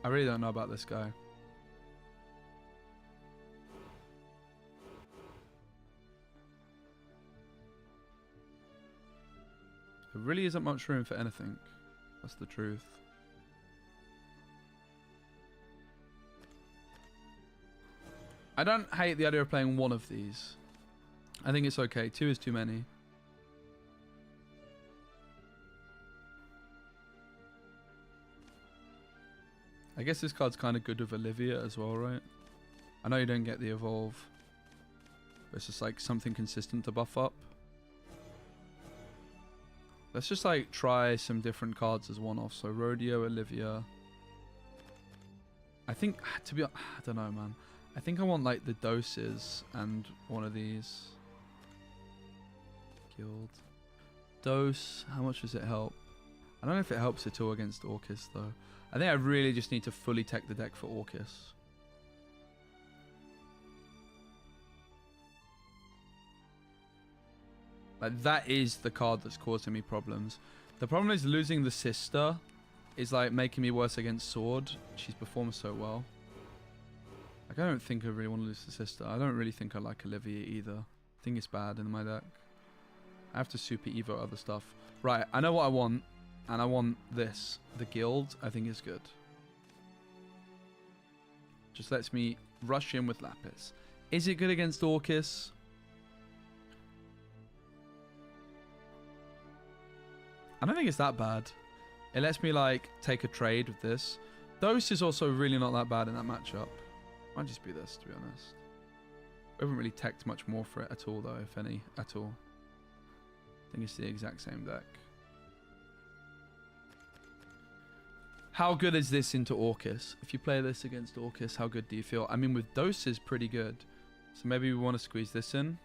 S1: I really don't know about this guy. There really isn't much room for anything. That's the truth. I don't hate the idea of playing 1 of these. I think it's okay. 2 is too many. I guess this card's kind of good with Olivia as well, right? I know you don't get the evolve, but it's just like something consistent to buff up. Let's just like try some different cards as one-off. So Rodeo, Olivia. I think, to be honest, I don't know, man. I think I want like the Doses and one of these. Guild. Dose, how much does it help? I don't know if it helps at all against Orcus though. I think I really just need to fully tech the deck for Orcus. Like that is the card that's causing me problems. The problem is losing the sister is like making me worse against Sword. She's performed so well. Like I don't think I really want to lose the sister. I don't really think I like Olivia either. I think it's bad in my deck. I have to Super Evo other stuff. Right, I know what I want. And I want this. The Guild, I think is good. Just lets me rush in with Lapis. Is it good against Orcus? I don't think it's that bad. It lets me like take a trade with this. Dose is also really not that bad in that matchup. Might just be this, to be honest. We haven't really teched much more for it at all though, if any, at all. I think it's the exact same deck. How good is this into Orcus? If you play this against Orcus, how good do you feel? I mean, with Doses, pretty good. So maybe we want to squeeze this in.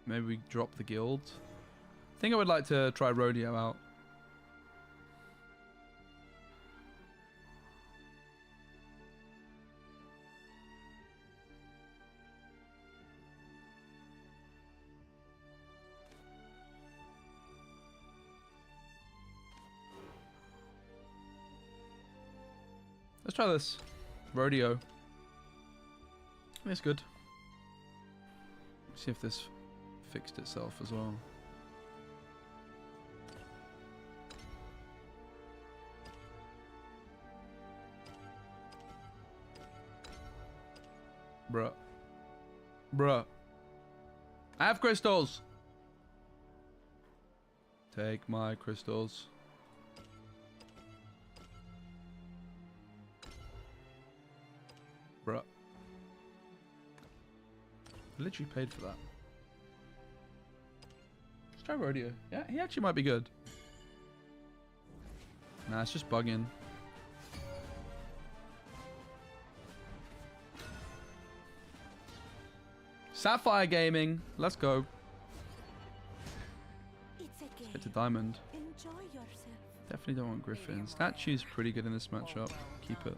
S1: Maybe we drop the guild. I think I would like to try Rodeo out. Let's try this. Rodeo. It's good. See if this fixed itself as well. Bruh. Bruh. I have crystals. Take my crystals. Bruh. I literally paid for that. Let's try Rodeo. Yeah, he actually might be good. Nah, it's just bugging. Sapphire Gaming. Let's go.
S3: It's a game.
S1: Get to Diamond.
S3: Enjoy yourself.
S1: Definitely don't want Griffin. Statue's pretty good in this matchup. Keep it.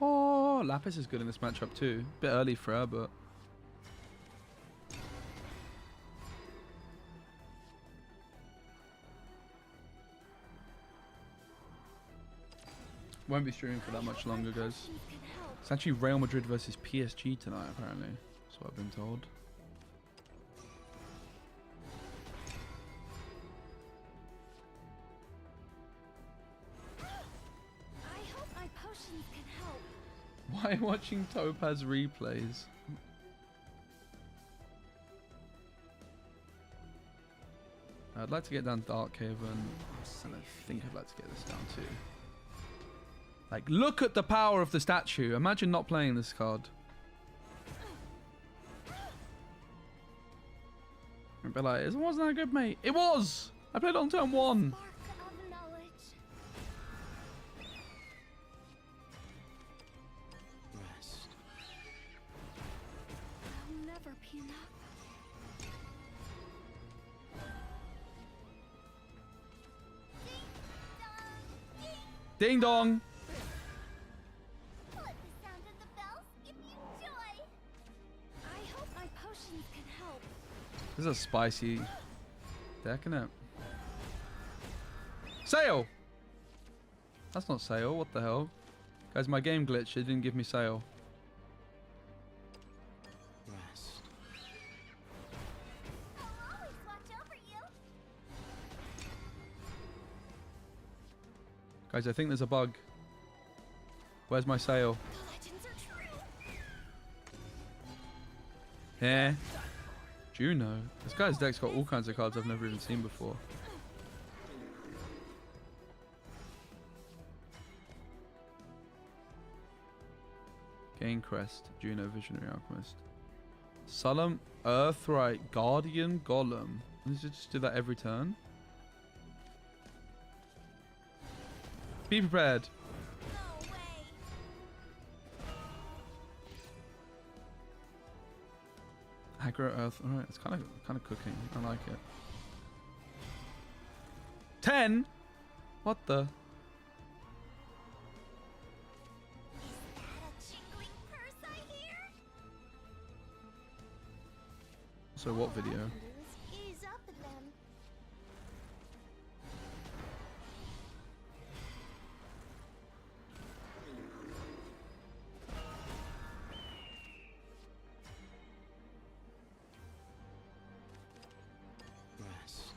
S1: Oh, Lapis is good in this matchup too. Bit early for her, but... Won't be streaming for that much longer, guys. It's actually Real Madrid versus PSG tonight, apparently. That's what I've been told.
S4: I hope my potions can help.
S1: Why watching Topaz replays? I'd like to get down Darkhaven, and I think I'd like to get this down too. Like, look at the power of the statue. Imagine not playing this card. I'd be like, it wasn't that good, mate. It was! I played on turn 1.
S4: Spark of knowledge.
S8: Rest.
S4: I'll never be enough.
S1: Ding dong!
S4: Let the sound of the bells give you joy. I hope my potions can help.
S1: This is a spicy deck, isn't it? Sail! That's not sail. What the hell? Guys, my game glitched. It didn't give me sail.
S8: Rest.
S4: I'll always watch over you.
S1: Guys, I think there's a bug. Where's my sail?
S4: The legends are true.
S1: Yeah. Juno. This guy's deck's got all kinds of cards I've never even seen before. Gain Crest. Juno Visionary Alchemist. Solemn Earthright Guardian Golem. Does it just do that every turn? Be prepared.
S4: No way.
S1: Aggro Earth. Alright, it's kind of cooking. I like it. 10? What the?
S4: Is that a jingling purse I hear?
S1: So what video?
S4: All I can do is gaze up at them.
S8: Rest.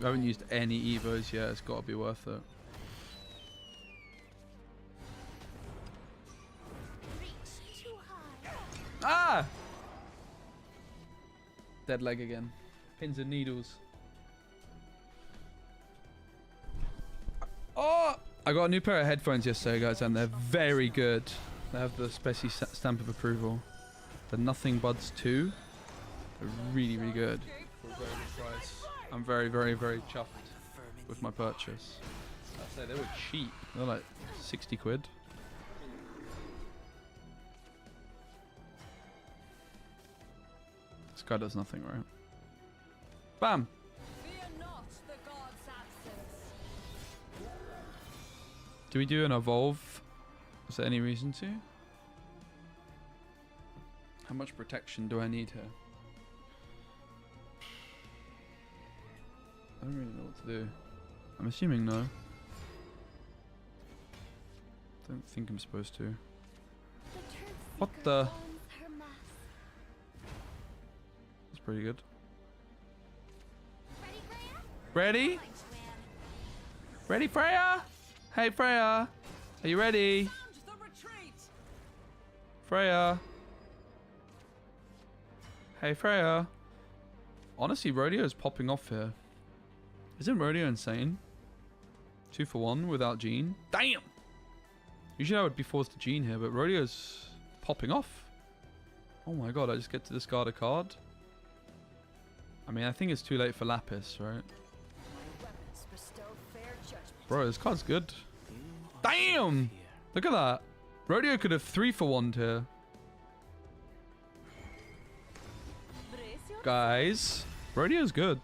S1: I haven't used any Evos yet. It's got to be worth it.
S4: Reach too high.
S1: Ah! Dead leg again. Pins and needles. Oh! I got a new pair of headphones yesterday, guys, and they're very good. They have the Speci stamp of approval. The Nothing Buds 2. They're really, really good. For a very good price. I'm very, very, very chuffed with my purchase. I'd say they were cheap. They're like 60 quid. This guy does nothing, right? Bam!
S5: Fear not the god's absence.
S1: Do we do an evolve? Is there any reason to? How much protection do I need here? I don't really know what to do. I'm assuming no. Don't think I'm supposed to. What the? That's pretty good. Ready? Ready, Freya? Hey, Freya. Are you ready?
S5: The retreat.
S1: Freya. Hey, Freya. Honestly, Rodeo's popping off here. Isn't Rodeo insane? 2 for 1 without Jean. Damn! Usually I would be forced to Jean here, but Rodeo's popping off. Oh my god, I just get to discard a card? I mean, I think it's too late for Lapis, right? Bro, this card's good. Damn! Look at that. Rodeo could have 3 for 1 here. Guys, Rodeo's good.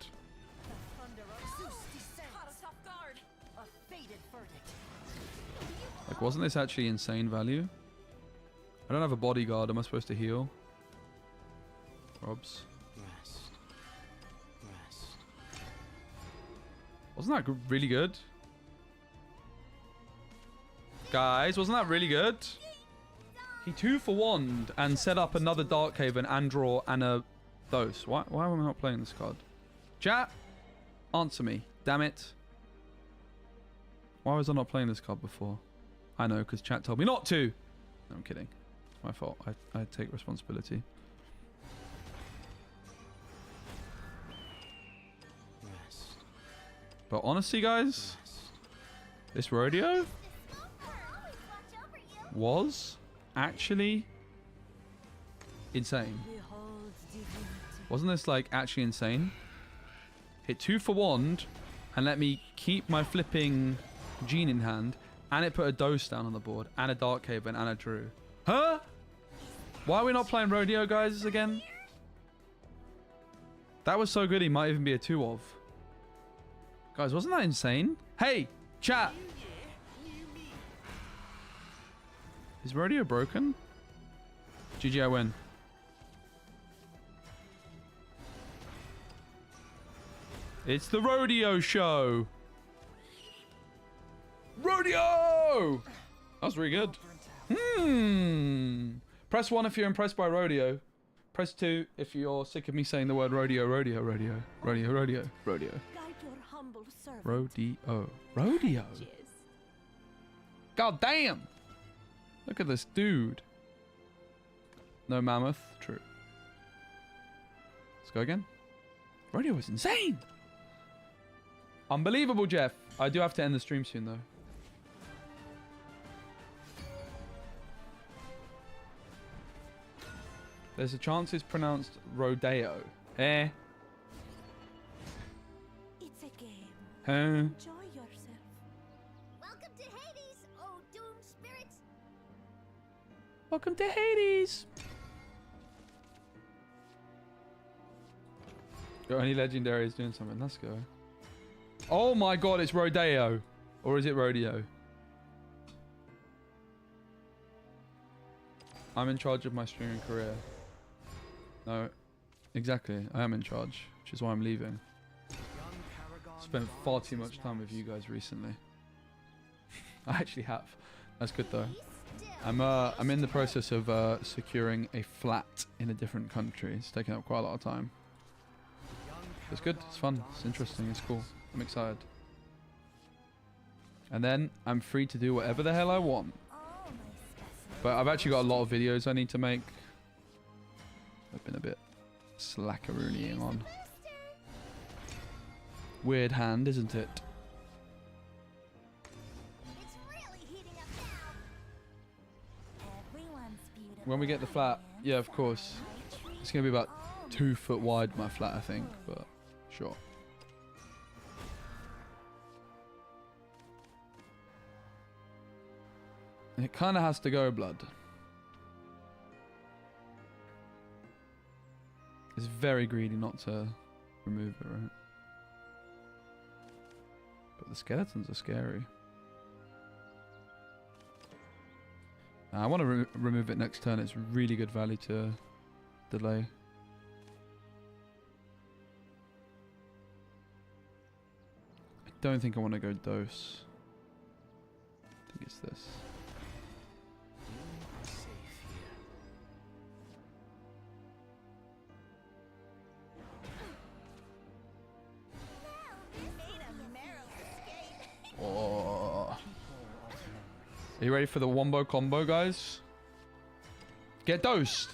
S1: Like, wasn't this actually insane value? I don't have a bodyguard. Am I supposed to heal? Robs.
S8: Rest. Rest.
S1: Wasn't that really good? Guys, wasn't that really good? He 2 for 1 and set up another Dark Haven and draw and a dose. Why am I not playing this card? Chat, answer me. Damn it. Why was I not playing this card before? I know, because chat told me not to. No, I'm kidding. It's my fault. I take responsibility.
S8: Rest.
S1: But honestly, guys,
S8: Rest.
S1: this Rodeo was actually insane.
S3: Behold divinity.
S1: Wasn't this like actually insane? Hit 2 for 1 and let me keep my flipping Jean in hand, and it put a dose down on the board and a Dark Haven and a Drew. Huh? Why are we not playing Rodeo, guys, again? That was so good he might even be a 2 of. Guys, wasn't that insane? Hey, chat. Is Rodeo broken? GG, I win. It's the Rodeo show. Rodeo! That was really good. Press 1 if you're impressed by Rodeo. Press 2 if you're sick of me saying the word rodeo, rodeo, rodeo, rodeo, rodeo, rodeo.
S3: Guide your humble servant.
S1: Rodeo. Rodeo? God damn! Look at this dude. No mammoth. True. Let's go again. Rodeo was insane! Unbelievable, Jeff. I do have to end the stream soon, though. There's a chance it's pronounced Rodeo. Eh?
S3: It's a game.
S1: Huh?
S3: Enjoy yourself.
S4: Welcome to Hades, oh doomed spirits.
S1: Welcome to Hades. Got any legendaries doing something? Let's go. Oh my god, it's Rodeo. Or is it Rodeo? I'm in charge of my streaming career. No, exactly. I am in charge, which is why I'm leaving. Spent far too much time with you guys recently. I actually have. That's good though. I'm in the process of securing a flat in a different country. It's taking up quite a lot of time. It's good. It's fun. It's interesting. It's cool. I'm excited. And then I'm free to do whatever the hell I want. But I've actually got a lot of videos I need to make. I've been a bit slackarooning on. Weird hand, isn't it?
S4: It's really heating up now.
S3: Everyone's
S1: When we get the flat, yeah, of course. It's gonna be about 2 foot wide, my flat, I think, but sure. It kind of has to go, blood. It's very greedy not to remove it, right? But the skeletons are scary. I want to remove it next turn. It's really good value to delay. I don't think I want to go dose. I think it's this.
S8: Safe here.
S1: Oh. Are you ready for the wombo combo, guys? Get dosed.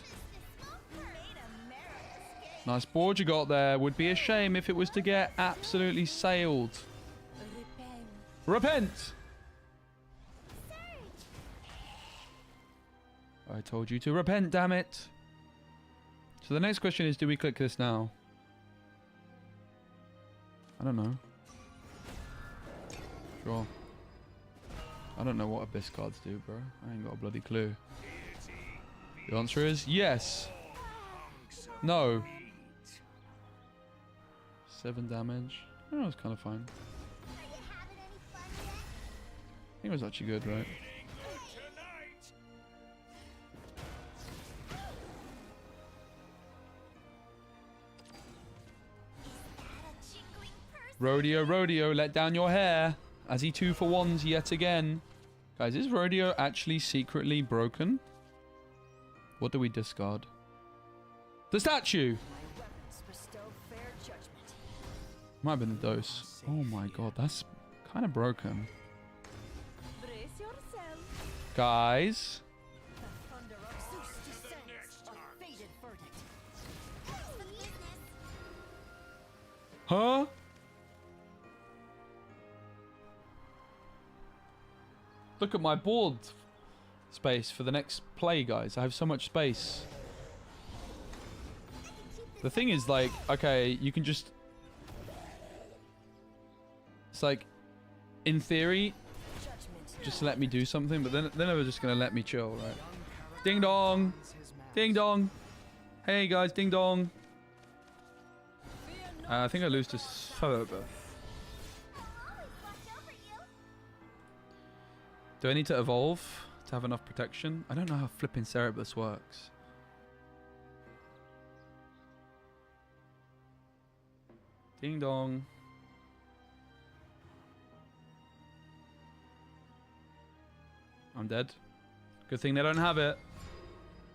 S1: Nice board you got there. Would be a shame if it was to get absolutely sailed. Repent! I told you to repent, damn it. So the next question is, do we click this now? I don't know. Sure. I don't know what abyss cards do, bro. I ain't got a bloody clue. The answer is yes. No. 7 damage. Oh, it was kind of fine. I think it was actually good, right? Rodeo, rodeo, let down your hair. As he 2-for-1s yet again. Guys, is rodeo actually secretly broken? What do we discard? The statue! Might have been the dose. Oh my god, that's kind of broken. Guys. Huh? Look at my board space for the next play, guys. I have so much space. The thing is, like, okay, you can just... It's like, in theory, just let me do something, but then they were just going to let me chill, right? Ding dong! Ding dong! Hey, guys, ding dong! I think I lose to Shadowverse. Do I need to evolve to have enough protection? I don't know how flipping Cerebus works. Ding dong. I'm dead. Good thing they don't have it.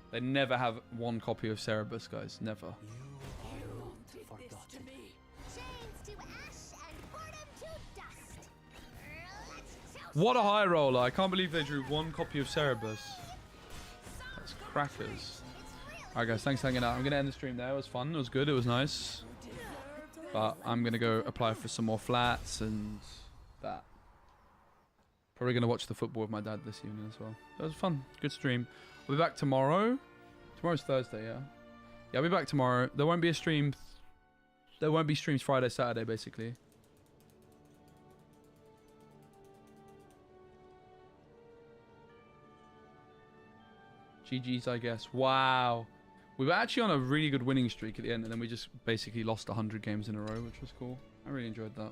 S1: They never have one copy of Cerebus, guys. Never. What a high roller. I can't believe they drew one copy of Cerebus. That's crackers. Alright guys, thanks for hanging out. I'm going to end the stream there. It was fun. It was good. It was nice. But I'm going to go apply for some more flats and that. Probably going to watch the football with my dad this evening as well. It was fun. Good stream. I'll be back tomorrow. Tomorrow's Thursday, yeah? Yeah, I'll be back tomorrow. There won't be a stream. There won't be streams Friday, Saturday, basically. GG's, I guess. Wow. We were actually on a really good winning streak at the end, and then we just basically lost 100 games in a row, which was cool. I really enjoyed that.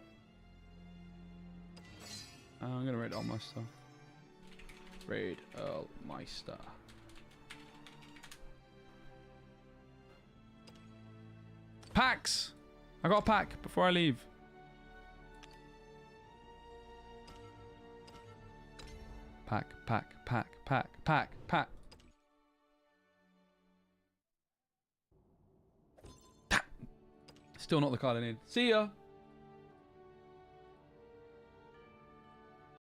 S1: I'm going to raid Elmeister. Raid Elmeister. Packs! I got a pack before I leave. Pack, pack, pack, pack, pack, pack. Still not the card I need. See ya!